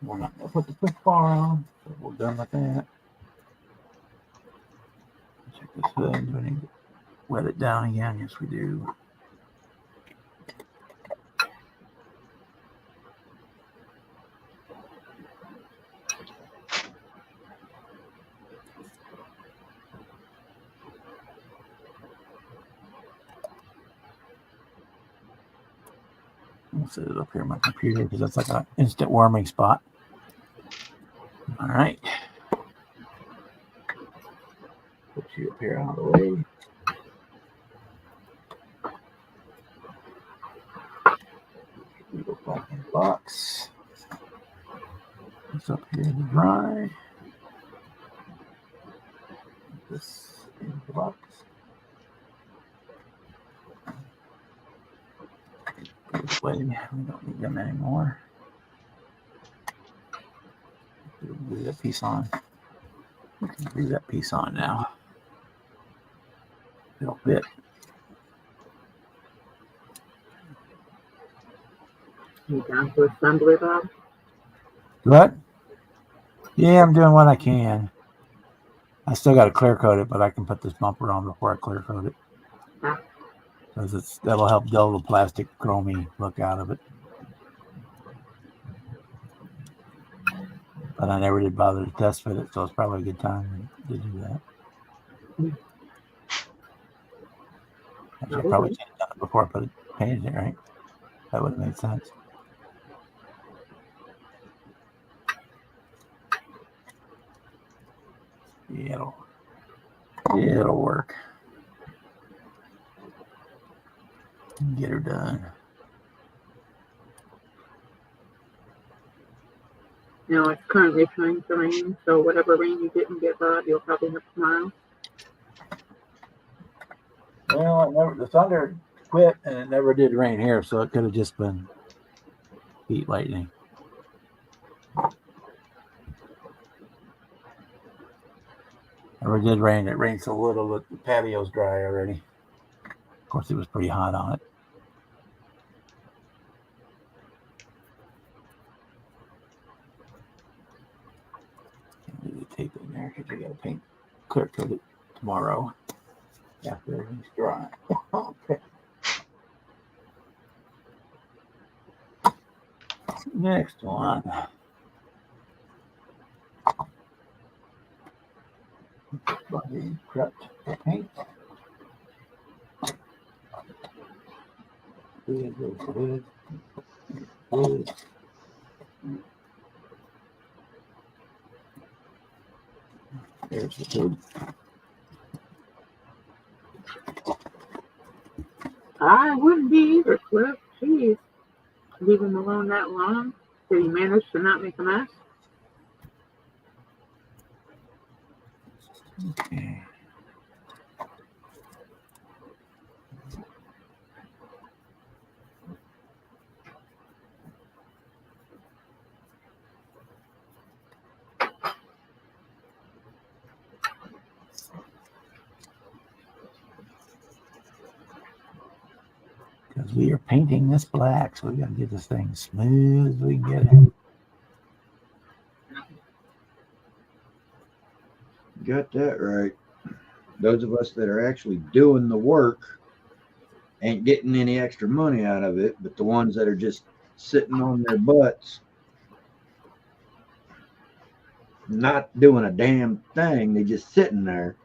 We're not gonna put the push bar on. So we're done with that. Check this hood. Do I need to wet it down again? Yes, we do. I'll set it up here on my computer because that's like an instant warming spot. All right. Put you up here out of the way. We go back in the box. It's up here to dry. Put this in the box. This way, we don't need them anymore. Leave that piece on. Leave that piece on now. It'll fit. You down to assembly, Bob? What? Yeah, I'm doing what I can. I still got to clear coat it, but I can put this bumper on before I clear coat it. Yeah. Because that'll help dull the plastic chromy look out of it. But I never did bother to test fit it, so it's probably a good time to do that. Actually, I probably should have done it before I painted it, right? That would have made sense. Yeah, it'll work. Get her done. Now it's currently trying to rain, so whatever rain you didn't get, Bob, you'll probably have tomorrow. Well, the thunder quit and it never did rain here, so it could have just been heat lightning. Never did rain. It rained so little that the patio's dry already. Of course, it was pretty hot on it. Leave the tape in there because we got to paint clear coat it tomorrow after everything's dry. Okay. Next one. Body prepped for paint. Good. There's the hood. I wouldn't be either, Cliff. Jeez. Leave him alone that long? Did he manage to not make a mess? Okay. Because we are painting this black, so we got to get this thing smooth as we can get it. Got that right. Those of us that are actually doing the work ain't getting any extra money out of it, but the ones that are just sitting on their butts, not doing a damn thing, they just sitting there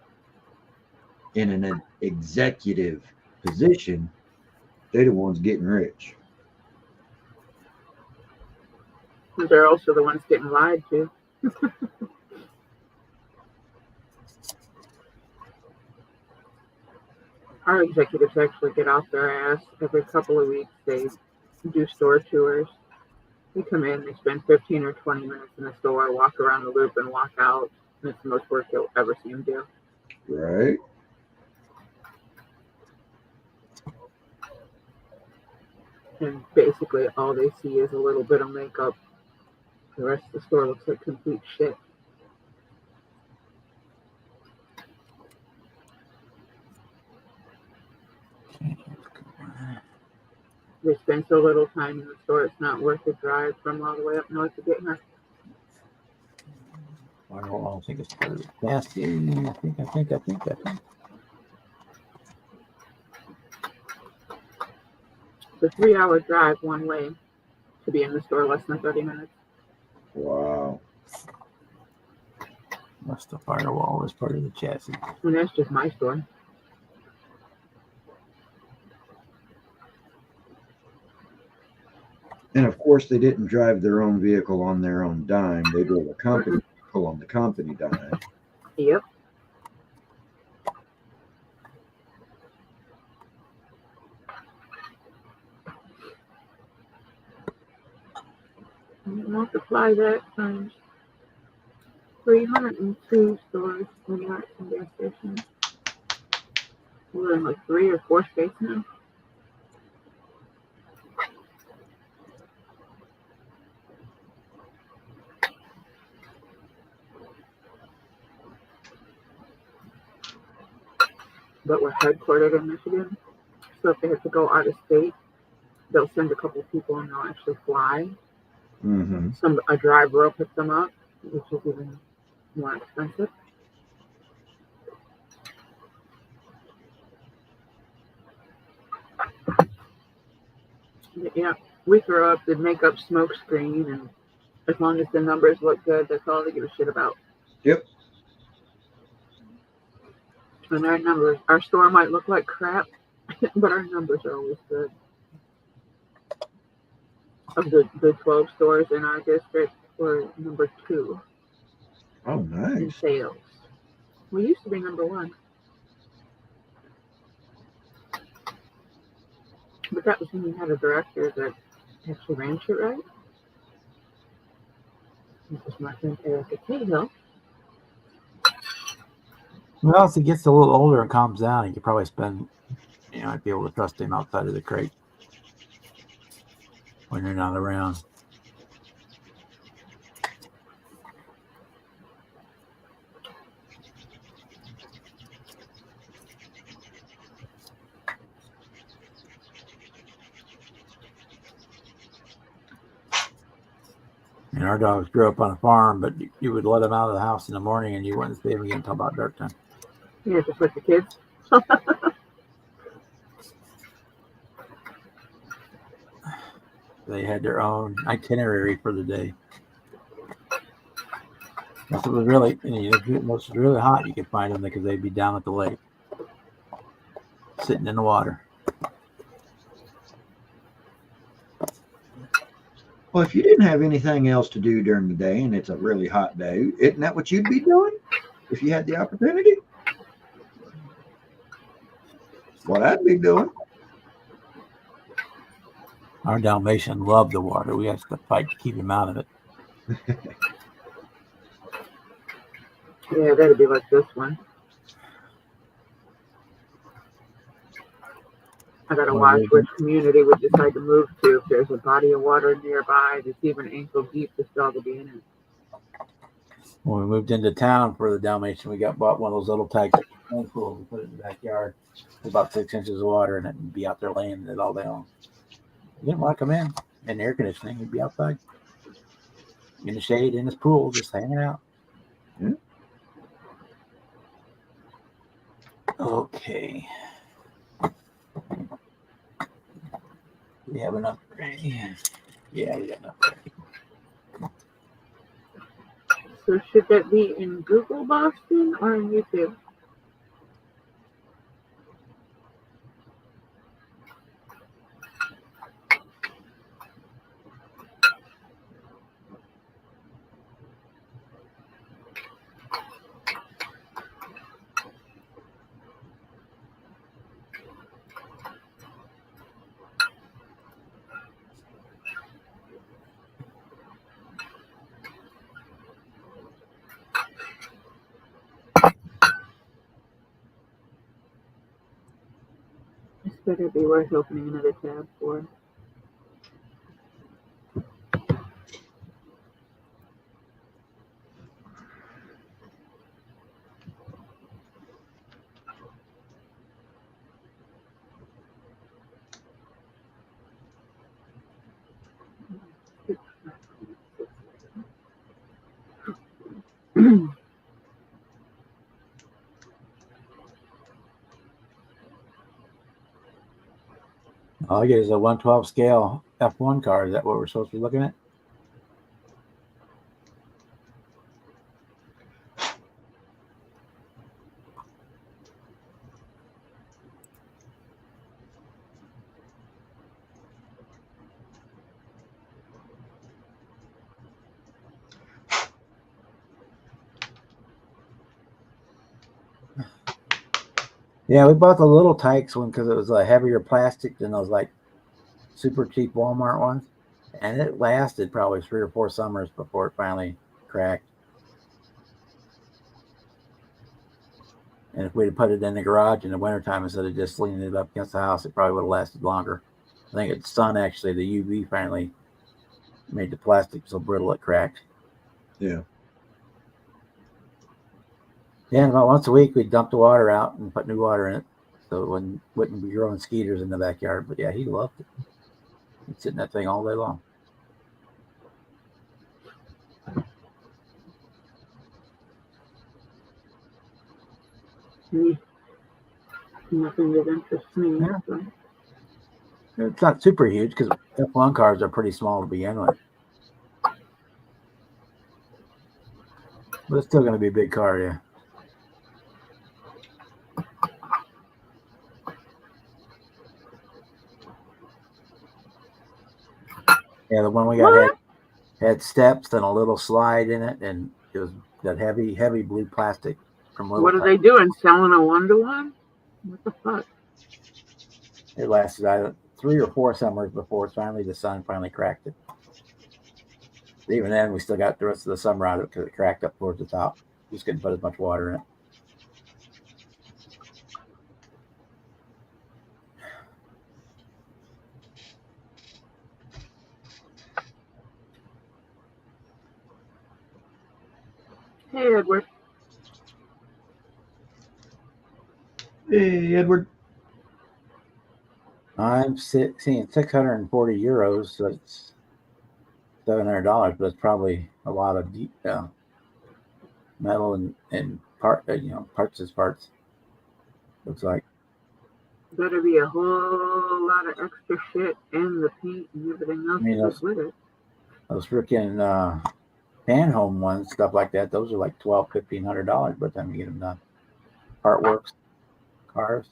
in an executive position, they're the ones getting rich. They're also the ones getting lied to. Our executives actually get off their ass every couple of weeks. They do store tours. They come in, they spend 15 or 20 minutes in the store, walk around the loop and walk out. It's the most work you'll ever see him do. Right. And basically all they see is a little bit of makeup. The rest of the store looks like complete shit. They spend so little time in the store, it's not worth the drive from all the way up north to get here. I don't think it's part of the casting. I think. It's a 3-hour drive one way to be in the store less than 30 minutes. Wow. Unless the firewall is part of the chassis. And that's just my store. And of course, they didn't drive their own vehicle on their own dime. They drove a company vehicle on the company dime. Yep. You multiply that times 302 stores and yards and gas stations. We're in like 3 or 4 states now. But we're headquartered in Michigan. So if they have to go out of state, they'll send a couple people and they'll actually fly. Mm-hmm. A driver will pick them up, which is even more expensive. But yeah, we throw up the makeup smoke screen, and as long as the numbers look good, that's all they give a shit about. Yep. And our store might look like crap, but our numbers are always good. Of the 12 stores in our district, we're number 2 Oh, in nice. sales. We used to be number 1. But that was when we had a director that actually ran shit right. This is my friend Erica Cahill. Well, as he gets a little older and calms down, he could probably might be able to trust him outside of the crate when you're not around. And our dogs grew up on a farm, but you would let them out of the house in the morning and you wouldn't see them again until about dark time. Yeah, just like the kids. They had their own itinerary for the day. Once it was really, once it was really hot, you could find them because they'd be down at the lake, sitting in the water. Well, if you didn't have anything else to do during the day and it's a really hot day, isn't that what you'd be doing if you had the opportunity? What I'd be doing. Our Dalmatian loved the water. We had to fight to keep him out of it. Yeah, that'd be like this one. I gotta watch which community we decide to move to. If there's a body of water nearby that's even ankle deep, this dog will be in it. When we moved into town for the Dalmatian, we bought one of those little type pools. We put it in the backyard. About 6 inches of water in it and be out there laying in it all day long. You didn't want to come in the air conditioning. You'd be outside in the shade in this pool, just hanging out. Yeah. Okay. We have enough rain. Yeah, we got enough rain. So should that be in Google Boston or in YouTube? Could it be worth opening another tab for? All I get is a 112 scale F1 car. Is that what we're supposed to be looking at? Yeah, we bought the little Tykes one because it was a heavier plastic than those like super cheap Walmart ones, and it lasted probably 3 or 4 summers before it finally cracked. And if we'd have put it in the garage in the wintertime instead of just leaning it up against the house, it probably would have lasted longer. I think its sun actually, the UV finally made the plastic so brittle it cracked. Yeah. Yeah, and about once a week we'd dump the water out and put new water in it so it wouldn't be growing skeeters in the backyard. But yeah, he loved it. He'd sit in that thing all day long. Nothing that interests me. Yeah. So. It's not super huge because F1 cars are pretty small to begin with. But it's still going to be a big car, yeah. Yeah, the one we got had steps and a little slide in it, and it was that heavy blue plastic from Little What are Tyke. they doing? Selling a 1-to-1? What the fuck? It lasted either 3 or 4 summers before finally the sun finally cracked it. Even then, we still got the rest of the summer out of it because it cracked up towards the top. Just couldn't put as much water in it. Hey, Edward. Hey, Edward. I'm seeing 640 euros, so it's $700, but it's probably a lot of deep metal and parts as parts. Looks like. Better be a whole lot of extra shit and the paint and everything else that goes with it. Those freaking fan home ones, stuff like that, those are like $1,200-$1,500 by the time you get them done. Artworks, cars.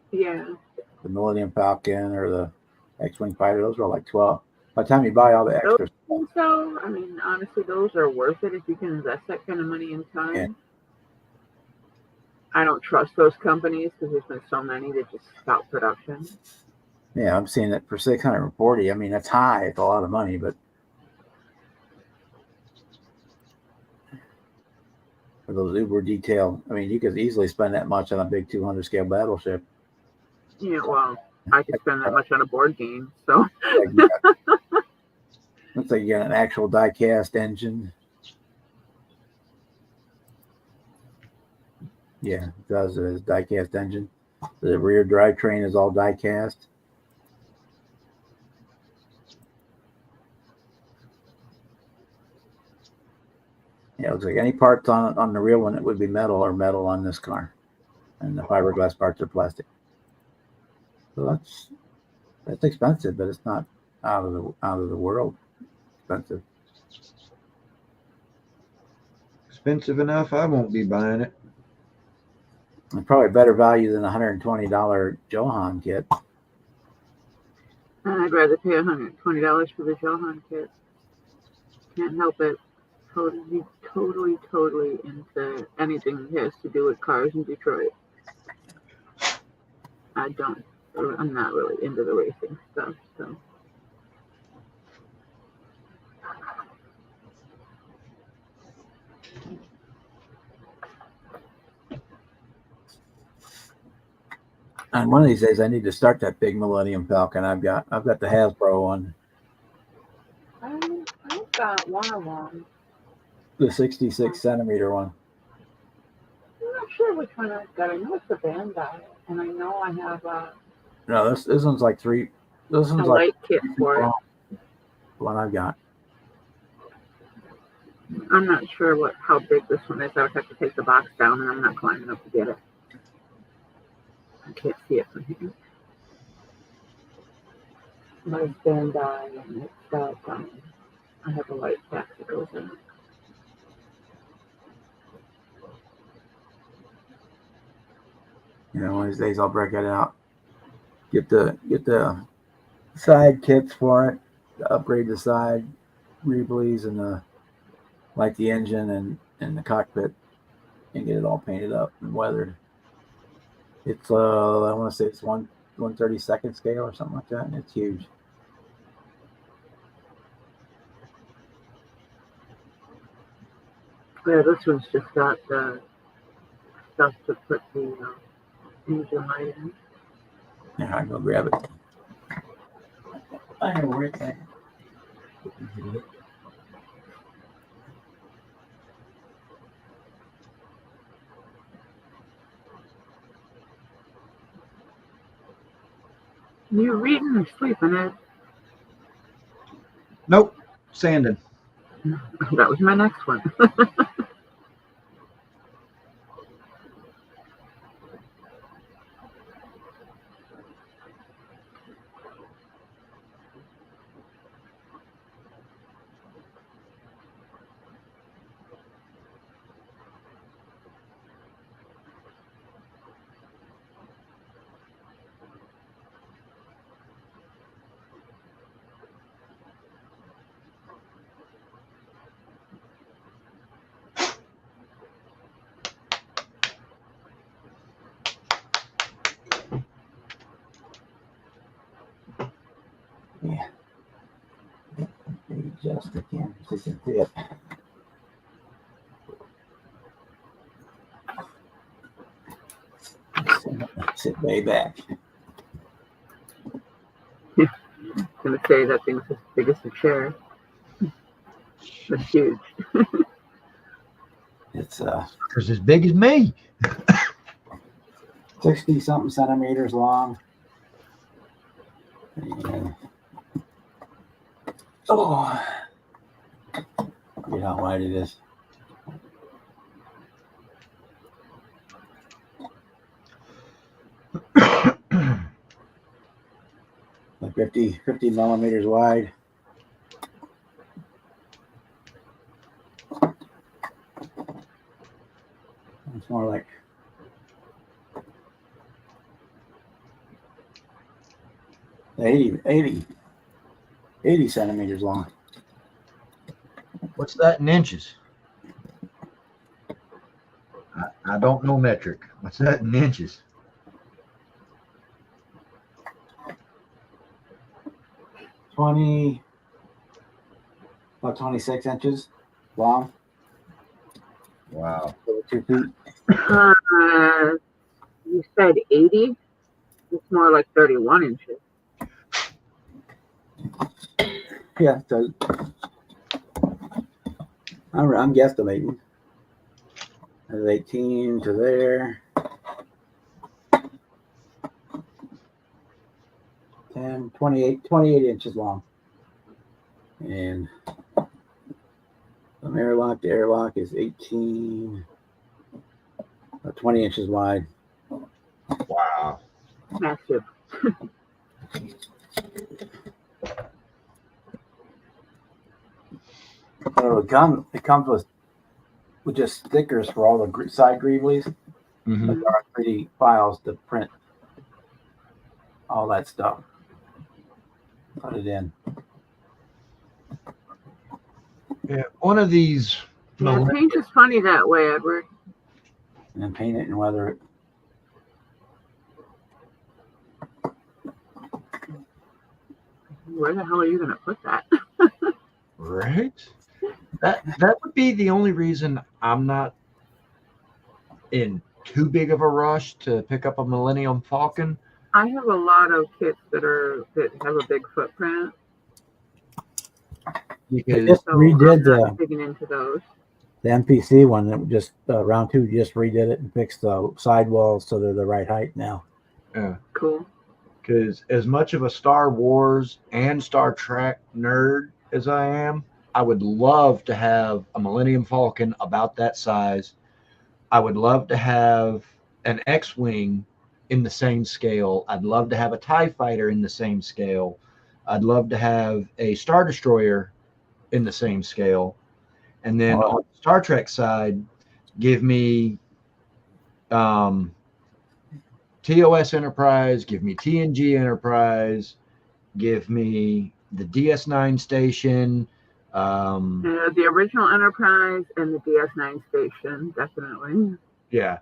Yeah. The Millennium Falcon or the X-Wing Fighter, those are like 12. By the time you buy all the extras. So, I mean, honestly, those are worth it if you can invest that kind of money and time. Yeah. I don't trust those companies because there's been so many that just stop production. Yeah, I'm seeing it for 640. I mean, that's high. It's a lot of money, but for those uber detailed, I mean, you could easily spend that much on a big 200 scale battleship. Yeah, well, I could spend that much on a board game, so. Looks like you got an actual die-cast engine. Yeah, it does. It is die-cast engine. The rear drivetrain is all die-cast. Yeah, it looks like any parts on the real one, it would be metal or metal on this car. And the fiberglass parts are plastic. So that's expensive, but it's not out of the world expensive. Expensive enough, I won't be buying it. And probably better value than a $120 Johan kit. I'd rather pay $120 for the Johan kit. Can't help it. Totally into anything that has to do with cars in Detroit. I'm not really into the racing stuff, so. And one of these days, I need to start that big Millennium Falcon. I've got the Hasbro one, I've got one of them. the 66 centimeter one. I'm not sure which one I've got. I know it's a Bandai, and I know I have No, this one's like three. This a one's like light kit for it. the one I've got. I'm not sure how big this one is. I would have to take the box down, and I'm not climbing up to get it. I can't see it from here. But it's Bandai, and it's got I have a light pack that goes in it. You know, one of these days I'll break it out. Get the side kits for it, upgrade the side Ripley's and the engine and the cockpit, and get it all painted up and weathered. It's I want to say it's 1/32 scale or something like that, and it's huge. Yeah, this one's just got the stuff to put the engine light in. Yeah, I can go grab it. I know where it's at. You reading or sleeping, Ed? Nope. Sanding. That was my next one. Yeah. Adjust again so it can fit. Sit way back. I'm gonna say that thing's as big as a chair. It's huge. It's It's as big as me. 60 something centimeters long. And, oh, you know how wide it is. Like 50 millimeters wide. It's more like 80 centimeters long. What's that in inches? I don't know metric. What's that in inches? About 26 inches long. Wow. Over 2 feet. You said 80? It's more like 31 inches. Yeah, so I'm guesstimating. That's 18 to there. 10, 28 inches long. And from airlock to airlock is 18, 20 inches wide. Wow. Massive. It comes with just stickers for all the side greeblies. Mm-hmm. But there are 3D files to print all that stuff. Put it in. Yeah, one of these. Yeah, paint is funny that way, Edward. And then paint it and weather it. Where the hell are you going to put that? Right? That would be the only reason I'm not in too big of a rush to pick up a Millennium Falcon. I have a lot of kits that have a big footprint, They because just so redid I'm not digging into those. the MPC one that just round 2 just redid it and fixed the sidewalls so they're the right height now. Cool. because as much of a Star Wars and Star Trek nerd as I am, I would love to have a Millennium Falcon about that size. I would love to have an X-Wing in the same scale. I'd love to have a TIE Fighter in the same scale. I'd love to have a Star Destroyer in the same scale. And then Wow. on the Star Trek side, give me TOS Enterprise, give me TNG Enterprise, give me the DS9 station. The original Enterprise and the DS9 station, definitely. Yeah.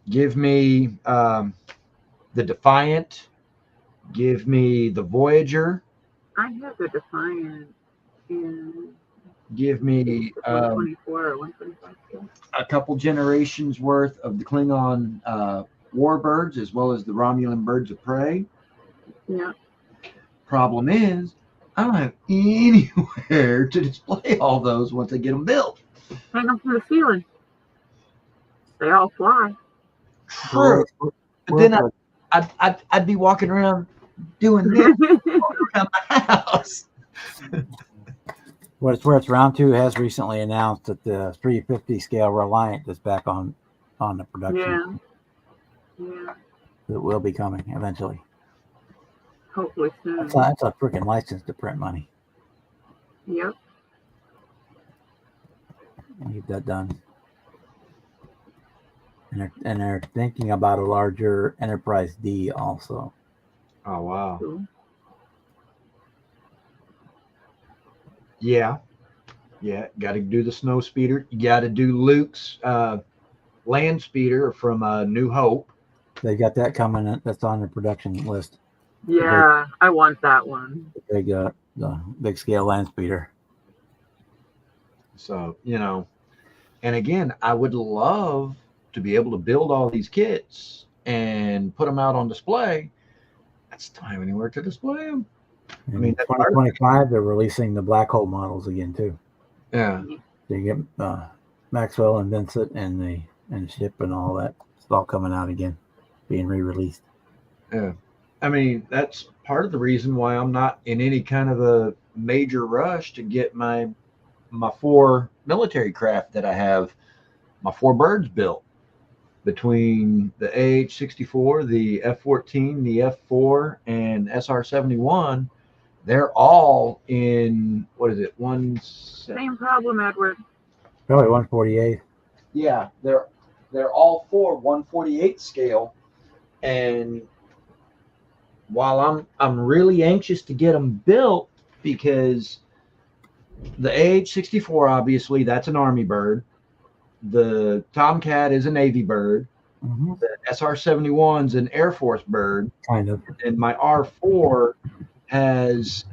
Give me the Defiant. Give me the Voyager. I have the Defiant in Give me 124 or 125. a couple generations worth of the Klingon warbirds, as well as the Romulan birds of prey. Yeah. Problem is, I don't have anywhere to display all those once I get them built. Hang them from the ceiling. They all fly. True. But then I'd be walking around doing this around my house. What it's worth, round 2 has recently announced that the 350 scale Reliant is back on the production. Yeah. It will be coming eventually. Hopefully soon. That's a freaking license to print money. Yep. And get that done. And they're thinking about a larger Enterprise D also. Oh wow. Cool. Yeah. Got to do the snow speeder. You got to do Luke's land speeder from New Hope. They got that coming. That's on the production list. Yeah, I want that one. The big scale land speeder. So, and again, I would love to be able to build all these kits and put them out on display. I just don't have anywhere to display them. In I mean, that's 2025, they're releasing the black hole models again too. Yeah. They get Maxwell and Vincent and Ship and all that. It's all coming out again, being re-released. Yeah. I mean, that's part of the reason why I'm not in any kind of a major rush to get my 4 military craft that I have, my 4 birds built. Between the AH-64, the F-14, the F-4, and SR-71, they're all in, what is it, Same problem, Edward. Probably 148. Yeah, they're all 4 148 scale. And while I'm really anxious to get them built, because the AH-64, obviously, that's an Army bird. The Tomcat is a Navy bird. Mm-hmm. The SR-71's an Air Force bird. Kind of. And my R4 has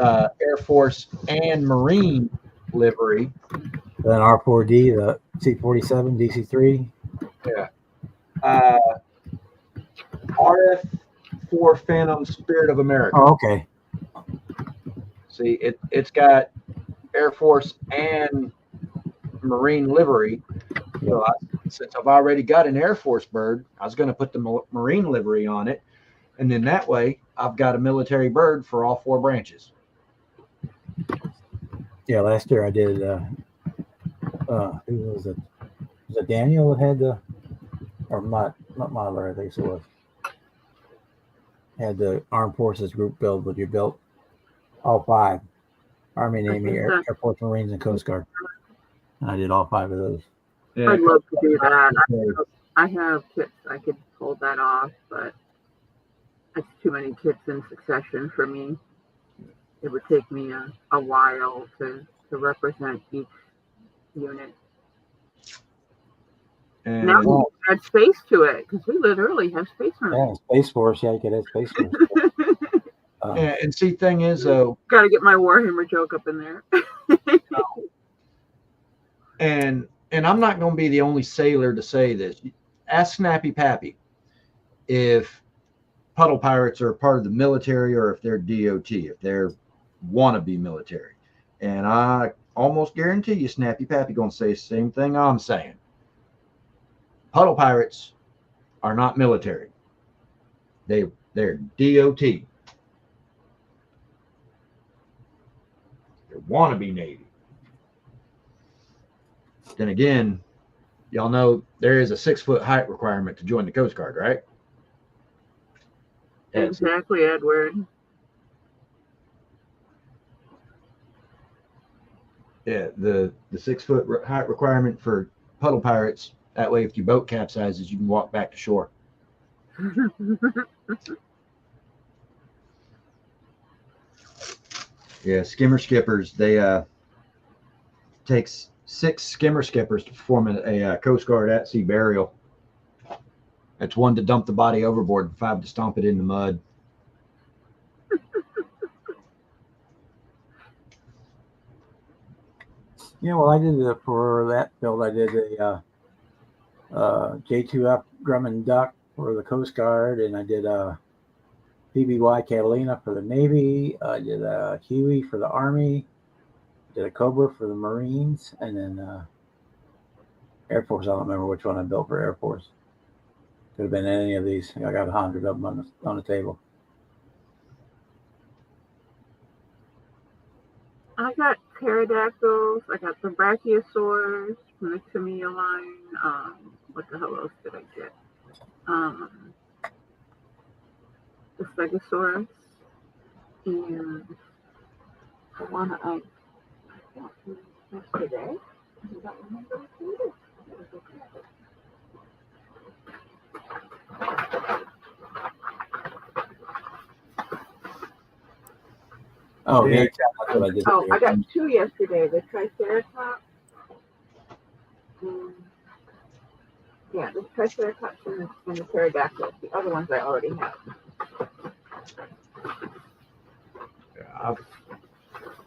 Air Force and Marine livery. Then R4D, the C-47, DC-3. Yeah. RF-4 Phantom Spirit of America. Oh, okay. See, it's got Air Force and Marine livery. So since I've already got an Air Force bird, I was going to put the Marine livery on it. And then that way, I've got a military bird for all 4 branches. Yeah, last year I did. Who was it? Was it Daniel that had the, or not Modler? I think it was. Had the Armed Forces group build, but you built all 5: Army, Navy, Air Force, Marines, and Coast Guard. And I did all 5 of those. Yeah. I'd love to do that. I have kits I could pull that off, but it's too many kits in succession for me. It would take me a while to represent each unit. And Now you add space to it, because we literally have space on it. Yeah, Space Force. Yeah, you could have Space Force. and see, thing is, though, Got to get my Warhammer joke up in there. and I'm not going to be the only sailor to say this. Ask Snappy Pappy. If puddle pirates are part of the military or if they're DOT, if they're wannabe military. And I almost guarantee you, Snappy Pappy gonna say the same thing I'm saying. Puddle pirates are not military. They're DOT. They wannabe Navy. Then again, y'all know there is a 6-foot height requirement to join the Coast Guard, right? Exactly, Edward. Yeah, the 6-foot height requirement for puddle pirates. That way, if your boat capsizes, you can walk back to shore. Yeah, skimmer skippers. They takes 6 skimmer skippers to perform a Coast Guard at sea burial. That's 1 to dump the body overboard, and 5 to stomp it in the mud. Yeah, well, I did for that build. I did a J2F Drum and Duck for the Coast Guard, and I did a PBY Catalina for the Navy. I did a Huey for the Army. Did a Cobra for the Marines, and then Air Force. I don't remember which one I built for Air Force. Could have been any of these. I got 100 of them on the table. I got pterodactyls. I got the brachiosaurs from the Tamiya line. What the hell else did I get? The Stegosaurus. And the one I got yesterday. I don't remember what it is. Oh, Yeah. VHF, that's what I did. Oh, I got 2 yesterday. The Triceratops. Yeah, the Triceratops and the pterodactyls. The other ones I already have.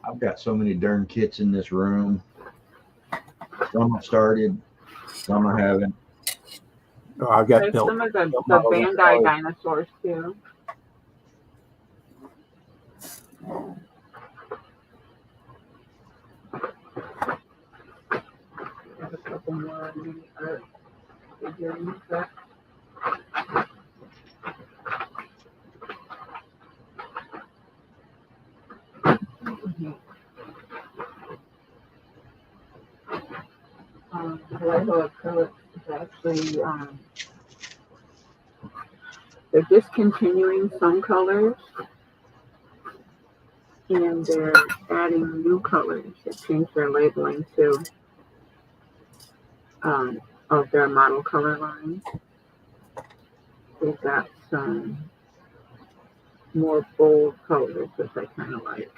I've got so many darn kits in this room. Some I've started, some I haven't. Oh, I've got There's built. some of the Bandai dinosaurs too. There's a couple more mini art figurines that Vallejo acrylic is actually they're discontinuing some colors and they're adding new colors. They changed their labeling to of their model color line. They've got some more bold colors, which I kind of like.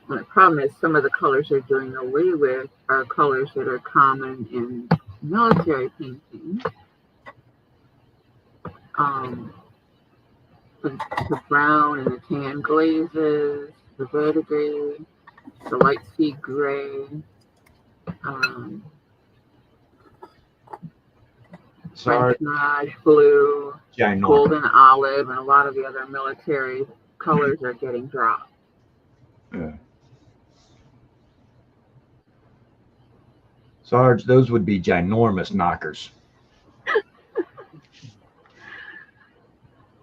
And the problem is some of the colors they're doing away with are colors that are common in military painting. The brown and the tan glazes, the verdigris, the light sea gray, Sorry, Mirage blue, ginormous. golden olive, and a lot of the other military colors are getting dropped. Yeah. Sarge, those would be ginormous knockers.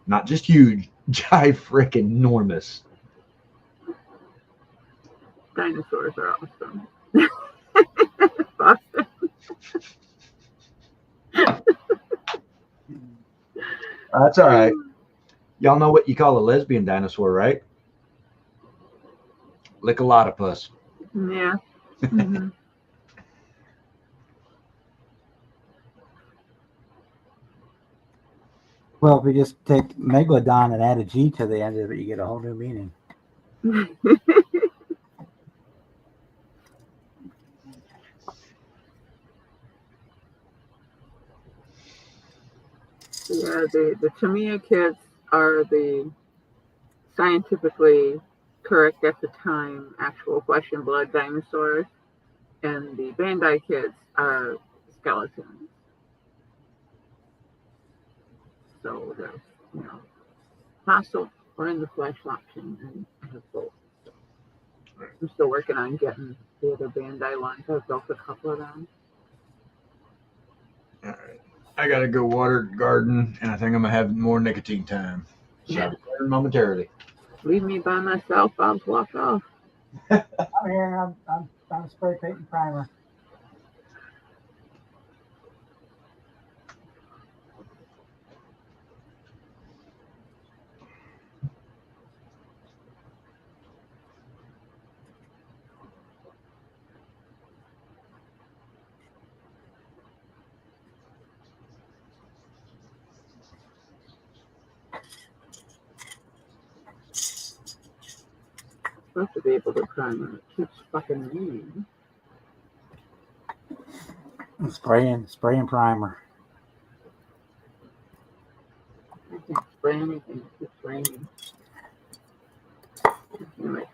Not just huge, frickin' enormous. Dinosaurs are awesome. Awesome. That's all right. Y'all know what you call a lesbian dinosaur, right? Lickalotopus. Yeah. Mm-hmm. Well, if you just take Megalodon and add a G to the end of it, you get a whole new meaning. Yeah, the Tamiya kits are the scientifically correct at the time actual flesh and blood dinosaurs, and the Bandai kits are skeletons. So there's, hostile or in the flesh option, and I have both. I'm still working on getting the other Bandai ones. I've built a couple of them. All right. I gotta go water garden, and I think I'm gonna have more nicotine time. So Yeah. return momentarily. Leave me by myself, I'll walk off. I'm here. I'm spray painting primer. Supposed to be able to primer. It keeps fucking raining. Spraying primer. I can't spray anything. It keeps raining. Anyway.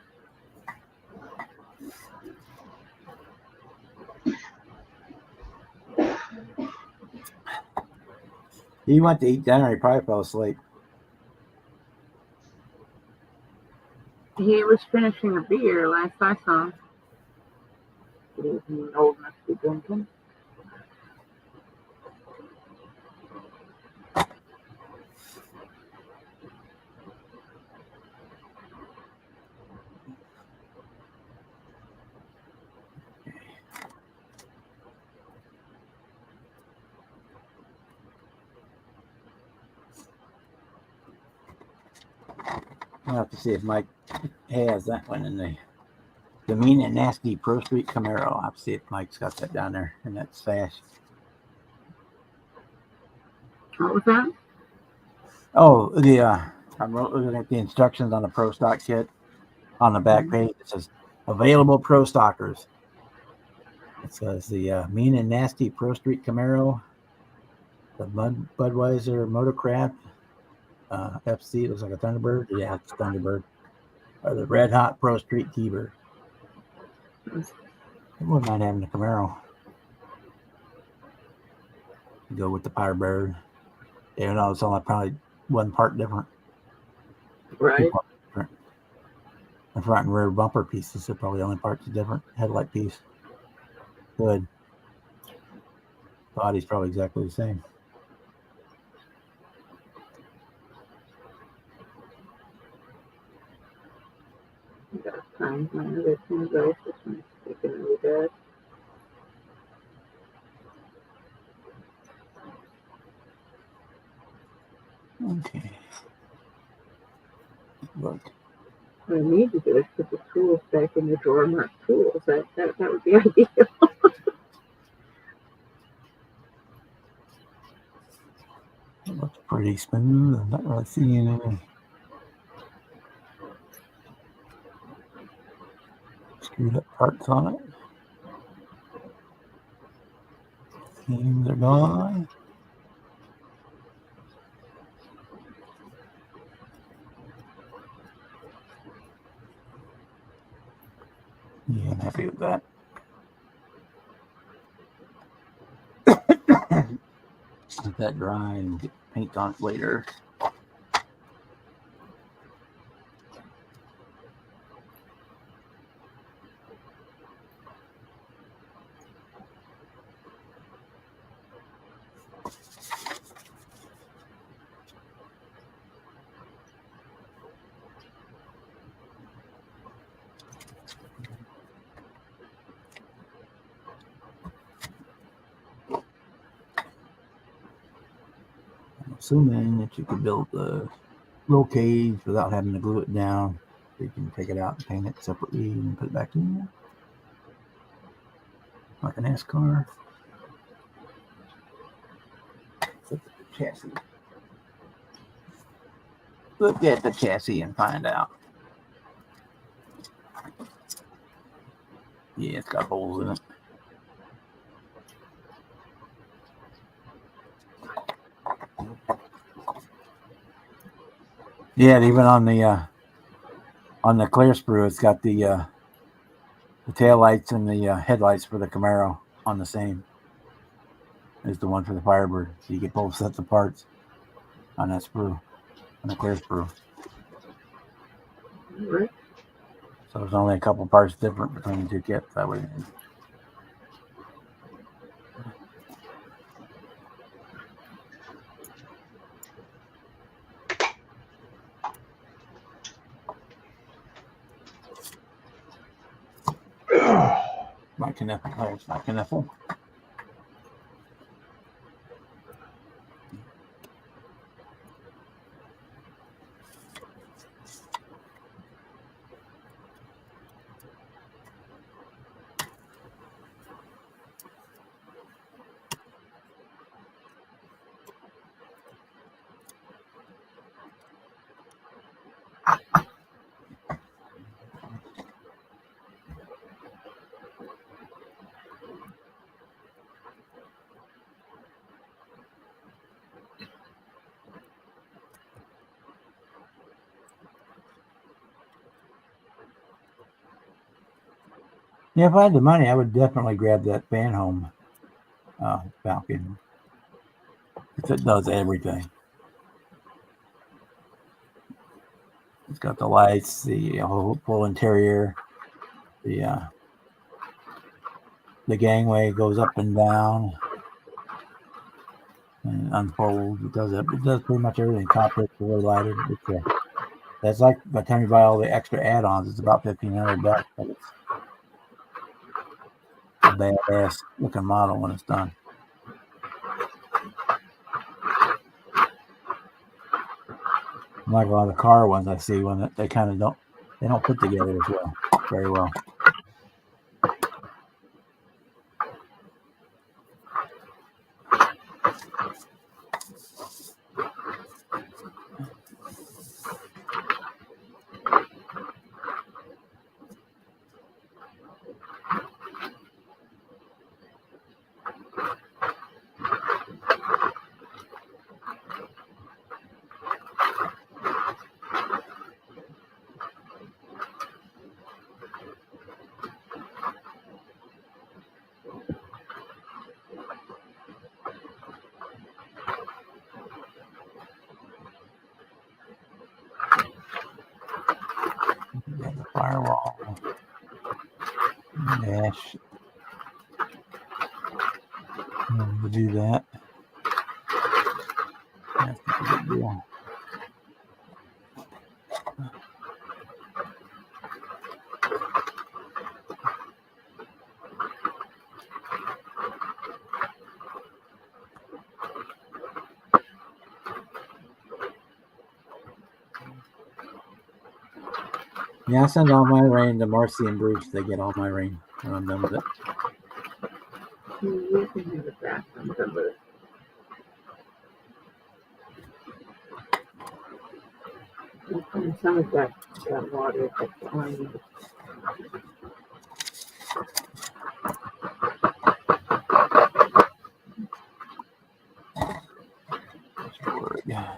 He went to eat dinner. He probably fell asleep. He was finishing a beer last I saw him. He was old enough to be drinking. I'll have to see if Mike has that one in the Mean and Nasty Pro Street Camaro. I'll have to see if Mike's got that down there in that stash. What was that? Oh, I'm looking at the instructions on the Pro Stock kit. On the back page, it says available Pro Stockers. It says the Mean and Nasty Pro Street Camaro, the Budweiser Motorcraft FC. It looks like a Thunderbird. Yeah, it's Thunderbird. Or the Red Hot Pro Street T-Bird. I wouldn't mind having the Camaro. Go with the Firebird. You know, it's only probably one part different. Right. 2 parts different. The front and rear bumper pieces are probably the only parts different. Headlight piece. Good. Body's probably exactly the same. I gotta find my other two devices. I'm sticking in the desk. Okay. Look. What I need to do is put the tools back in the drawer marked tools. That would be ideal. It looks pretty smooth. I'm not really seeing any screwed up parts on it. Seams are gone. Yeah, I'm happy with that. Let that dry and get paint on it later. Assuming that you could build the roll cage without having to glue it down. So you can take it out and paint it separately and put it back in there. Like a NASCAR. Look at the chassis. Look at the chassis and find out. Yeah, it's got holes in it. Yeah, even on the clear sprue, it's got the tail lights and the headlights for the Camaro on the same as the one for the Firebird. So you get both sets of parts on that sprue. and a clear sprue. Right. So there's only a couple parts different between the two kits. That way. My Kniffle. Oh, it's my Kniffle. Yeah, if I had the money, I would definitely grab that Van Home Falcon. It does everything. It's got the lights, the whole full interior, the gangway goes up and down and unfolds. It does pretty much everything. Cockpit's really lighted. That's like by the time you buy all the extra add-ons, it's about $1,500, but it's a badass looking model when it's done. Like a lot of the car ones I see when they kind of don't put together as well, very well. The firewall, dash. To do that, that's a big deal. Yeah, I send all my rain to Marcy and Bruce. They get all my rain when I'm done with it. You can do the fast. I'm done with it. And some of that water that's on. Yeah.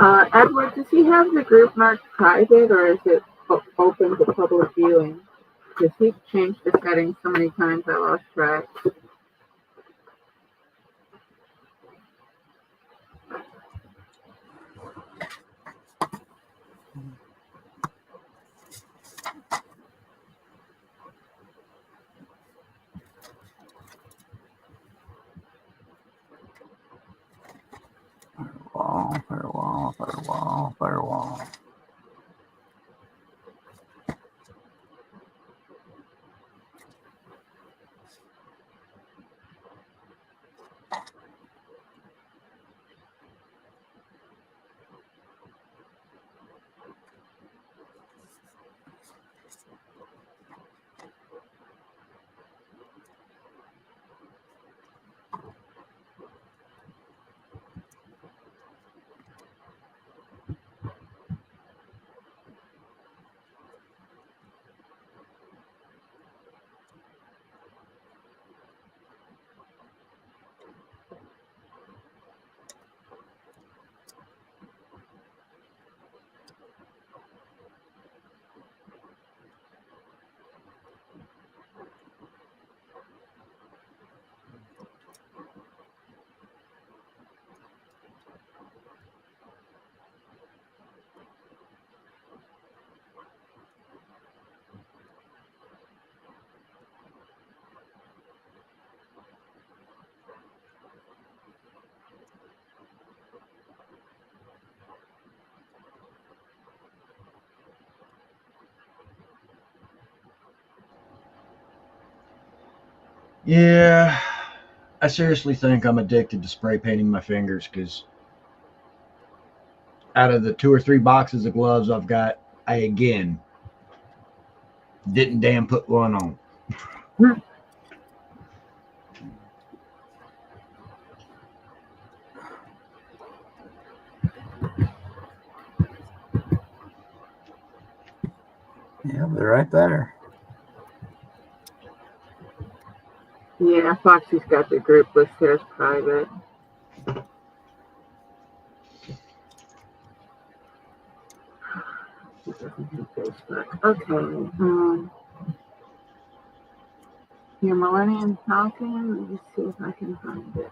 Edward, does he have the group marked private or is it open to public viewing? Because he changed the settings so many times I lost track. Firewall. Yeah, I seriously think I'm addicted to spray painting my fingers because out of the 2 or 3 boxes of gloves I've got, I again didn't damn put one on. Yeah, they're right there. Yeah, Foxy's got the group listed as private. He doesn't have Facebook. Okay. Your Millennium Falcon. Let me see if I can find it.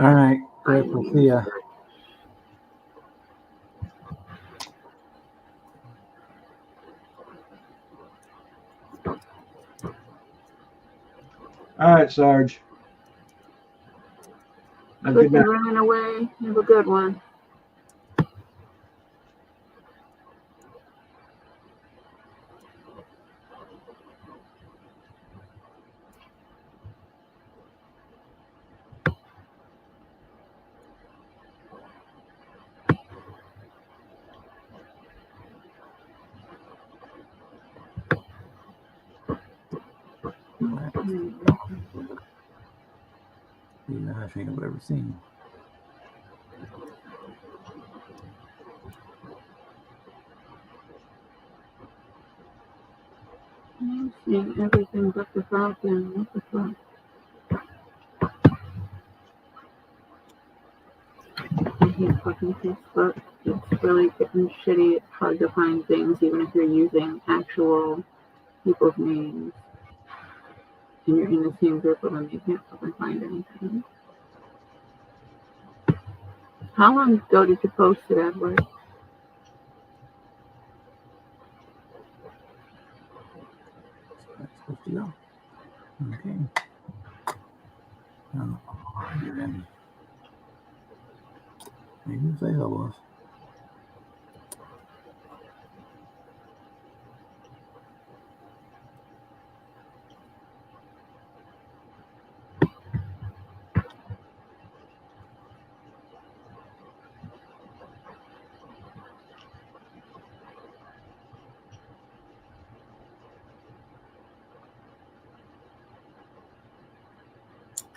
All right, Chris, we'll see ya. All right, Sarge. Have a good Clicking, night. running away. Have a good one. The best thing I've ever seen. I'm seeing everything but the Falcon. What the fuck? I hate fucking Facebook. It's really getting shitty. It's hard to find things even if you're using actual people's names. And you're in the same group with them, you can't fucking find anything. How long ago did you post it, Edward? That's supposed to go. Okay. You're in. You can say that was.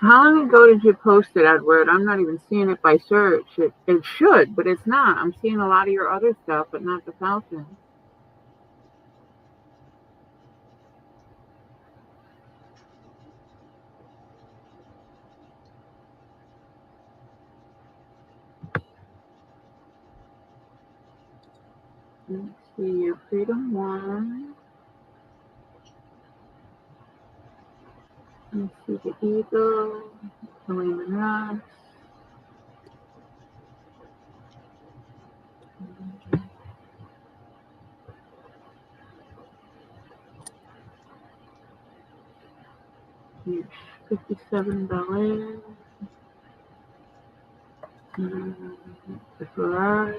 How long ago did you post it, Edward? I'm not even seeing it by search. It should, but it's not. I'm seeing a lot of your other stuff, but not the Falcon. Let's see your Freedom One. Let's see the Eagle, the Lehman Ross. Here's 57 Bel Air. The Ferrari.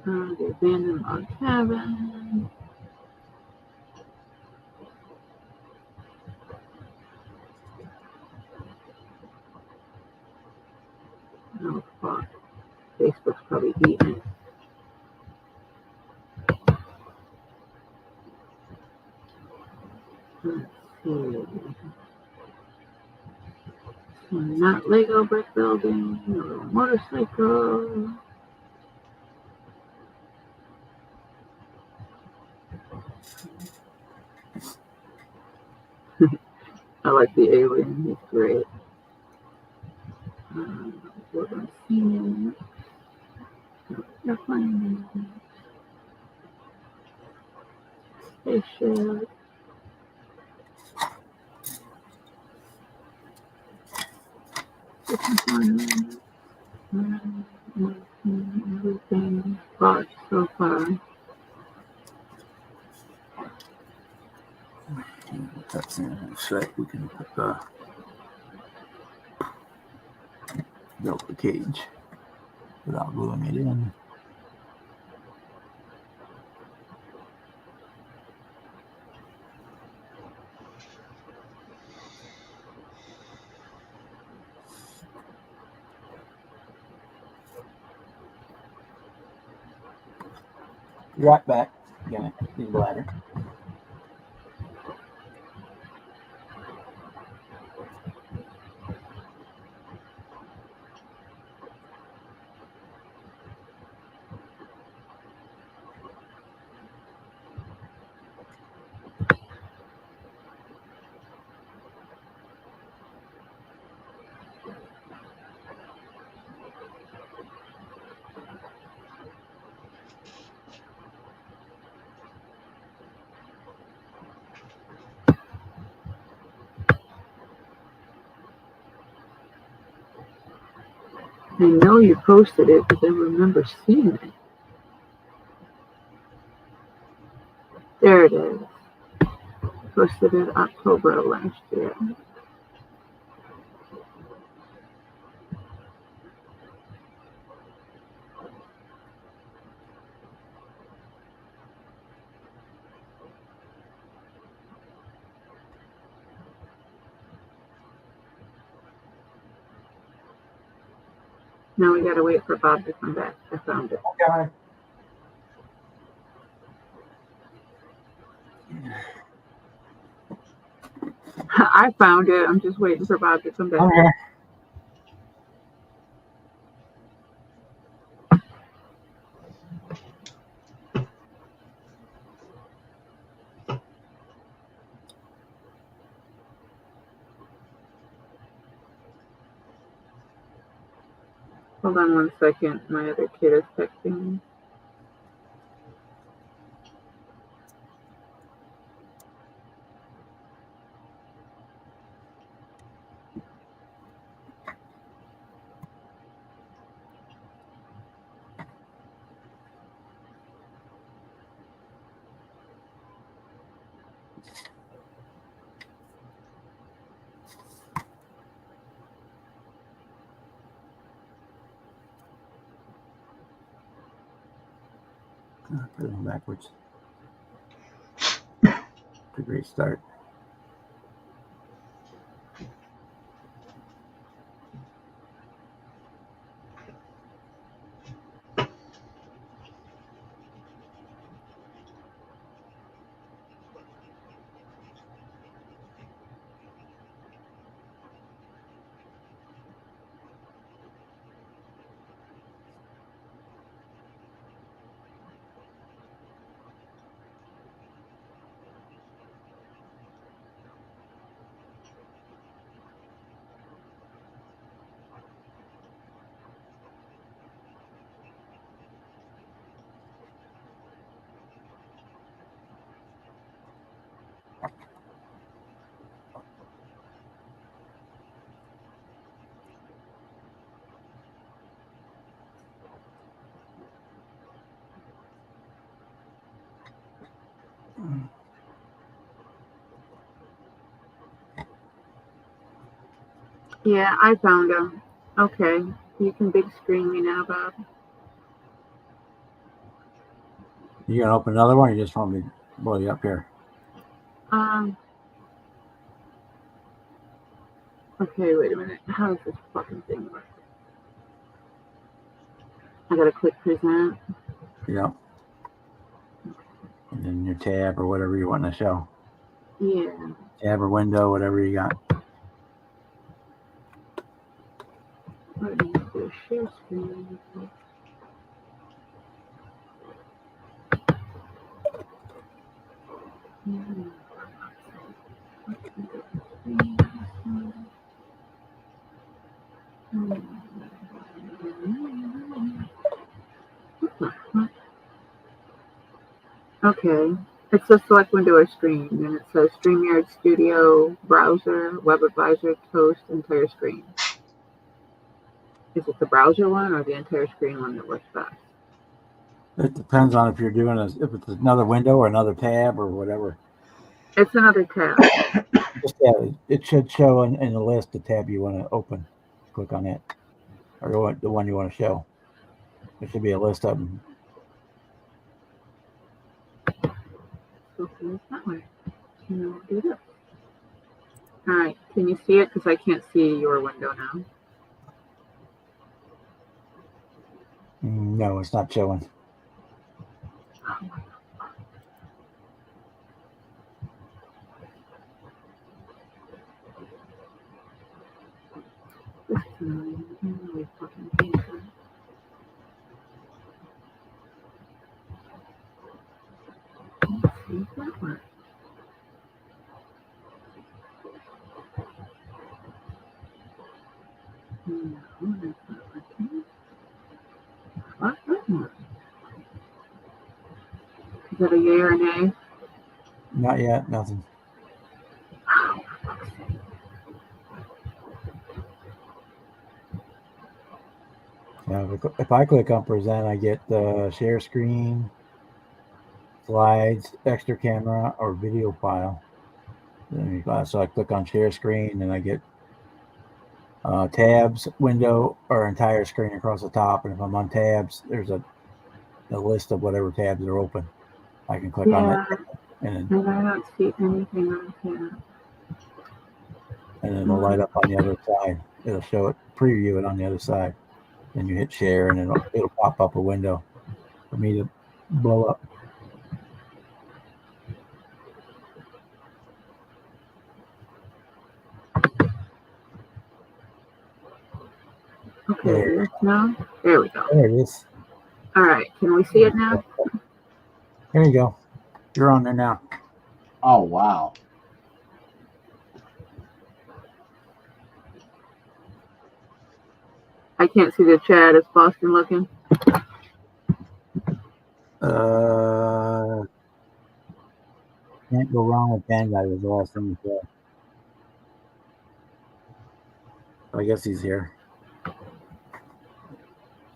The abandoned log cabin. Oh fuck. Facebook's probably eating it. Let's see. Not Lego brick building, a little motorcycle. I like the alien, he's great. What I'm seeing. Airplane. Spaceship. Everything bought so far. That's in a sec. We can put build the cage without gluing it in. Be right back. Gonna need a ladder. I know you posted it because I remember seeing it. There it is. Posted it October of last year. Now we gotta wait for Bob to come back. I found it. Okay. I found it. I'm just waiting for Bob to come back. Okay. Hold on 1 second. My other kid is texting me. Put it on backwards. It's a great start. Yeah, I found them. Okay. You can big screen me now, Bob. You gonna open another one, or you just want me to blow you up here? Okay, wait a minute. How does this fucking thing work? I gotta click present. Yep. And then your tab or whatever you want to show. Yeah. Tab or window, whatever you got. What do you do? Share screen. Okay. It says select window or screen, and it says StreamYard Studio, browser, web advisor, toast, entire screen. Is it the browser one or the entire screen one that works best? It depends on if you're doing if it's another window or another tab or whatever. It's another tab. Just it should show in the list the tab you want to open. Click on it, or the one you want to show. There should be a list of them. Okay, that way. Can I do this? All right. Can you see it? Because I can't see your window now. No, it's not showing. This time, I'm really fucking painful. Let's see if that works. No, that's not working. What? Is that a yay or a nay? Not yet. Nothing. Oh, for fuck's sake. Now, if I click on present, I get the share screen, slides, extra camera, or video file. So I click on share screen, and I get tabs, window, or entire screen across the top. And if I'm on tabs, there's a list of whatever tabs are open. I can click on it, and And I don't see anything on here. it'll light up on the other side. It'll show it, preview it on the other side. Then you hit share, and it'll pop up a window for me to blow up. Okay, yes, now? There we go. There it is. All right, can we see it now? There you go. You're on there now. Oh, wow. I can't see the chat. Is Boston looking? Can't go wrong with Bandai was the last thing you said. I guess he's here.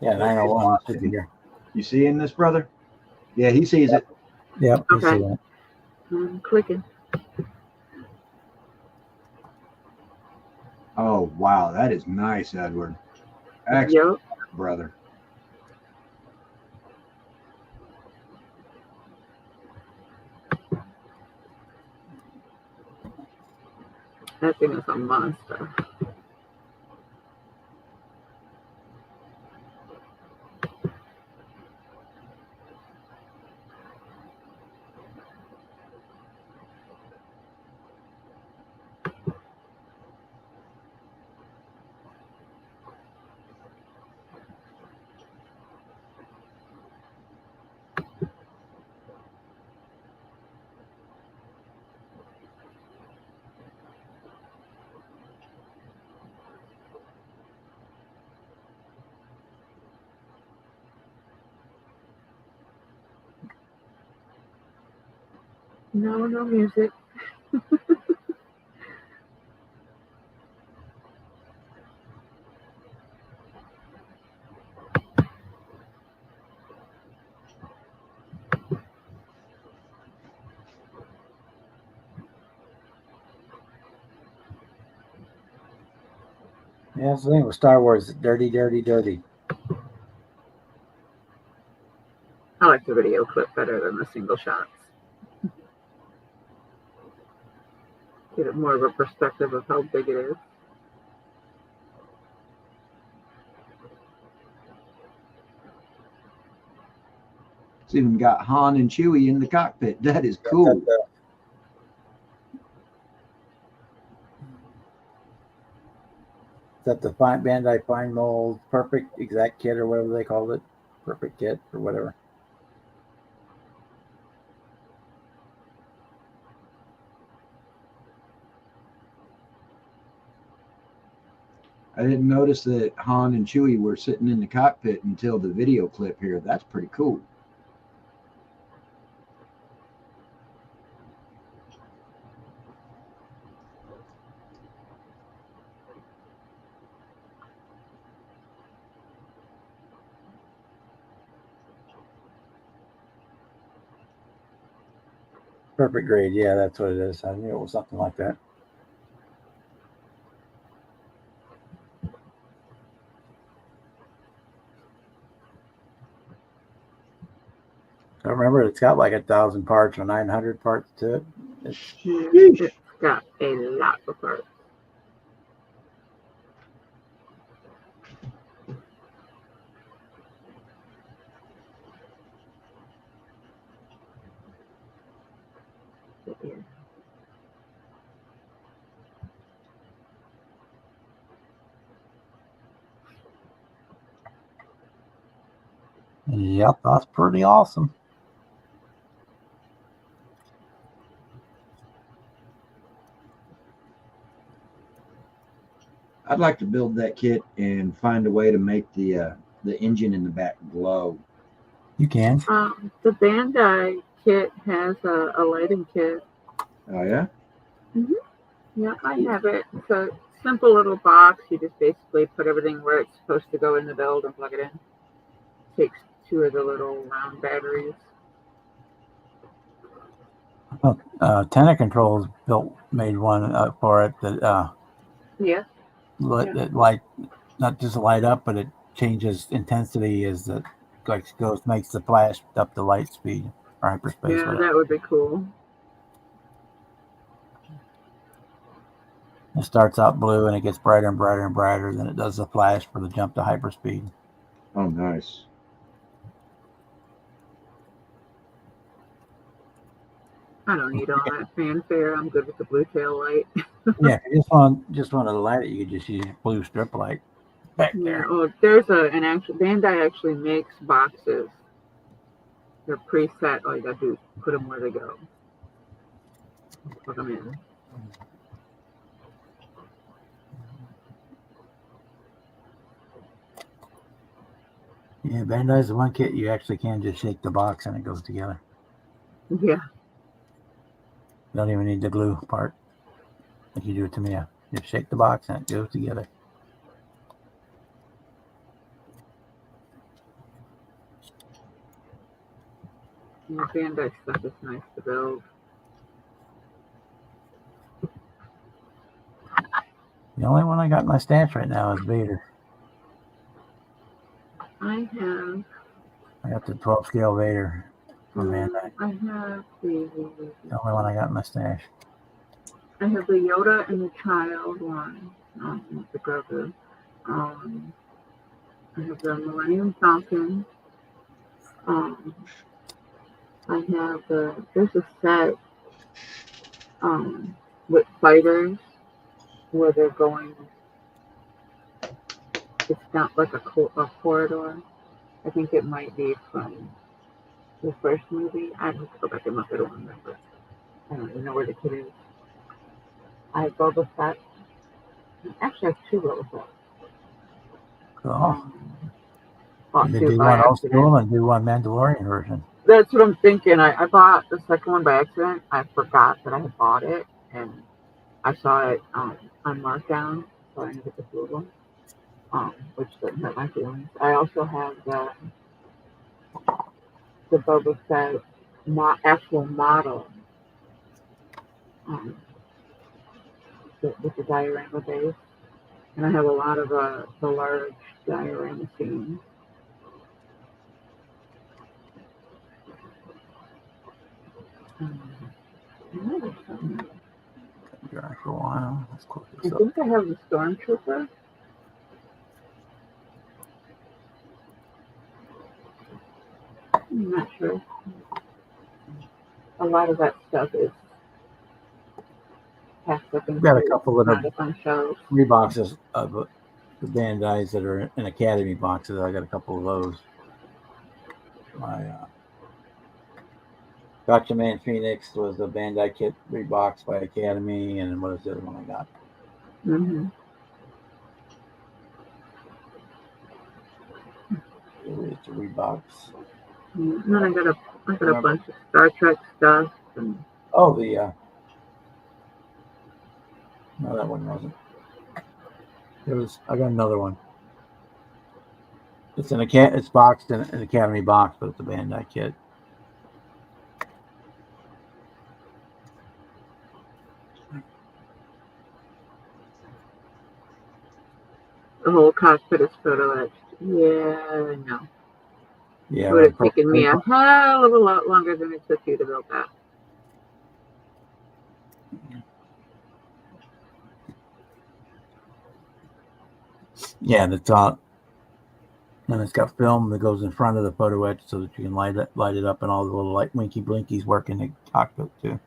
Yeah, 901 should be here. You seeing this, brother? Yeah, he sees it. Yep. he's Okay. seeing it. I'm clicking. Oh, wow. That is nice, Edward. Excellent, Yep. brother. That thing is a monster. No, no music. Yeah, that's the thing with Star Wars. Dirty, dirty, dirty. I like the video clip better than the single shots. Get it more of a perspective of how big it is. It's even got Han and Chewie in the cockpit. That is cool. Is that the Bandai Fine Mold Perfect Exact Kit or whatever they called it? Perfect Kit or whatever. I didn't notice that Han and Chewie were sitting in the cockpit until the video clip here. That's pretty cool. Perfect grade. Yeah, that's what it is. I knew it was something like that. I remember it's got like 1,000 parts or 900 parts to it. It's got a lot of parts. Yeah. Yep, that's pretty awesome. I'd like to build that kit and find a way to make the engine in the back glow. You can. The Bandai kit has a lighting kit. Oh yeah? Yeah, I have it. It's a simple little box. You just basically put everything where it's supposed to go in the build and plug it in. Takes 2 of the little round batteries. Tenna Controls made one for it that Yeah. that light, not just light up, but it changes intensity as it goes, makes the flash up to light speed or hyperspace. Yeah, Whatever. that would be cool. It starts out blue and it gets brighter and brighter and brighter. Then it does the flash for the jump to hyperspeed. Oh, nice. I don't need all that fanfare. I'm good with the blue tail light. Yeah, if you just want to light it, you could just use blue strip light back Yeah. there. Oh, there's an actual Bandai actually makes boxes. They're preset. All you gotta do is put them where they go. Plug them in. Yeah, Bandai's the one kit you actually can just shake the box and it goes together. Yeah. You don't even need the glue part. Like you do it to me. Just shake the box and it goes together. Yeah, Bandai stuff is nice to build. The only one I got in my stash right now is Vader. I I got the 12 scale Vader from Bandai. have the The only one I got in my stash. I have the Yoda and the child one, the Grogu. I have the Millennium Falcon. I have there's a set with fighters where they're going. It's not like a corridor. I think it might be from the first movie. I have to go back and look. I don't remember. I don't even know where the kid is. I have Boba Fett. Actually, I have 2 Boba Fett. Cool. Bought You could 2 do by one old accident. school and do one Mandalorian version. That's what I'm thinking. I bought the second one by accident. I forgot that I had bought it, and I saw it on markdown, so I ended up with 2 of them, which doesn't hurt my feelings. I also have the Boba Fett actual model with the diorama base. And I have a lot of the large diorama scenes. There's something. Dry for a while. Let's close I this up. think I have the Stormtrooper. I'm not sure. A lot of that stuff is packed up We've got a into couple of not up on shelves. 3 boxes of the Bandai's that are in Academy boxes. I got a couple of those. My Gotcha Man Phoenix was a Bandai kit reboxed by Academy, and what is the other one I got? Mm-hmm. It's a rebox. And then I got a bunch of Star Trek stuff. And Oh, the no, that one wasn't. It was. I got another one. It's it's boxed in an Academy box, but it's a Bandai kit. the whole cockpit is photo etched. Yeah, no. Yeah, It would have taken me a hell of a lot longer than it took you to build that. Yeah, and it's on. And it's got film that goes in front of the photo etch so that you can light it up, and all the little like winky blinkies work in the cockpit too.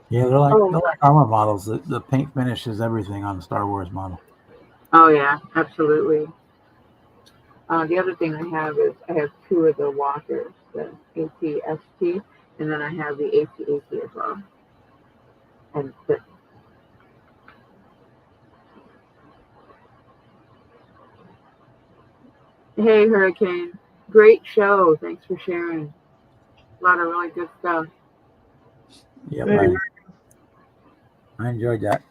Yeah, they're like armor models. The paint finish is everything on the Star Wars model. Oh yeah, absolutely. The other thing I have is I have 2 of the walkers, the AT-ST, and then I have the AT-AT as well. And hey, Hurricane, great show. Thanks for sharing. A lot of really good stuff. Yep, I enjoyed that.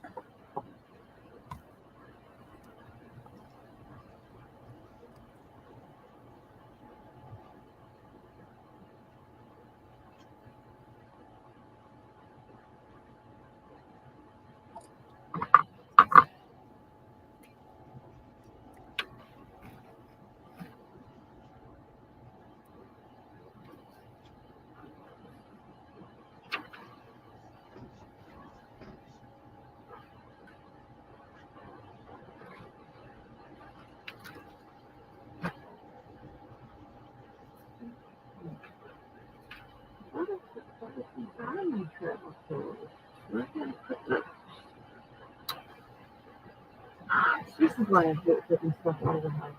This is why I hate putting stuff out of the house.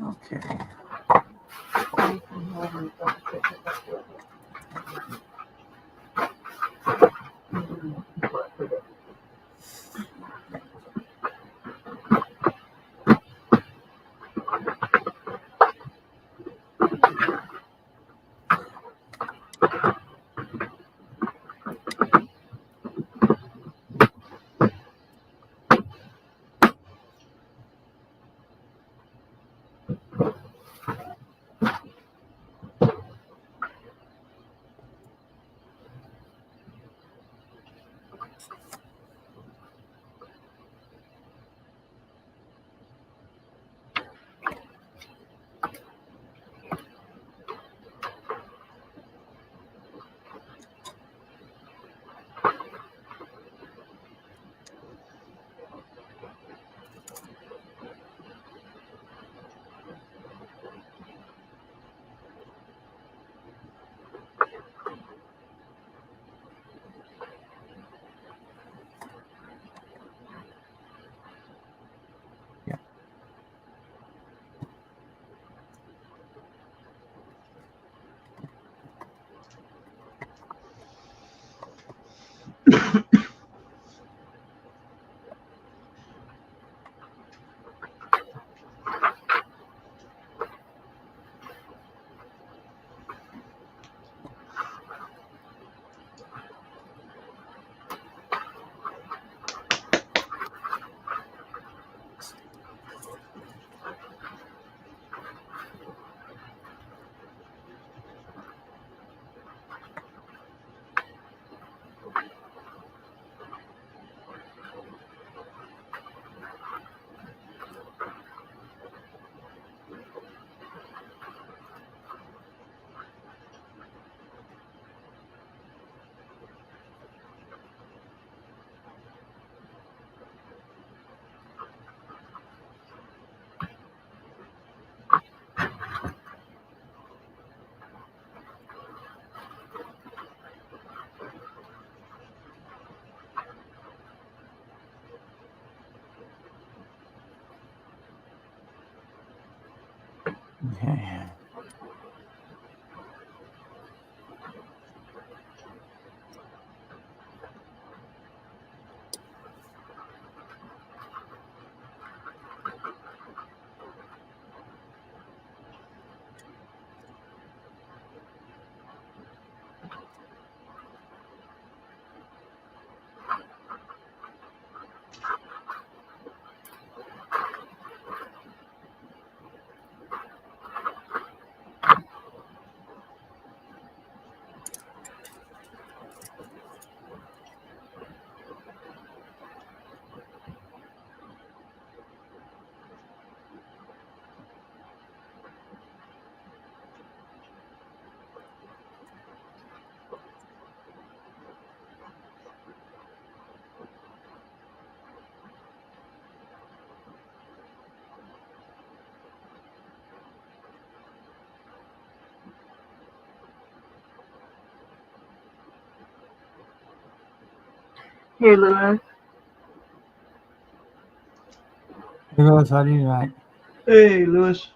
Okay. Okay. Hey, Lewis. Hey, Louis, how do you tonight? Hey, Lewis.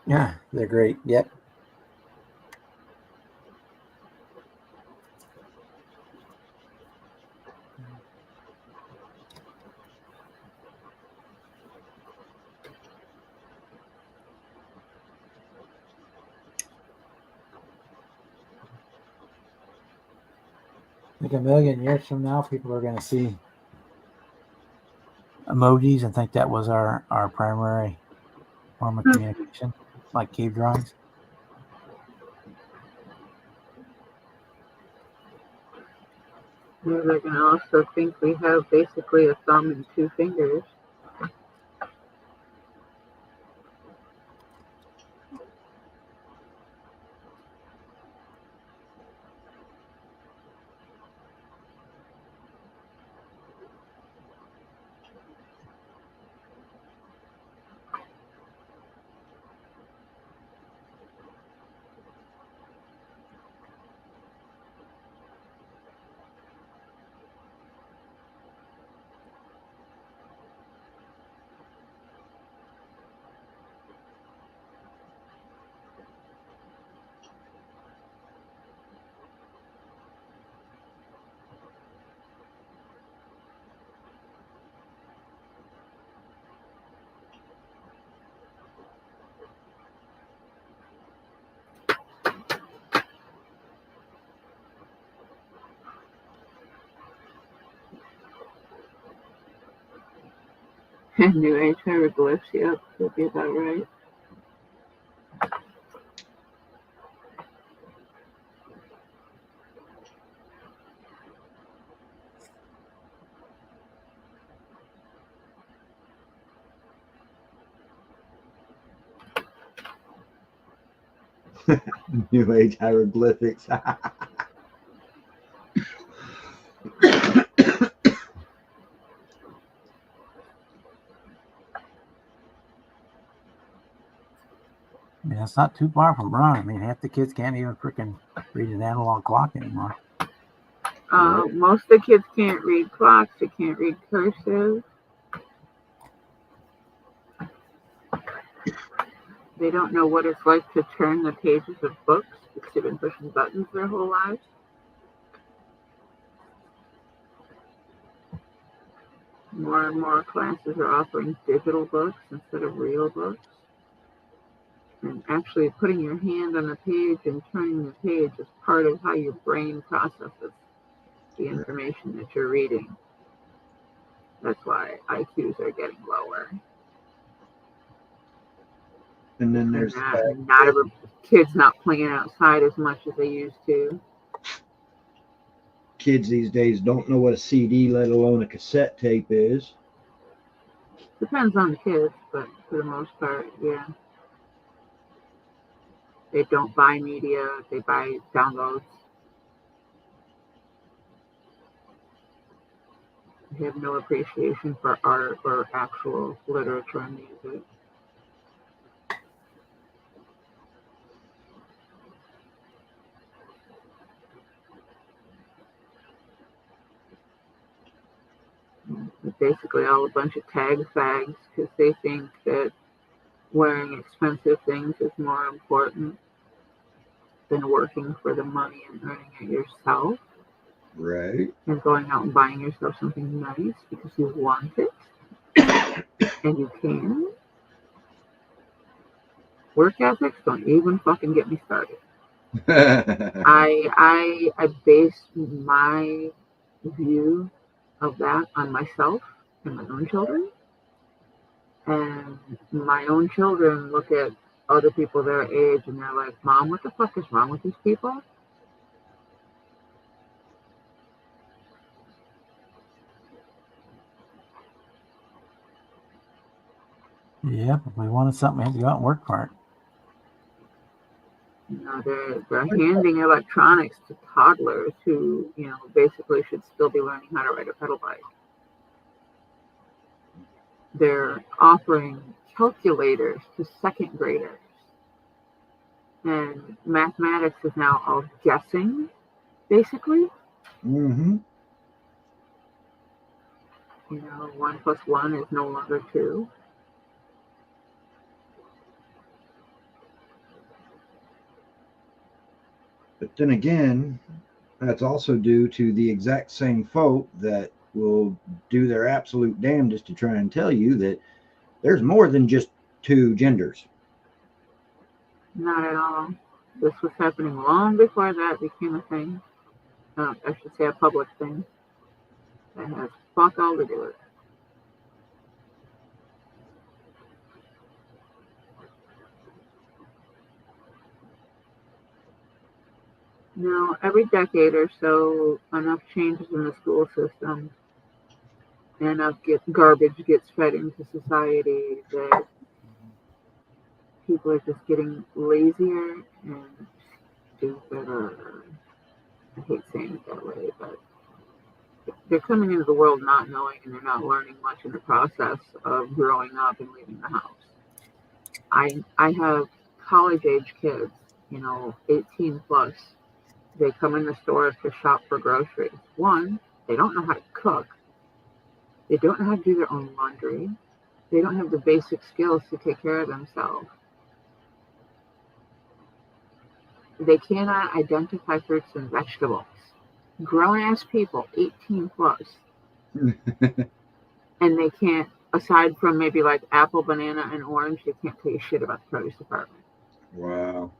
Yeah, they're great. Yep. I think a million years from now, people are going to see emojis and think that was our primary form of communication, like cave drawings. Yeah, they're gonna also think we have basically a thumb and two fingers. New Age hieroglyphs, yep, would be about right. New Age hieroglyphics. I mean, it's not too far from wrong. I mean, half the kids can't even freaking read an analog clock anymore. Most of the kids can't read clocks. They can't read cursive. They don't know what it's like to turn the pages of books because they've been pushing buttons their whole lives. More and more classes are offering digital books instead of real books. And actually putting your hand on the page and turning the page is part of how your brain processes the information that you're reading. That's why IQs are getting lower. And then there's not every kids not playing outside as much as they used to. Kids these days don't know what a CD, let alone a cassette tape is. Depends on the kids, but for the most part, yeah. They don't buy media, they buy downloads. They have no appreciation for art or actual literature and music. It's basically all a bunch of tag fags because they think that wearing expensive things is more important than working for the money and earning it yourself. Right. And going out and buying yourself something nice because you want it and you can. Work ethics, don't even fucking get me started. I base my view of that on myself and my own children. And my own children look at other people their age and they're like, Mom, what the fuck is wrong with these people? Yeah, if we wanted something, we had to go out and work for it. You know, they're handing electronics to toddlers who, you know, basically should still be learning how to ride a pedal bike. They're offering calculators to second graders. And mathematics is now all guessing, basically. Mm-hmm. You know, 1 + 1 is no longer 2. But then again, that's also due to the exact same folk that will do their absolute damnedest to try and tell you that there's more than just 2 genders. Not at all. This was happening long before that became a thing. I should say a public thing. That has fuck all to do with it. Now, every decade or so, enough changes in the school system and enough garbage gets fed into society that people are just getting lazier and stupider. I hate saying it that way, but they're coming into the world not knowing and they're not learning much in the process of growing up and leaving the house. I have college-age kids, you know, 18 plus. They come in the store to shop for groceries. One, they don't know how to cook. They don't know how to do their own laundry. They don't have the basic skills to take care of themselves. They cannot identify fruits and vegetables. Grown-ass people, 18 plus. And they can't, aside from maybe like apple, banana, and orange, they can't tell you shit about the produce department. Wow.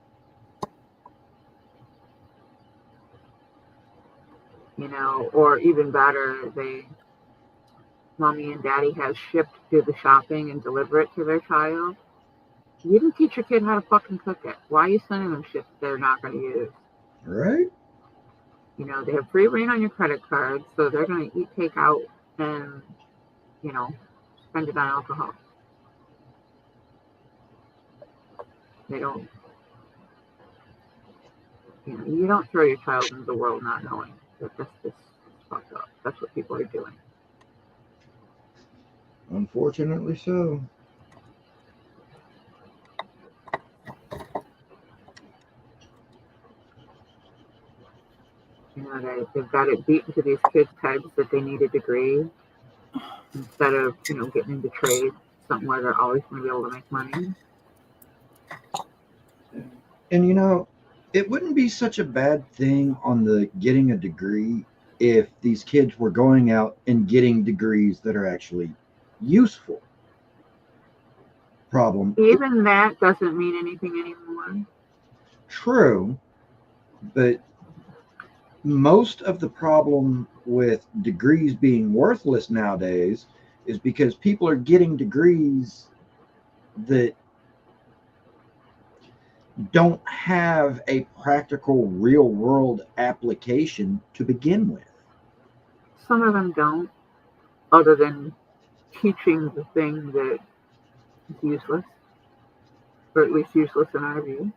You know, or even better, mommy and daddy has shipped, do the shopping and deliver it to their child. You didn't teach your kid how to fucking cook it. Why are you sending them shit they're not going to use? Right? You know, they have free reign on your credit card, so they're going to eat takeout and, you know, spend it on alcohol. They don't. You know, you don't throw your child into the world not knowing that that's just fucked up. That's what people are doing. Unfortunately so. You know, they've got it beat into these kids' heads that they need a degree instead of, you know, getting into trade, something where they're always going to be able to make money. And you know, it wouldn't be such a bad thing on the getting a degree if these kids were going out and getting degrees that are actually useful. Problem. Even that doesn't mean anything anymore. True, but most of the problem with degrees being worthless nowadays is because people are getting degrees that don't have a practical real world application to begin with. Some of them don't, other than teaching the thing that is useless, or at least useless in our view.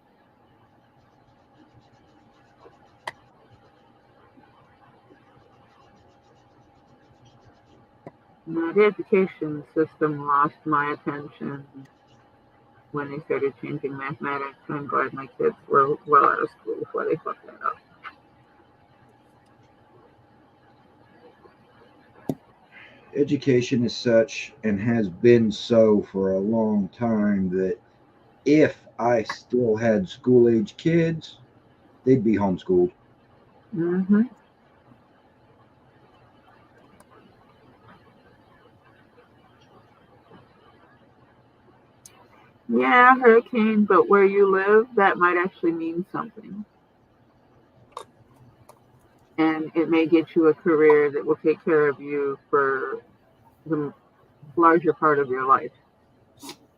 Now, the education system lost my attention when they started changing mathematics. I'm glad my kids were well out of school before they fucked that up. Education is such and has been so for a long time that if I still had school age kids, they'd be homeschooled. Mm-hmm. Yeah, hurricane, but where you live, that might actually mean something. And it may get you a career that will take care of you for the larger part of your life.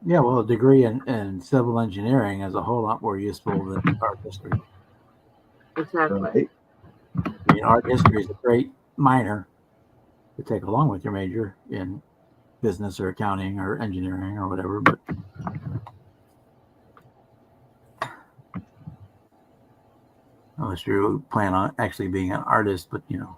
Yeah, well, a degree in civil engineering is a whole lot more useful than art history. Exactly. Right? I mean, art history is a great minor to take along with your major in business or accounting or engineering or whatever, but unless you plan on actually being an artist, but you know.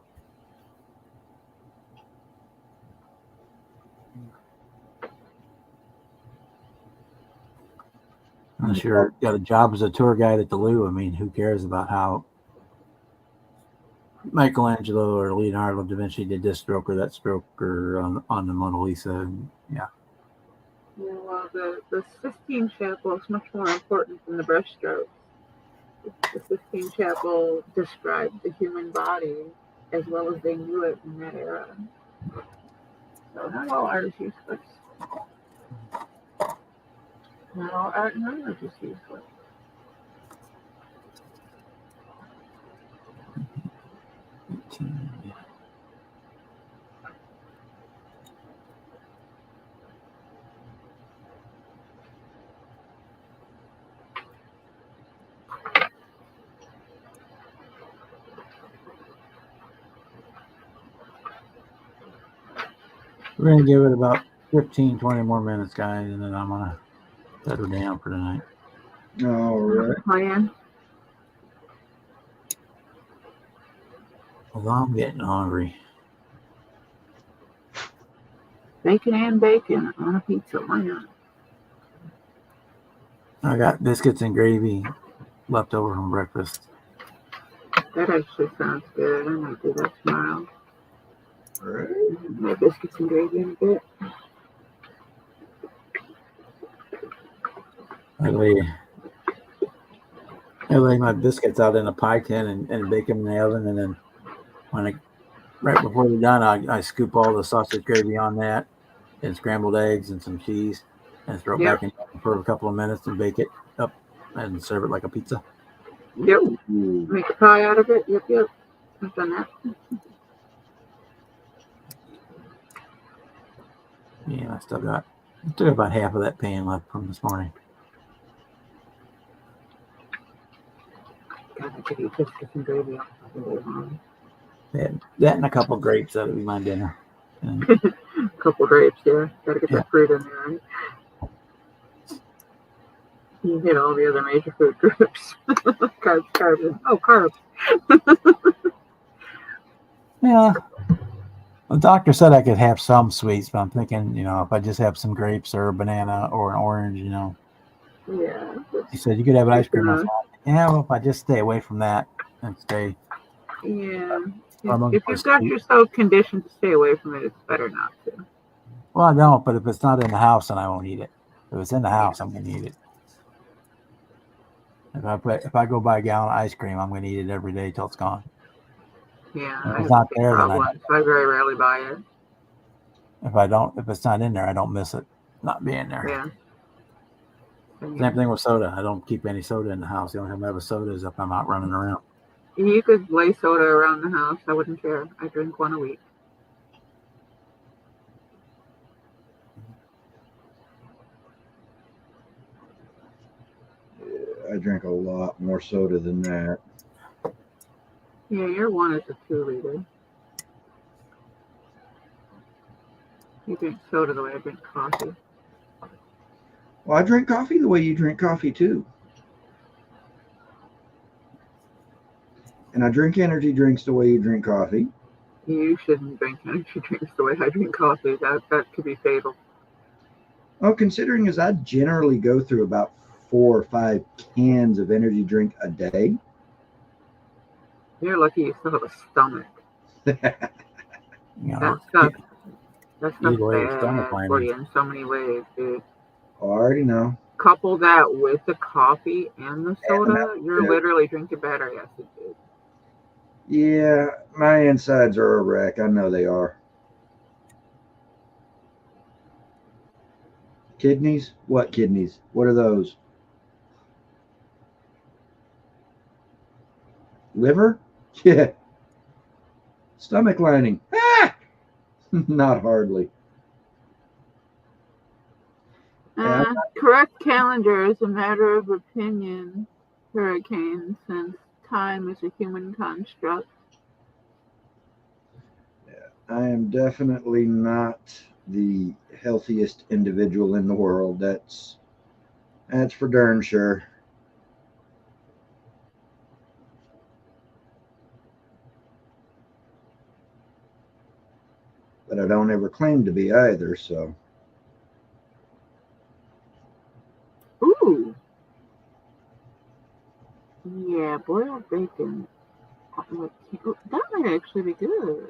Unless you're got a job as a tour guide at the Louvre, I mean, who cares about how Michelangelo or Leonardo da Vinci did this stroke or that stroke or on the Mona Lisa? Yeah. Yeah, well, the Sistine Chapel is much more important than the brushstrokes. The Sistine Chapel described the human body as well as they knew it in that era. So not all art is useless. Not all art and language is useless. We're going to give it about 15, 20 more minutes, guys, and then I'm going to set her down for tonight. All right. Plan. Well, I'm getting hungry. Bacon and bacon on a pizza. Why not? I got biscuits and gravy left over from breakfast. That actually sounds good. I might do that tomorrow. All right. My biscuits and gravy in a bit. I lay my biscuits out in a pie tin and bake them in the oven, and then right before they're done, I scoop all the sausage gravy on that and scrambled eggs and some cheese and throw it back in for a couple of minutes and bake it up and serve it like a pizza. Yep. Ooh. Make a pie out of it. Yep. I've done that. Yeah, I still got about half of that pan left from this morning. God, I could eat biscuits and gravy all day long. That and a couple of grapes, that'll be my dinner. And A couple grapes, yeah. Gotta get that fruit in there, right? You hit all the other major food groups. Carbs, carbs. Oh, carbs. Yeah. The doctor said I could have some sweets, but I'm thinking, if I just have some grapes or a banana or an orange, Yeah. He said you could have an ice cream. I Enough. said, well, if I just stay away from that and stay. Yeah. I'm If gonna you've got sleep. yourself conditioned to stay away from it, it's better not to. Well, I don't, but if it's not in the house, then I won't eat it. If it's in the house, I'm gonna eat it. If I go buy a gallon of ice cream, I'm gonna eat it every day till it's gone. Yeah. If I it's have not the same there, then problem, so I very rarely buy it. if it's not in there, I don't miss it not being there. Yeah. Same thing with soda. I don't keep any soda in the house. The only time I have a soda is if I'm out running around. You could lay soda around the house. I wouldn't care. I drink one a week. I drink a lot more soda than that. Yeah, your one is a 2-liter. You drink soda the way I drink coffee. Well, I drink coffee the way you drink coffee too. And I drink energy drinks the way you drink coffee. You shouldn't drink energy drinks the way I drink coffee. That could be fatal. Well, considering as I generally go through about 4 or 5 cans of energy drink a day. You're lucky you still have a stomach. That stuff's bad for you in so many ways, dude. I already know. Couple that with the coffee and the soda, you're literally drinking battery acid, dude. Yeah, my insides are a wreck. I know they are. Kidneys? What kidneys? What are those? Liver? Yeah. Stomach lining? Ah! Not hardly. Correct calendar is a matter of opinion, Hurricane, since time is a human construct. Yeah, I am definitely not the healthiest individual in the world. That's for darn sure. But I don't ever claim to be either, so. Ooh. Yeah, boiled bacon. That might actually be good.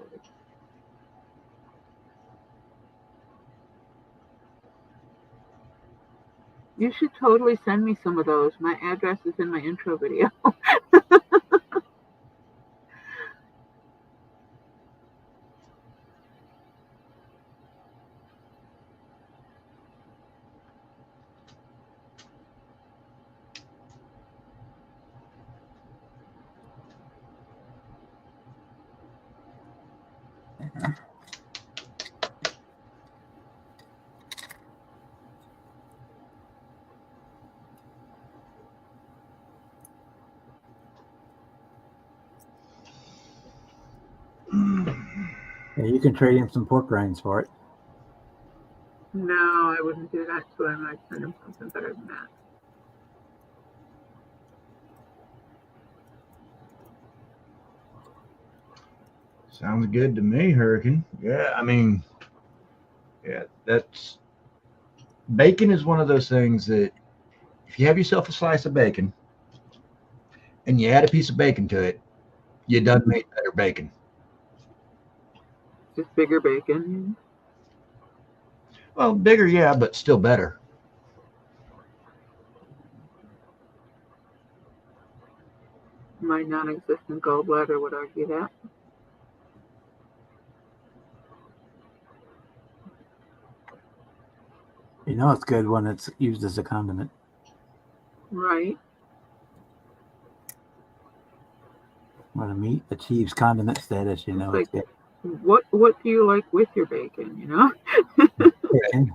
You should totally send me some of those. My address is in my intro video. Yeah, you can trade him some pork rinds for it. No, I wouldn't do that to him. I'd send him something better than that. Sounds good to me, Hurricane. Yeah, I mean, yeah, that's bacon is one of those things that if you have yourself a slice of bacon and you add a piece of bacon to it, you done made better bacon. Just bigger bacon. Well, bigger, yeah, but still better. My non-existent gallbladder would argue that. You know it's good when it's used as a condiment. Right. When a meat achieves condiment status, you know it's good. What do you like with your bacon, you know? Bacon.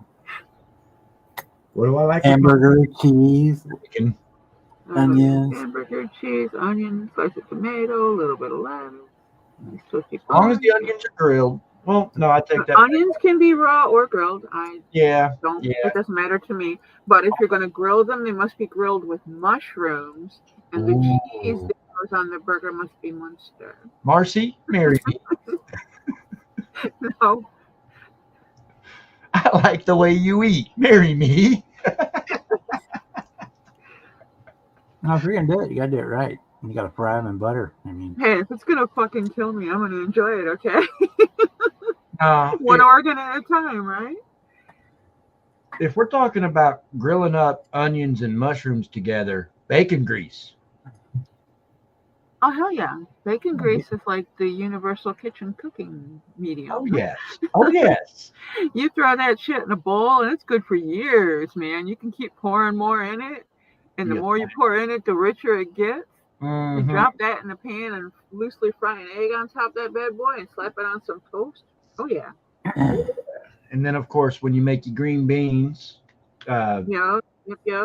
What do I like? Hamburger, cheese, Bacon. onions. Hamburger, cheese, onions, slice of tomato, a little bit of lettuce. As long as the onions are grilled, Well, no, I take that. Onions can be raw or grilled. Yeah. It doesn't matter to me. But if you're going to grill them, they must be grilled with mushrooms, and the cheese Ooh. that goes on the burger must be Munster. Marcy, marry me. No, I like the way you eat. Marry me. No, if you're gonna do it, you gotta do it right. You gotta fry them in butter. I mean, hey, if it's going to fucking kill me, I'm going to enjoy it, okay? No, One organ at a time, right? if we're talking about grilling up onions and mushrooms together, bacon grease. Oh, hell yeah. Bacon grease is like the universal kitchen cooking medium. Oh yes. Oh yes. You throw that shit in a bowl, and it's good for years, man. You can keep pouring more in it. And the Yep. more you pour in it, the richer it gets. You Mhm. drop that in the pan and loosely fry an egg on top of that bad boy and slap it on some toast. Oh, yeah. And then, of course, when you make your green beans, Yep.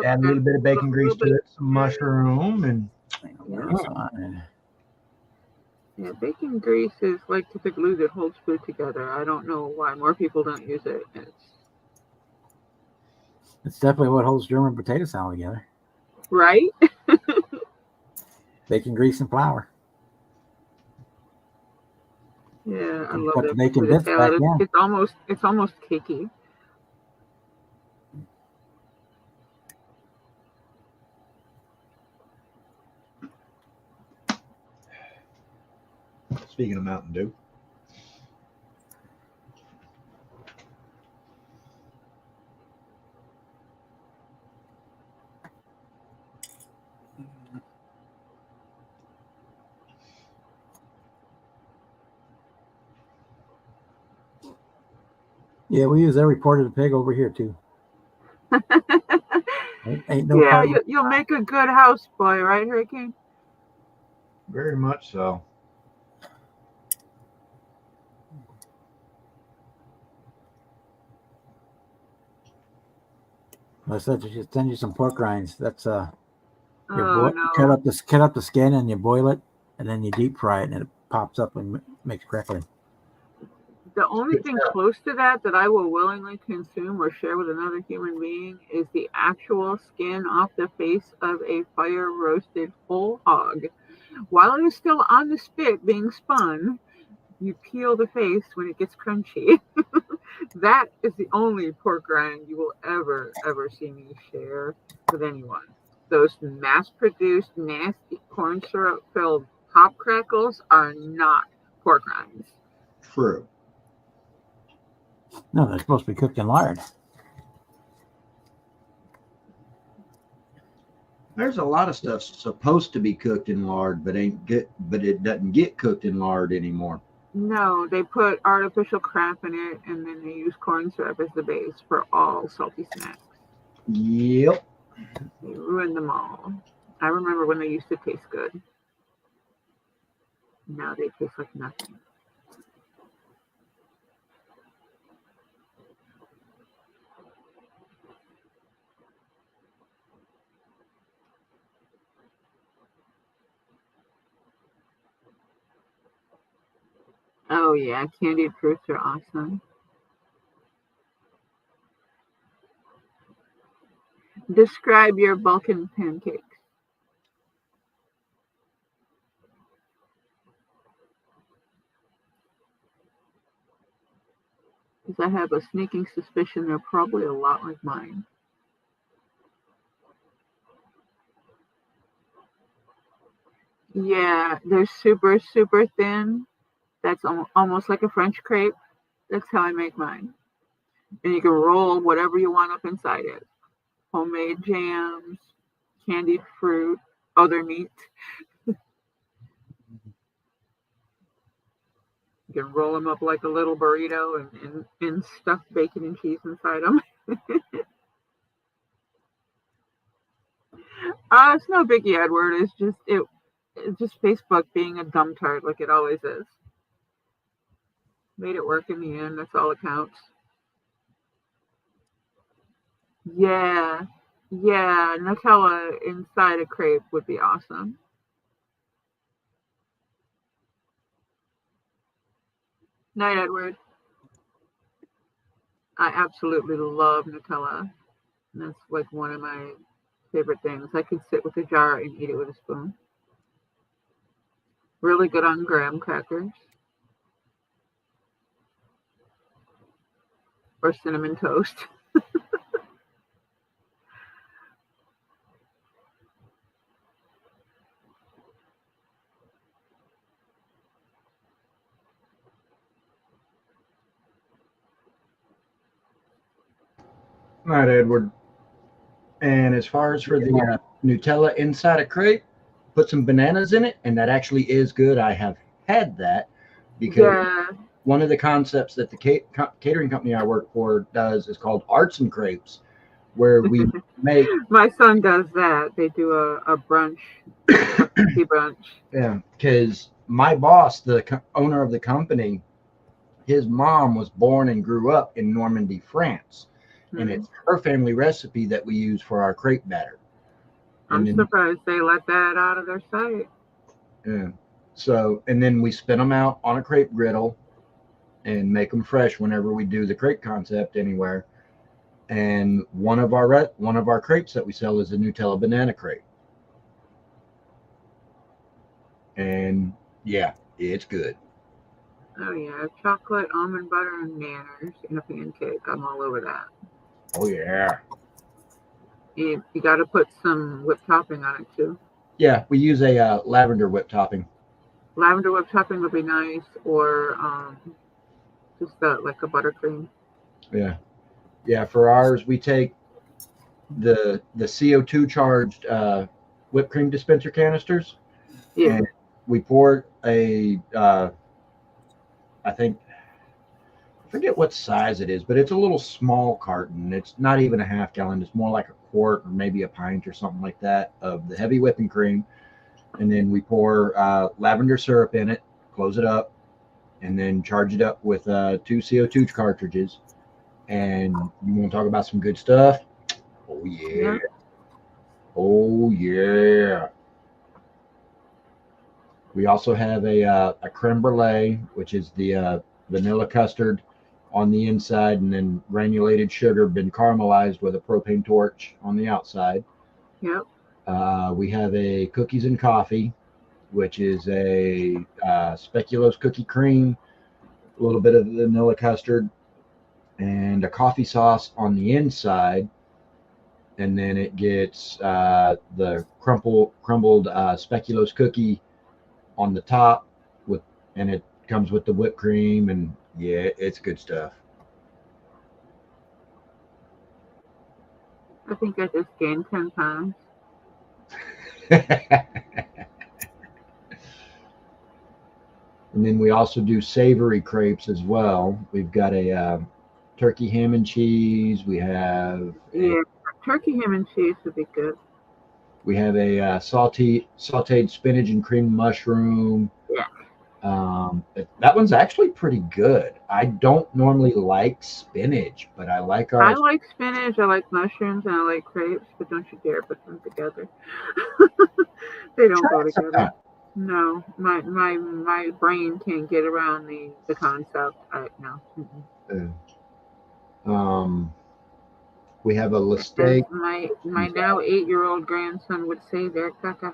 add a little bit of bacon grease to it, some mushroom, and Yeah, bacon grease is like the glue that holds food together. I don't know why more people don't use it. it's definitely what holds German potato salad together. Right? Bacon grease and flour. Yeah, I You love put that the bacon potato bits back salad. in. It's almost cakey. speaking of Mountain Dew. Yeah, we use every part of the pig over here too. Ain't no Yeah, problem. you'll make a good houseboy, right, Hurricane? Very much so. I said to just send you some pork rinds. That's Oh, you cut up the skin and you boil it, and then you deep fry it, and it pops up and makes crackling. The only thing close to that I will willingly consume or share with another human being is the actual skin off the face of a fire roasted whole hog. While it is still on the spit being spun, you peel the face when it gets crunchy. That is the only pork rind you will ever see me share with anyone. Those mass-produced, nasty corn syrup-filled pop crackles are not pork rinds. True. No, they're supposed to be cooked in lard. There's a lot of stuff supposed to be cooked in lard, but it doesn't get cooked in lard anymore. No, they put artificial crap in it, and then they use corn syrup as the base for all salty snacks. Yep. They ruined them all. I remember when they used to taste good. Now they taste like nothing. Oh yeah, candied fruits are awesome. Describe your Balkan pancakes. Because I have a sneaking suspicion they're probably a lot like mine. Yeah, they're super, super thin. That's almost like a French crepe. That's how I make mine. And you can roll whatever you want up inside it. Homemade jams, candied fruit, other meat. You can roll them up like a little burrito and stuff bacon and cheese inside them. It's no biggie, Edward. It's just Facebook being a dumb tart like it always is. Made it work in the end. That's all that counts. Yeah, Nutella inside a crepe would be awesome. Night, Edward. I absolutely love Nutella. And that's like one of my favorite things. I could sit with a jar and eat it with a spoon. Really good on graham crackers or cinnamon toast. All right, Edward. And as far as for the Nutella inside a crepe, put some bananas in it, and that actually is good. I have had that because Yeah, one of the concepts that the catering company I work for does is called Arts and Crepes, where we make my son does that. They do a brunch, a cookie brunch. yeah, because my boss, the owner of the company, his mom was born and grew up in Normandy, France, and Hmm. it's her family recipe that we use for our crepe batter. And I'm then surprised they let that out of their sight. yeah. So, and then we spin them out on a crepe griddle and make them fresh whenever we do the crepe concept anywhere. And one of our crepes that we sell is a Nutella banana crepe. And yeah, it's good. Oh yeah, chocolate, almond butter, and manners in a pancake. I'm all over that. Oh yeah. You got to put some whipped topping on it too. Yeah, we use a lavender whip topping. Lavender whipped topping would be nice, or just like a buttercream. Yeah. Yeah, for ours we take the CO2 charged whipped cream dispenser canisters Yeah, and we pour a I think I forget what size it is, but it's a little small carton. It's not even a half gallon. It's more like a quart or maybe a pint or something like that of the heavy whipping cream. And then we pour lavender syrup in it, close it up, and then charge it up with two CO2 cartridges. And you want to talk about some good stuff? Oh, yeah. yeah. Oh, yeah. We also have a creme brulee, which is the vanilla custard on the inside, and then granulated sugar been caramelized with a propane torch on the outside. Yep. We have a cookies and coffee, which is a speculoos cookie cream, a little bit of vanilla custard, and a coffee sauce on the inside. And then it gets the crumbled speculoos cookie on the top with, and it comes with the whipped cream, and yeah, it's good stuff. I think I just gained 10 pounds. And then we also do savory crepes as well. We've got a turkey ham and cheese. Yeah, turkey ham and cheese would be good. We have a sauteed spinach and cream mushroom. Yeah. That one's actually pretty good. I don't normally like spinach, but I like I our. like spinach, I like mushrooms, and I like crepes, but don't you dare put them together. They don't Try go it together. sometime. No, my brain can't get around the concept. No. Mm-mm. We have a As steak. my now 8-year-old grandson would say, there, Kaka.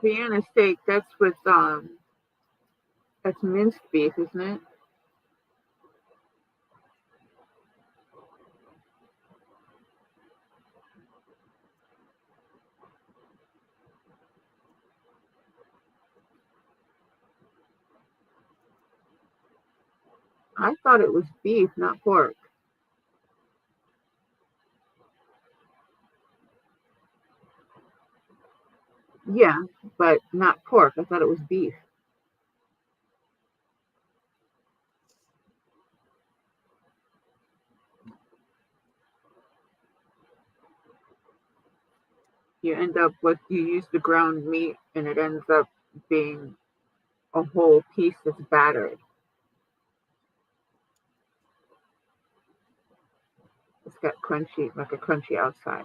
Vienna steak, that's with that's minced beef, isn't it? I thought it was beef, not pork. Yeah, but not pork. I thought it was beef. You end up with, you use the ground meat and it ends up being a whole piece that's battered. It's got crunchy, like a crunchy outside.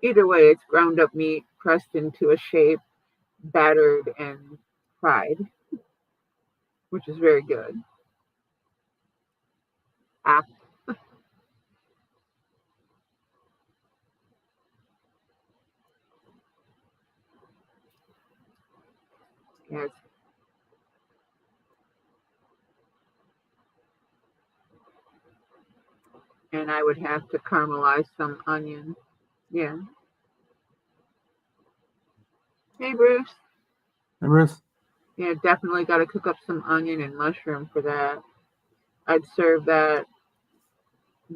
Either way, it's ground up meat, pressed into a shape, battered, and fried, which is very good. Ah, yes. And I would have to caramelize some onion. Yeah. Hey, Bruce. Hey, Bruce. Yeah, definitely got to cook up some onion and mushroom for that. I'd serve that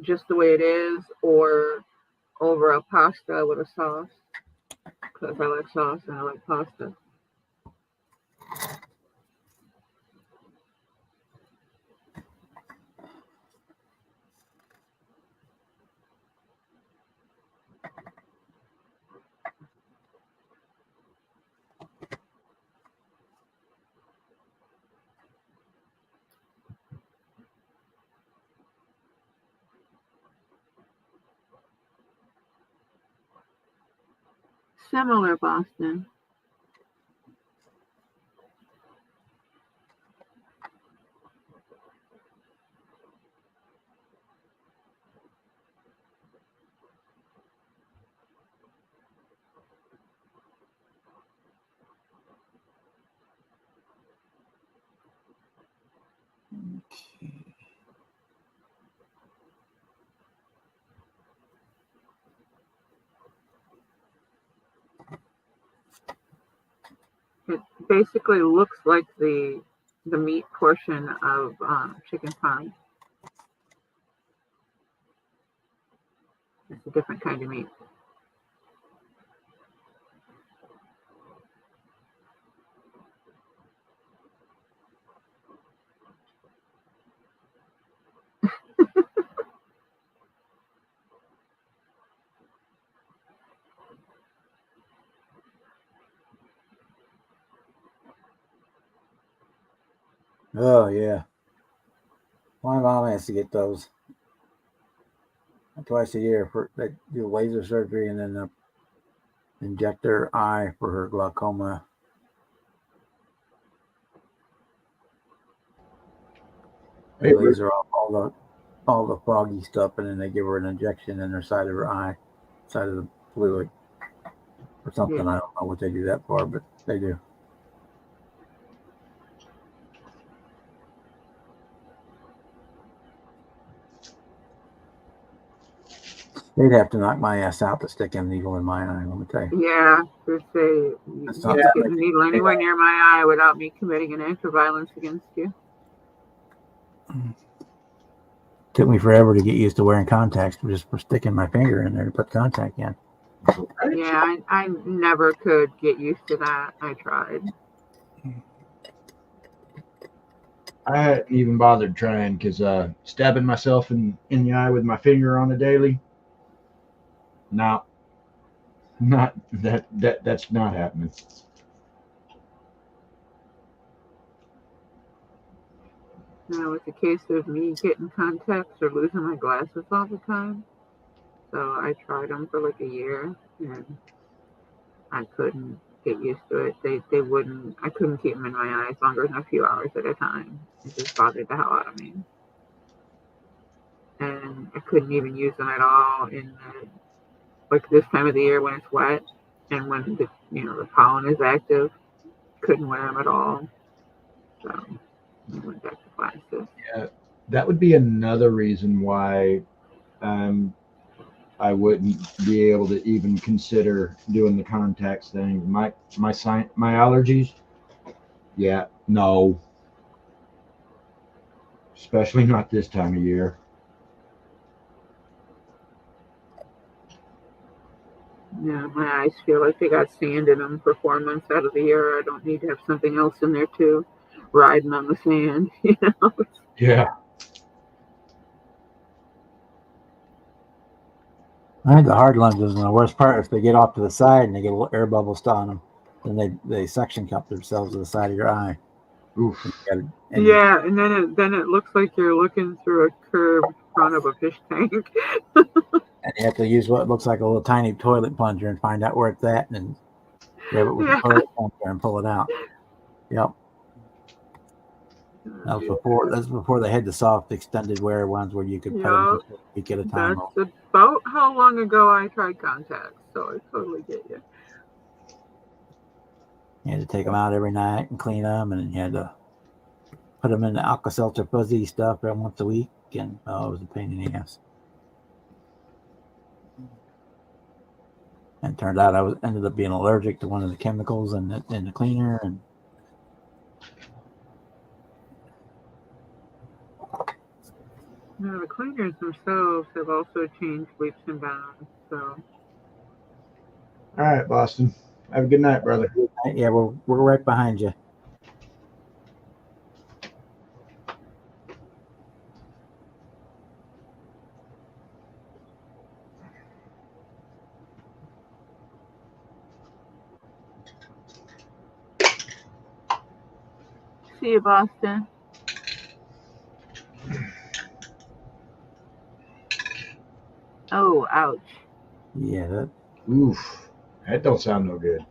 just the way it is or over a pasta with a sauce because I like sauce and I like pasta. Similar, Boston. It basically looks like the meat portion of chicken pie. It's a different kind of meat. Oh yeah. My mom has to get those twice a year for they do laser surgery and then inject her eye for her glaucoma. They Hey, laser off all the foggy stuff and then they give her an injection in her side of her eye, side of the fluid or something. Yeah. I don't know what they do that for, but they do. They'd have to knock my ass out to stick a needle in my eye, let me tell you. Yeah, they say you That's can't not get a needle anywhere near my eye without me committing an act of violence against you. Took me forever to get used to wearing contacts just for sticking my finger in there to put contact in. Yeah, I never could get used to that. I tried. I hadn't even bothered trying because stabbing myself in the eye with my finger on a daily, no, not that's not happening. Now it's a case of me getting contacts or losing my glasses all the time. So I tried them for like a year and I couldn't get used to it. They wouldn't. I couldn't keep them in my eyes longer than a few hours at a time. It just bothered the hell out of me. And I couldn't even use them at all in like this time of the year when it's wet and when the pollen is active. Couldn't wear them at all. So I went back to glasses. Yeah, that would be another reason why I wouldn't be able to even consider doing the contacts thing. My allergies Yeah, no. Especially not this time of year. Yeah, my eyes feel like they got sand in them for 4 months out of the year. I don't need to have something else in there too, riding on the sand. You know. Yeah. I think the hard lenses, and the worst part, if they get off to the side and they get a little air bubble stuck on them, then they suction cup themselves to the side of your eye. Oof. And Yeah, and then it looks like you're looking through a curved front of a fish tank. and you have to use what looks like a little tiny toilet plunger and find out where it's at, and grab it with Yeah. the toilet plunger and pull it out. Yep. That's before they had the soft extended wear ones where you could put them Yep. just a week at a time. That's about how long ago I tried contacts, so I totally get you. You had to take them out every night and clean them, and you had to put them in the Alka-Seltzer fuzzy stuff every once a week, and it was a pain in the ass. And it turned out I ended up being allergic to one of the chemicals in the cleaner, and No, the cleaners themselves have also changed leaps and bounds. So All right, Boston. Have a good night, brother. yeah, we're right behind you. see you, Boston. Oh, ouch. Yeah, Oof. That don't sound no good.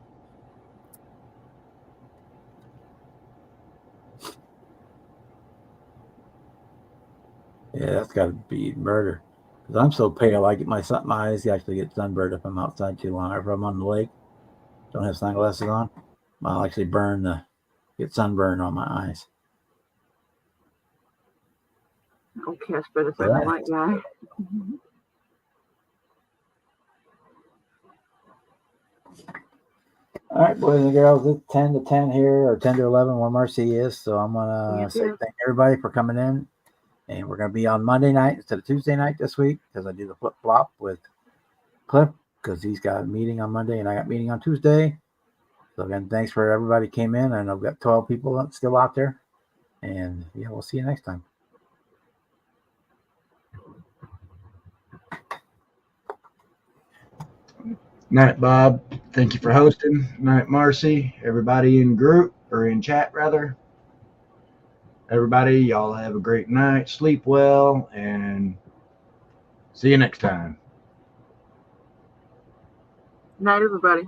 that's got to be murder. Because I'm so pale, I get my eyes actually get sunburned if I'm outside too long. Or if I'm on the lake, don't have sunglasses on, I'll actually get sunburned on my eyes. Oh, Casper, the second white guy. All right, boys and girls, it's 10 to 10 here, or 10 to 11 where Marcy is. So I'm going to say thank everybody for coming in. And we're going to be on Monday night instead of Tuesday night this week because I do the flip-flop with Cliff because he's got a meeting on Monday and I got a meeting on Tuesday. So again, thanks for everybody came in. I know we've got 12 people still out there. And yeah, we'll see you next time. Night, Bob. Thank you for hosting. Night, Marcy. Everybody in group or in chat, rather. Everybody, y'all have a great night. Sleep well, and see you next time. Night, everybody.